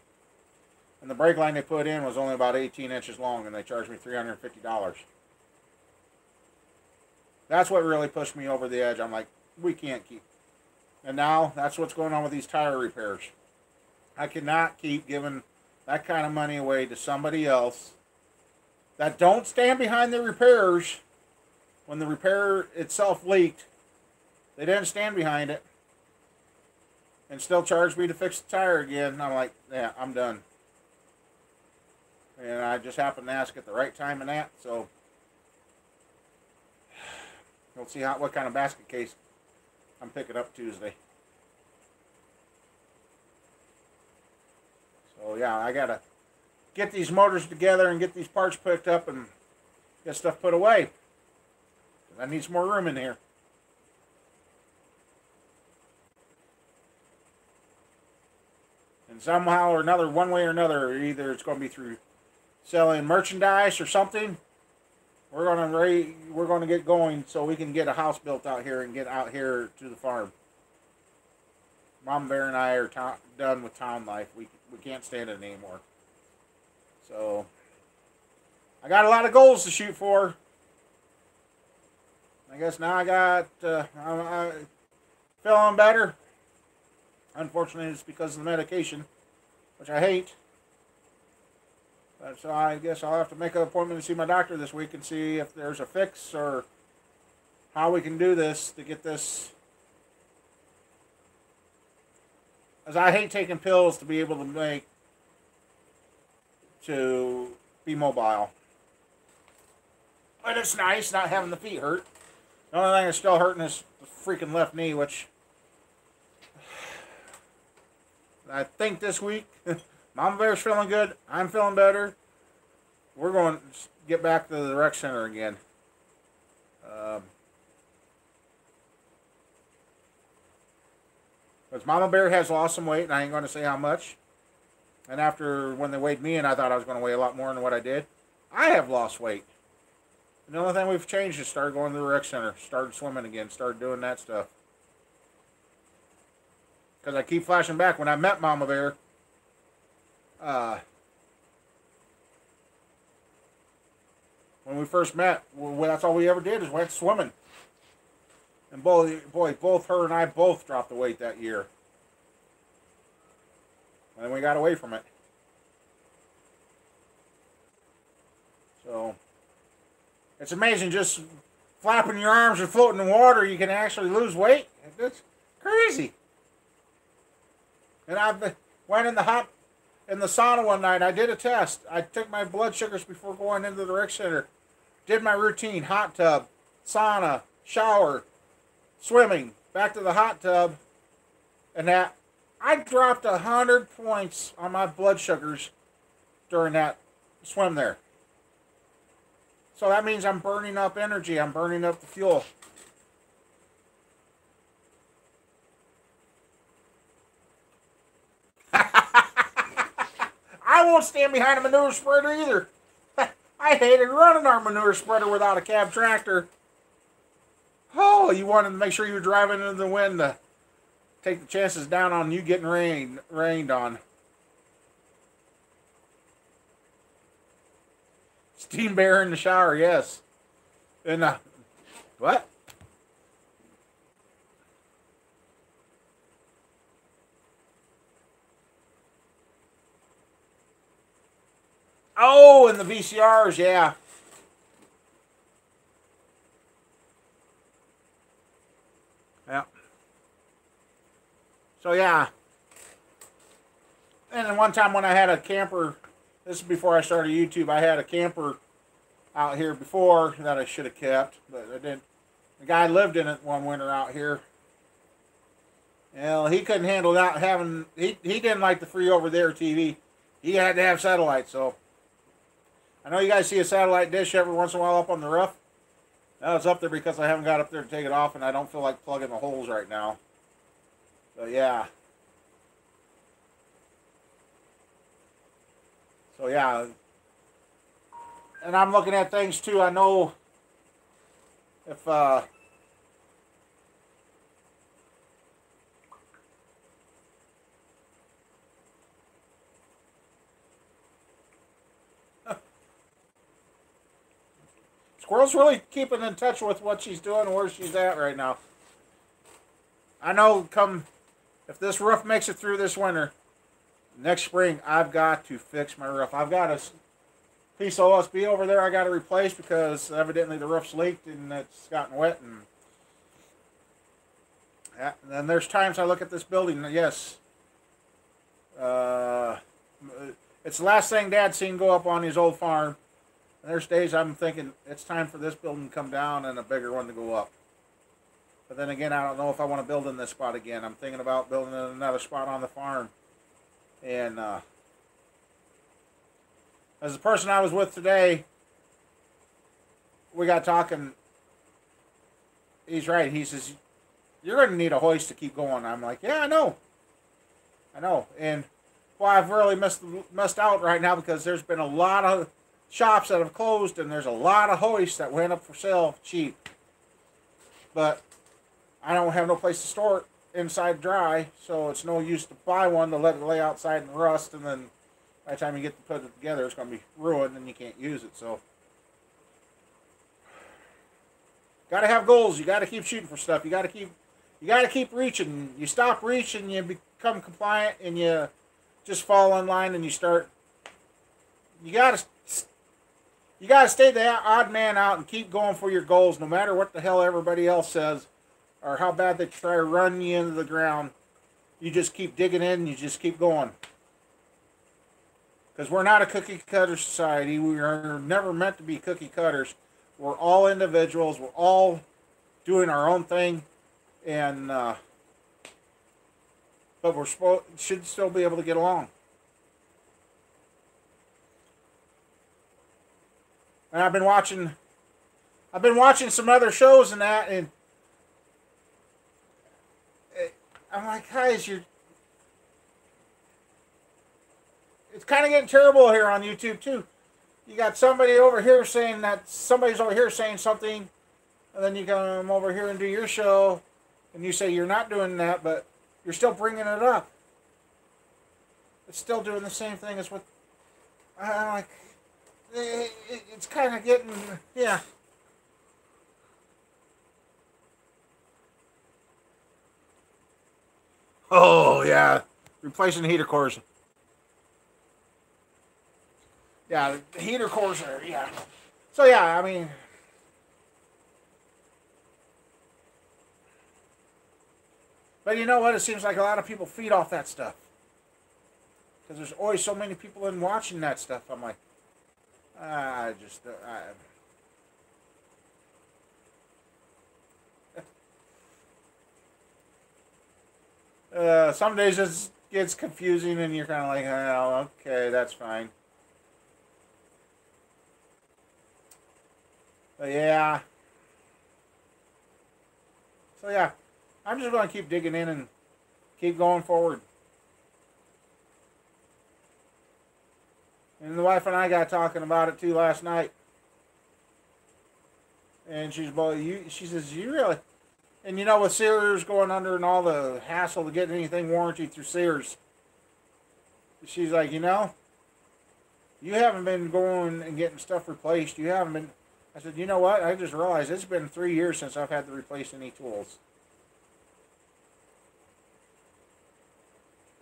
And the brake line they put in was only about 18 inches long, and they charged me $350. That's what really pushed me over the edge. I'm like, we can't keep. And now that's what's going on with these tire repairs. I cannot keep giving that kind of money away to somebody else that don't stand behind the repairs when the repair itself leaked. They didn't stand behind it and still charge me to fix the tire again. And I'm like, yeah, I'm done. And I just happened to ask at the right time and that, so we'll see what kind of basket case I'm picking up Tuesday. So yeah, I gotta get these motors together and get these parts picked up and get stuff put away. I need some more room in here. And somehow or another, one way or another, either it's going to be through selling merchandise or something. We're going to get going so we can get a house built out here and get out here to the farm. Mom Bear and I are done with town life. We can't stand it anymore. So I got a lot of goals to shoot for. I guess now I got I'm feeling better. Unfortunately, it's because of the medication, which I hate. So I guess I'll have to make an appointment to see my doctor this week and see if there's a fix or how we can do this to get this. As I hate taking pills to be able to be mobile. But it's nice not having the feet hurt. The only thing that's still hurting is the freaking left knee, which I think this week, Mama Bear's feeling good. I'm feeling better. We're going to get back to the rec center again. Because Mama Bear has lost some weight, and I ain't going to say how much. And after when they weighed me in, I thought I was going to weigh a lot more than what I did. I have lost weight. And the only thing we've changed is started going to the rec center, started swimming again, started doing that stuff. Because I keep flashing back when I met Mama Bear. When we first met, that's all we ever did is went swimming. And boy, both her and I both dropped the weight that year. And then we got away from it. So, it's amazing, just flapping your arms and floating in water, you can actually lose weight. It's crazy. And I went in the sauna one night. I did a test. I took my blood sugars before going into the rec center. Did my routine, hot tub, sauna, shower, swimming, back to the hot tub, and that. I dropped 100 points on my blood sugars during that swim there. So that means I'm burning up energy. I'm burning up the fuel. I won't stand behind a manure spreader either. I hated running our manure spreader without a cab tractor. Oh, you wanted to make sure you were driving into the wind to take the chances down on you getting rained on. Steam bear in the shower, yes. And what? Oh, and the VCRs, yeah. Yeah. So, yeah. And then one time when I had a camper, this is before I started YouTube, I had a camper out here before that I should have kept, but I didn't. The guy lived in it one winter out here. Well, he couldn't handle that having, he didn't like the free over-there TV. He had to have satellite, so. I know you guys see a satellite dish every once in a while up on the roof. Now it's up there because I haven't got up there to take it off, and I don't feel like plugging the holes right now. So, yeah. So, yeah. And I'm looking at things, too. I know if, Squirrel's really keeping in touch with what she's doing and where she's at right now. I know if this roof makes it through this winter, next spring I've got to fix my roof. I've got a piece of OSB over there I got to replace because evidently the roof's leaked and it's gotten wet. And then there's times I look at this building, yes, it's the last thing Dad's seen go up on his old farm. And there's days I'm thinking it's time for this building to come down and a bigger one to go up. But then again, I don't know if I want to build in this spot again. I'm thinking about building in another spot on the farm. And as the person I was with today, we got talking. He's right. He says, you're going to need a hoist to keep going. I'm like, yeah, I know. And well, I've really missed out right now because there's been a lot of shops that have closed, and there's a lot of hoists that went up for sale cheap. But I don't have no place to store it inside dry, so it's no use to buy one to let it lay outside and rust, and then by the time you get to put it together, it's going to be ruined and you can't use it. So, got to have goals. You got to keep shooting for stuff. You got to keep reaching. You stop reaching, you become compliant, and you just fall in line, and you start you gotta stay the odd man out and keep going for your goals, no matter what the hell everybody else says or how bad they try to run you into the ground. You just keep digging in and you just keep going. Because we're not a cookie cutter society. We are never meant to be cookie cutters. We're all individuals. We're all doing our own thing. And, but should still be able to get along. And I've been watching some other shows and that, and I'm like, guys, it's kind of getting terrible here on YouTube too. You got somebody over here saying that somebody's over here saying something, and then you come over here and do your show, and you say you're not doing that, but you're still bringing it up. It's still doing the same thing as what I'm like. It's kind of getting, yeah. Oh, yeah. Replacing the heater cores. Yeah, the heater cores are, yeah. So, yeah, I mean. But you know what? It seems like a lot of people feed off that stuff. Because there's always so many people in watching that stuff. I'm like, some days it gets confusing and you're kind of like, oh, okay, that's fine. But yeah. So yeah, I'm just going to keep digging in and keep going forward. And the wife and I got talking about it too last night. And she says, you really... And you know, with Sears going under and all the hassle to get anything warranty through Sears, she's like, you know, you haven't been going and getting stuff replaced. You haven't been... I said, you know what? I just realized it's been 3 years since I've had to replace any tools.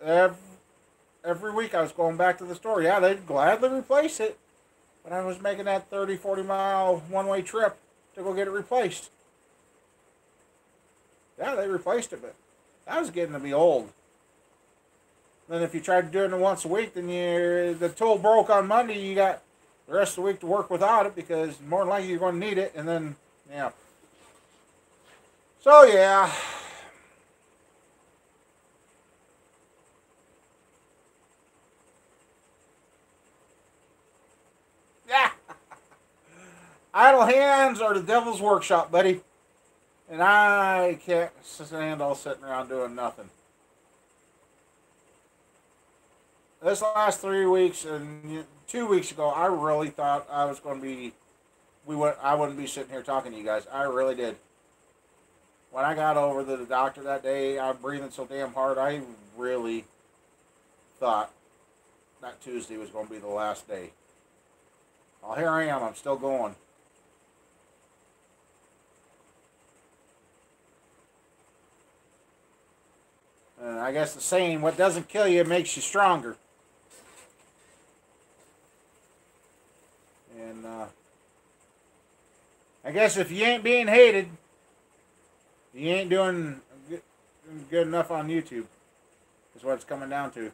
Every week I was going back to the store. Yeah, they'd gladly replace it. But I was making that 30, 40 mile one-way trip to go get it replaced. Yeah, they replaced it, but that was getting to be old. Then if you tried doing it once a week, then the tool broke on Monday, you got the rest of the week to work without it because more than likely you're going to need it. And then, yeah. So, yeah. Yeah. Idle hands are the devil's workshop, buddy. And I can't stand all sitting around doing nothing. This last 3 weeks and 2 weeks ago, I really thought I was going to be, I wouldn't be sitting here talking to you guys. I really did. When I got over to the doctor that day, I'm breathing so damn hard, I really thought that Tuesday was going to be the last day. Well, here I am. I'm still going. I guess the saying, what doesn't kill you makes you stronger. And I guess if you ain't being hated, you ain't doing good enough on YouTube. Is what it's coming down to.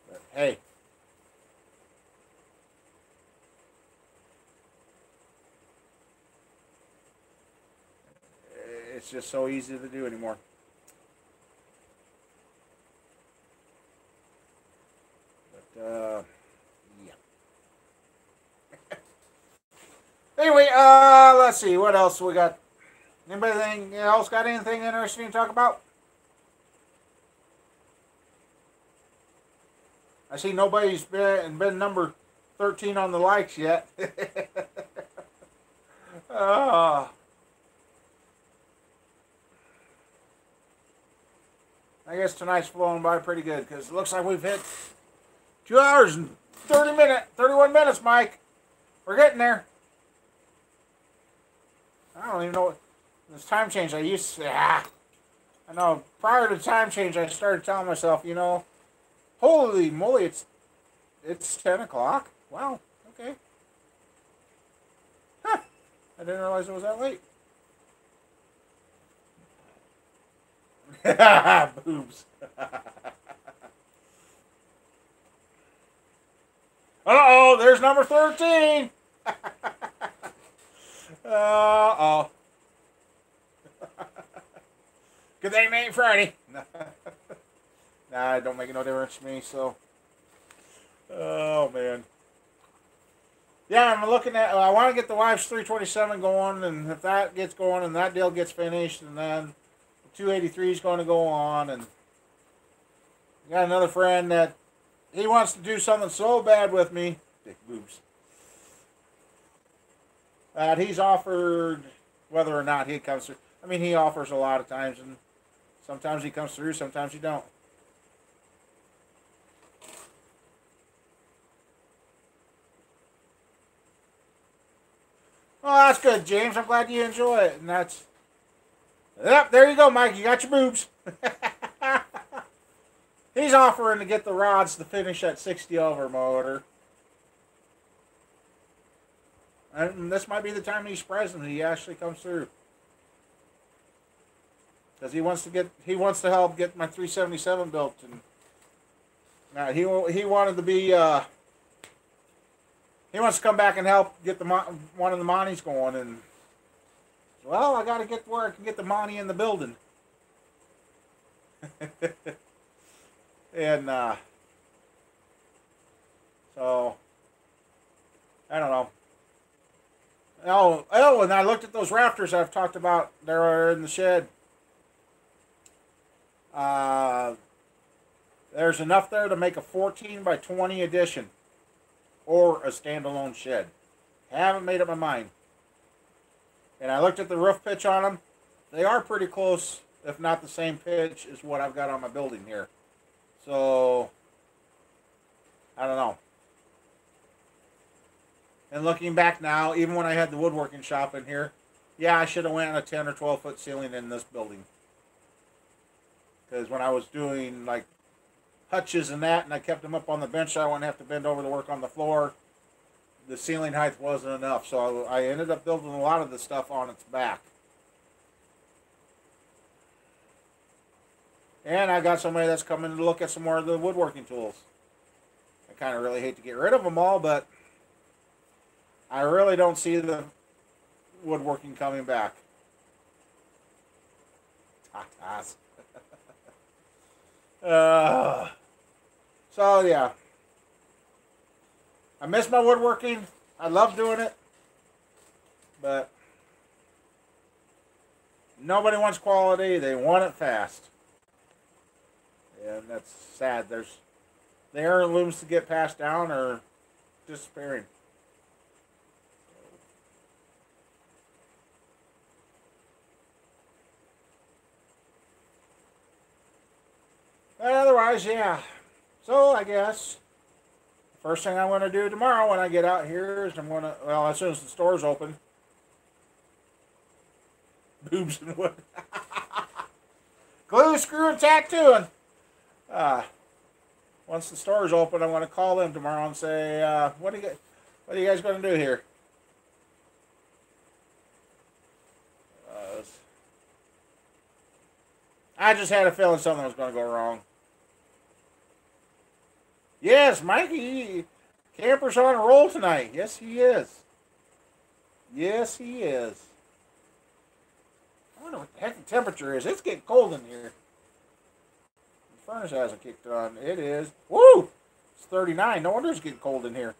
But hey. It's just so easy to do anymore. Yeah. Anyway, let's see. What else we got? Anybody else got anything interesting to talk about? I see nobody's been number 13 on the likes yet. I guess tonight's flowing by pretty good because it looks like we've hit 2 hours and 31 minutes, Mike. We're getting there. I don't even know what this time change. I know prior to time change, I started telling myself, you know, holy moly, it's It's 10 o'clock? Wow, okay. Huh. I didn't realize it was that late. Boobs. Uh-oh, there's number 13. Uh-oh. Good thing it ain't Friday. Nah, it don't make no difference to me, so. Oh, man. Yeah, I'm looking at, I want to get the wife's 327 going, and if that gets going and that deal gets finished, and then the 283 is going to go on, and got another friend that he wants to do something so bad with me, big boobs, that he's offered whether or not he comes through. I mean, he offers a lot of times, and sometimes he comes through, sometimes he don't. Well, that's good, James. I'm glad you enjoy it. And that's... Yep, there you go, Mike. You got your boobs. He's offering to get the rods to finish that 60 over motor. And this might be the time he's present. He actually comes through. Because he wants to help get my 377 built. And he wanted to be... he wants to come back and help get one of the Monties going, and well, I got to get where I can get the Monty in the building. And so I don't know. Oh, and I looked at those rafters I've talked about. They're in the shed. There's enough there to make a 14 by 20 addition. Or a standalone shed. Haven't made up my mind. And I looked at the roof pitch on them. They are pretty close, if not the same pitch as what I've got on my building here. So, I don't know. And looking back now, even when I had the woodworking shop in here, yeah, I should have went on a 10 or 12 foot ceiling in this building. Because when I was doing like hutches and that, and I kept them up on the bench, I wouldn't have to bend over to work on the floor. The ceiling height wasn't enough, so I ended up building a lot of the stuff on its back. And I got somebody that's coming to look at some more of the woodworking tools. I kind of really hate to get rid of them all, but I really don't see the woodworking coming back. Tatas. So, yeah. I miss my woodworking. I love doing it. But nobody wants quality. They want it fast. And that's sad. The heirlooms to get passed down are disappearing. But otherwise, yeah. So, I guess first thing I'm going to do tomorrow when I get out here is I'm going to, well, as soon as the store's open, boobs and wood. Glue, screw, and tattooing. Once the store's open, I'm going to call them tomorrow and say, what are you guys going to do here? I just had a feeling something was going to go wrong. Yes, Mikey, Camper's on a roll tonight. Yes, he is. Yes, he is. I wonder what the heck the temperature is. It's getting cold in here. The furnace hasn't kicked on. It is. Woo! It's 39. No wonder it's getting cold in here.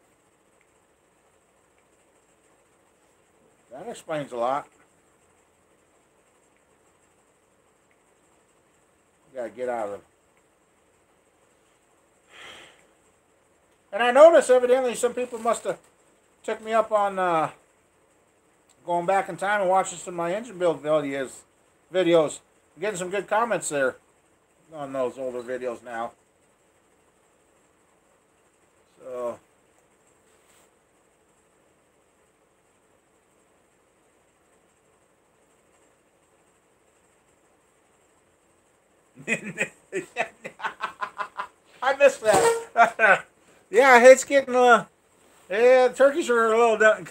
That explains a lot. You gotta get out of it. And I noticed evidently some people must have took me up on going back in time and watching some of my engine build videos. I'm getting some good comments there on those older videos now. So I missed that. Yeah, it's getting yeah, turkeys are a little done.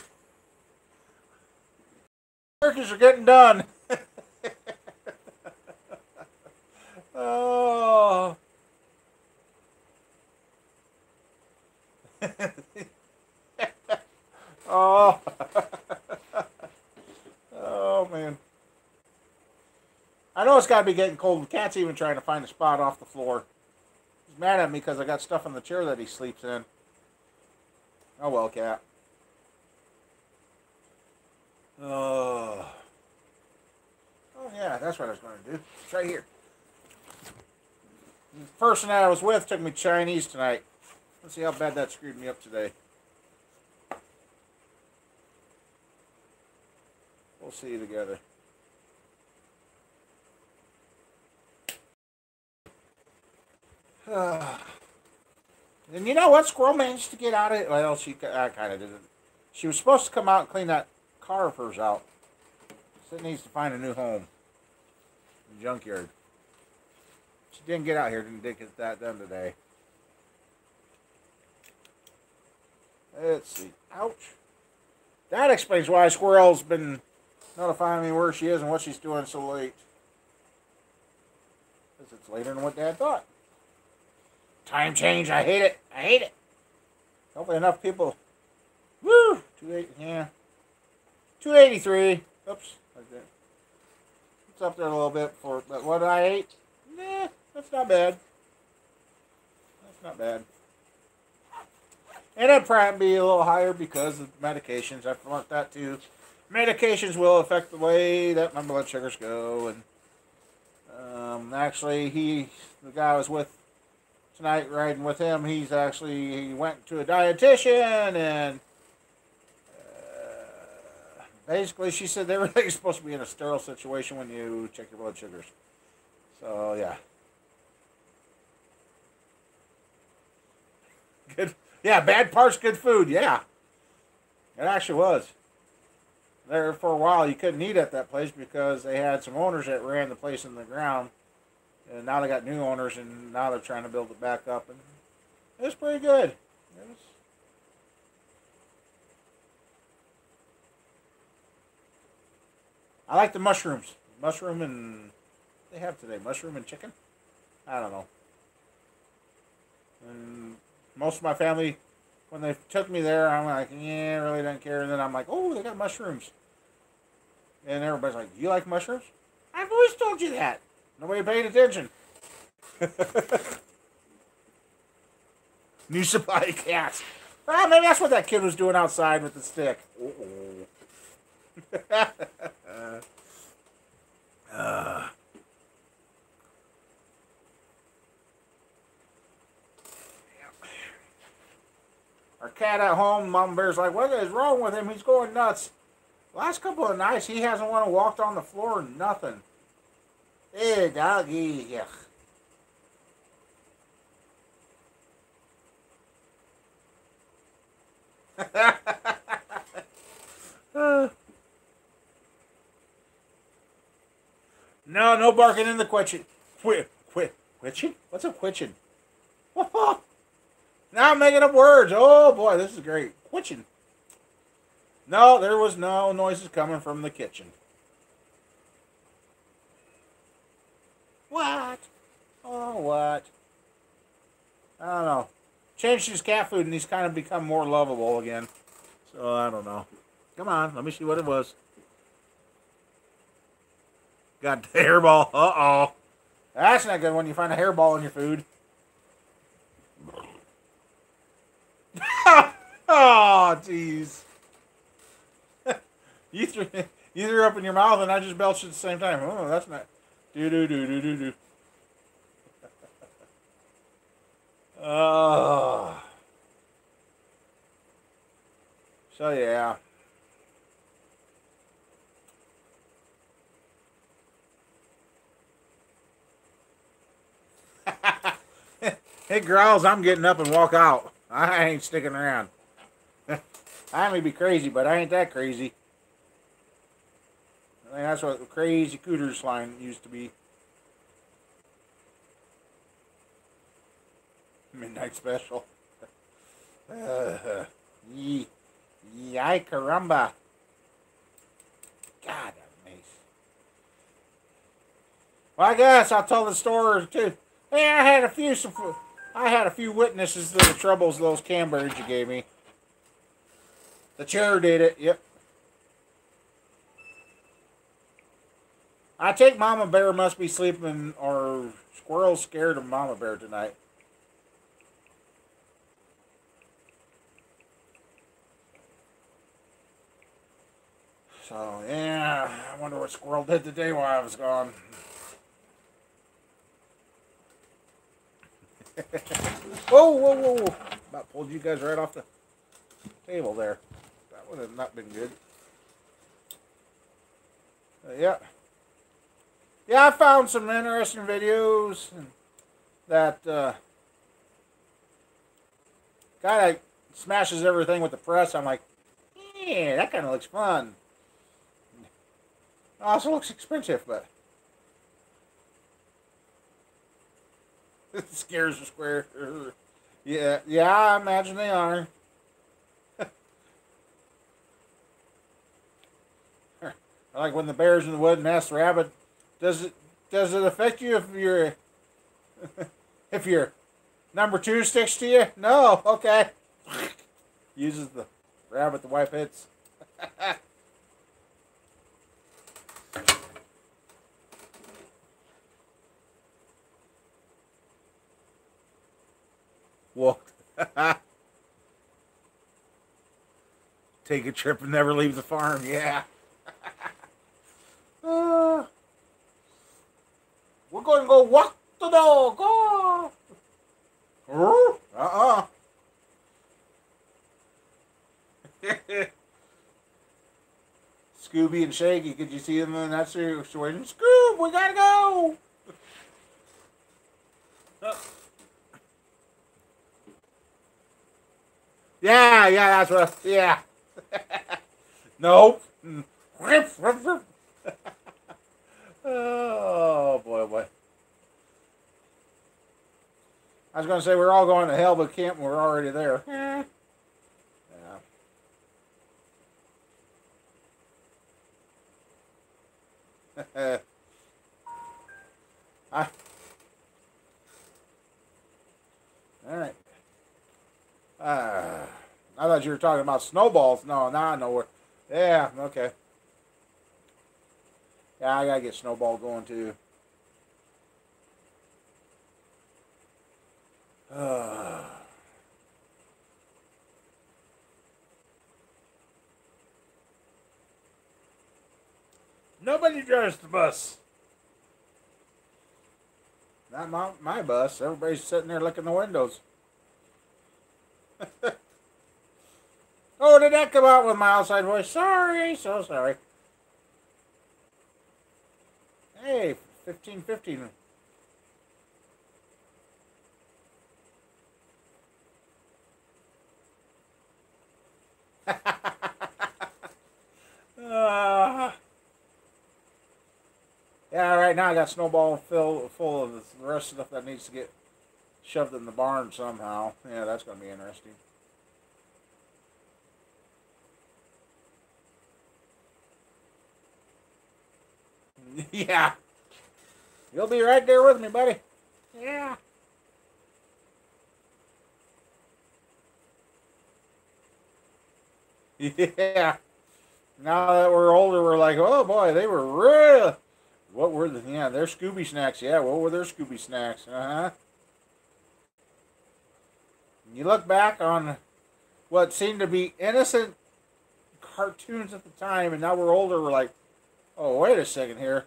Turkeys are getting done. Oh. Oh. Oh man. I know it's got to be getting cold. The cat's even trying to find a spot off the floor. He's mad at me because I got stuff in the chair that he sleeps in. Oh well, cat. Oh. Oh yeah, that's what I was going to do. It's right here. The person that I was with took me Chinese tonight. Let's see how bad that screwed me up today. We'll see together. And you know what? Squirrel managed to get out of it. Well, she kind of didn't. She was supposed to come out and clean that car of hers out. So it needs to find a new home. In the junkyard. She didn't get out here. Didn't get that done today. Let's see. Ouch. That explains why Squirrel's been notifying me where she is and what she's doing so late. Because it's later than what Dad thought. Time change. I hate it. I hate it. Hopefully enough people. Woo! 280. Yeah. 283. Oops. It's up there a little bit for. But what I ate? Nah, that's not bad. That's not bad. And it'd probably be a little higher because of medications. I've learned that too. Medications will affect the way that my blood sugars go. And actually, the guy I was with tonight, riding with him, he went to a dietitian, and basically she said everything's supposed to be in a sterile situation when you check your blood sugars. So yeah. Good. Yeah, bad parts, good food. Yeah, it actually was. There for a while, you couldn't eat at that place because they had some owners that ran the place in the ground, and now they got new owners, and now they're trying to build it back up, and it was pretty good. I like the mushrooms. Mushroom and they have today mushroom and chicken. I don't know. And most of my family, when they took me there, I'm like, yeah, really don't care. And then I'm like, oh, they got mushrooms. And everybody's like, you like mushrooms? I've always told you that. Nobody paid attention. New supply of cats. Well, maybe that's what that kid was doing outside with the stick. Our cat at home, Mom Bear's like, what is wrong with him? He's going nuts. Last couple of nights, he hasn't want to walk on the floor, nothing. Hey, doggy. Yeah. No barking in the quitching. Quitching? What's a quitching? Now I'm making up words. Oh boy, this is great. Quitching. No, there was no noises coming from the kitchen. What? Oh, what? I don't know. Changed his cat food and he's kind of become more lovable again. So I don't know. Come on, let me see what it was. Got the hairball. Uh-oh. That's not good when you find a hairball in your food. Oh, jeez. You threw up in your mouth and I just belched at the same time. Oh, that's not. Do. Oh. So, yeah. Hey, growls, I'm getting up and walk out. I ain't sticking around. I may be crazy, but I ain't that crazy. I think that's what the crazy cooters line used to be. Midnight special. Yay, caramba. God, that makes. Well, I guess I'll tell the story too. Hey, I had a few witnesses to the troubles of those Canberras you gave me. The chair did it. Yep. I take Mama Bear must be sleeping, or Squirrel's scared of Mama Bear tonight. So, yeah, I wonder what Squirrel did today while I was gone. Whoa, whoa, whoa, whoa. About pulled you guys right off the table there. That would have not been good. Yeah. Yeah, I found some interesting videos that guy that smashes everything with the press. I'm like, yeah, that kind of looks fun. It also looks expensive, but it scares the square. Yeah, yeah, I imagine they are. Like when the bear's in the wood and asks the rabbit, does it affect you if you're if your number two sticks to you? No, okay. Uses the rabbit to wipe hits. Walk. Take a trip and never leave the farm. Yeah. We're going to go walk the dog. Oh. Uh-uh. Scooby and Shaggy, could you see them in that situation? Scoob, we gotta go. Yeah, yeah, that's what. Yeah. Nope. Oh boy, oh boy. I was going to say we're all going to hell, but camp we're already there. Yeah. All right. I thought you were talking about snowballs. No, now I know where. Yeah, okay. Yeah, I gotta get snowball going too. Nobody drives the bus. Not my bus. Everybody's sitting there looking in the windows. Oh, did that come out with my outside voice? Sorry, so sorry. Hey, 15:15. Yeah, right now I got snowball full of the rest of the stuff that needs to get shoved in the barn somehow. Yeah, that's going to be interesting. Yeah. You'll be right there with me, buddy. Yeah. Yeah. Now that we're older, we're like, oh boy, they were real. What were the? Yeah, their Scooby snacks. Yeah, what were their Scooby snacks? Uh huh. You look back on what seemed to be innocent cartoons at the time, and now we're older. We're like, oh, wait a second here.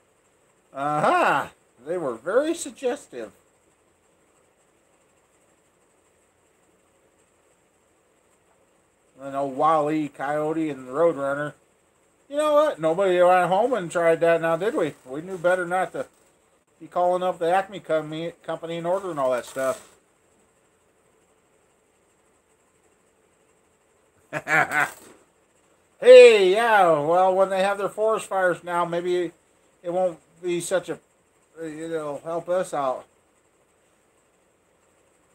Uh huh. They were very suggestive. And old Wile E. Coyote and the Roadrunner. You know what? Nobody went home and tried that now, did we? We knew better not to be calling up the Acme company and ordering all that stuff. Hey, yeah, well, when they have their forest fires now, maybe it won't be such a, it'll help us out.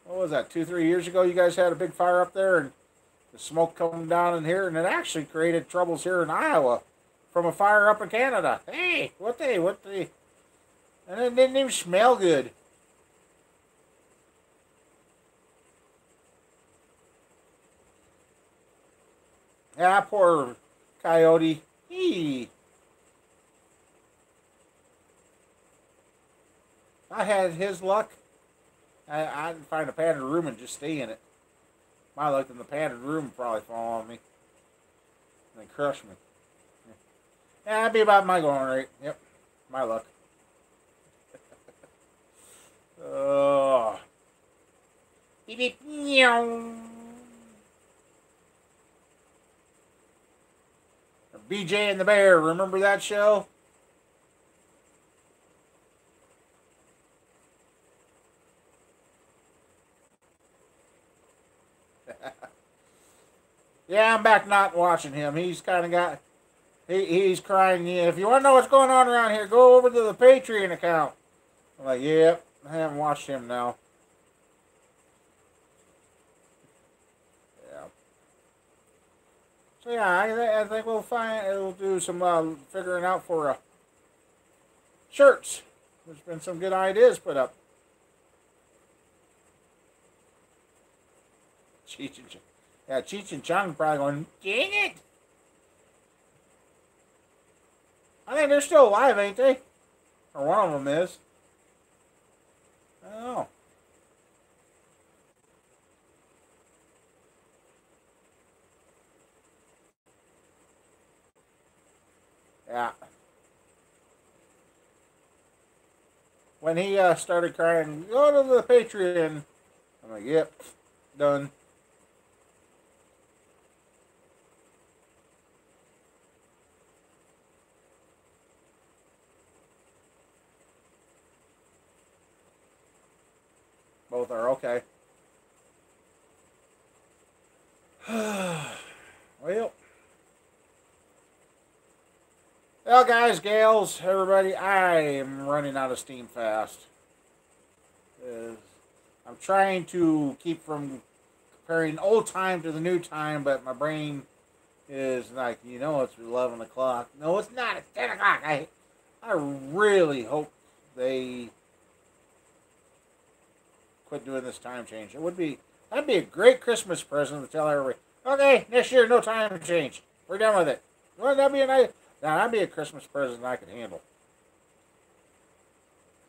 What was that, 2, 3 years ago you guys had a big fire up there and the smoke coming down in here, and it actually created troubles here in Iowa from a fire up in Canada. Hey, what the? And it didn't even smell good. Yeah, poor coyote. If I had his luck, I'd find a padded room and just stay in it. My luck in the padded room would probably fall on me and crush me. Yeah, that'd be about my going rate. Yep, my luck. Beep beep. BJ and the Bear, remember that show? Yeah, I'm back not watching him. He's kind of got, he's crying. Yeah, if you want to know what's going on around here, go over to the Patreon account. I'm like, yep, I haven't watched him now. Yeah. So yeah, I think we'll do some figuring out for shirts. There's been some good ideas put up. Cheech and Chong probably going, dang it! I think they're still alive, ain't they? Or one of them is. I don't know. Yeah. When he started crying, go to the Patreon. I'm like, yep, done. Both are okay. Well, guys, gals, everybody, I am running out of steam fast. I'm trying to keep from comparing old time to the new time, but my brain is like, it's 11 o'clock. No, it's not. It's 10 o'clock. I really hope they quit doing this time change. That'd be a great Christmas present to tell everybody, okay, next year, no time change. We're done with it. Well, that'd be a Christmas present I could handle.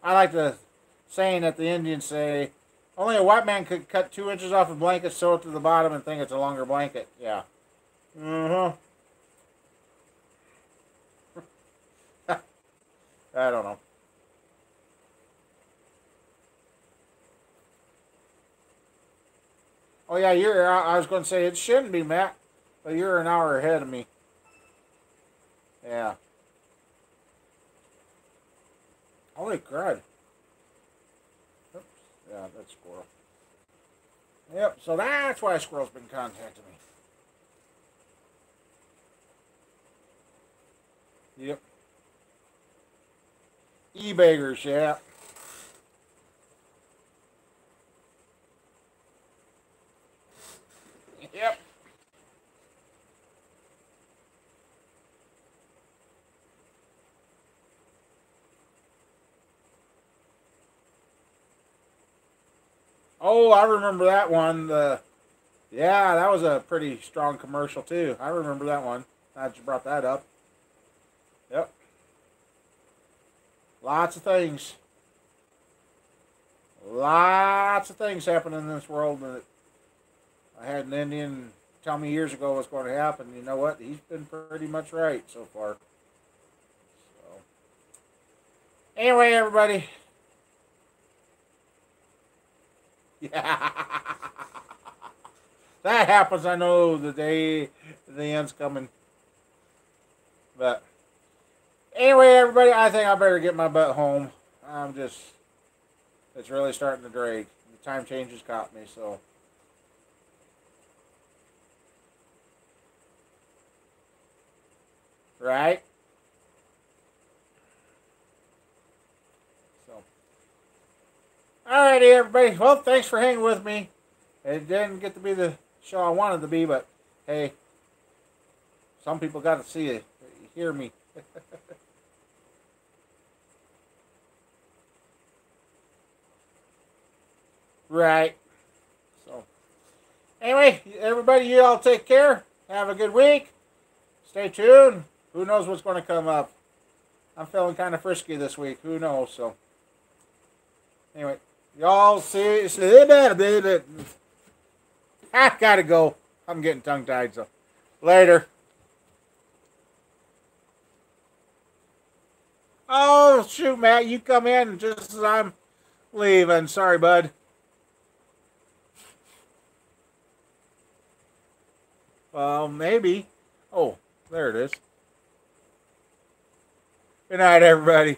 I like the saying that the Indians say, only a white man could cut 2 inches off a blanket, sew it to the bottom, and think it's a longer blanket. Yeah. I don't know. Oh yeah, I was going to say it shouldn't be, Matt, but you're an hour ahead of me. Yeah. Holy crud. Oops. Yeah, that's squirrel. Yep. So that's why squirrel's been contacting me. Yep. E-baggers, yeah. Yep. Oh, I remember that one. Yeah, that was a pretty strong commercial too. I remember that one. Glad you brought that up. Yep. Lots of things. Lots of things happen in this world that I had an Indian tell me years ago was going to happen. You know what? He's been pretty much right so far. So, anyway, everybody. Yeah. That happens. I know the day the end's coming. But anyway, everybody, I think I better get my butt home. It's really starting to drag. The time changes caught me, so. Right? So. Alrighty, everybody. Well, thanks for hanging with me. It didn't get to be the show I wanted to be, but hey, some people got to see it, hear me. Right. So, anyway, everybody, you all take care. Have a good week. Stay tuned. Who knows what's going to come up? I'm feeling kind of frisky this week. Who knows? So, anyway, y'all see. I gotta go. I'm getting tongue tied. So, later. Oh, shoot, Matt. You come in just as I'm leaving. Sorry, bud. Well, maybe. Oh, there it is. Good night, everybody.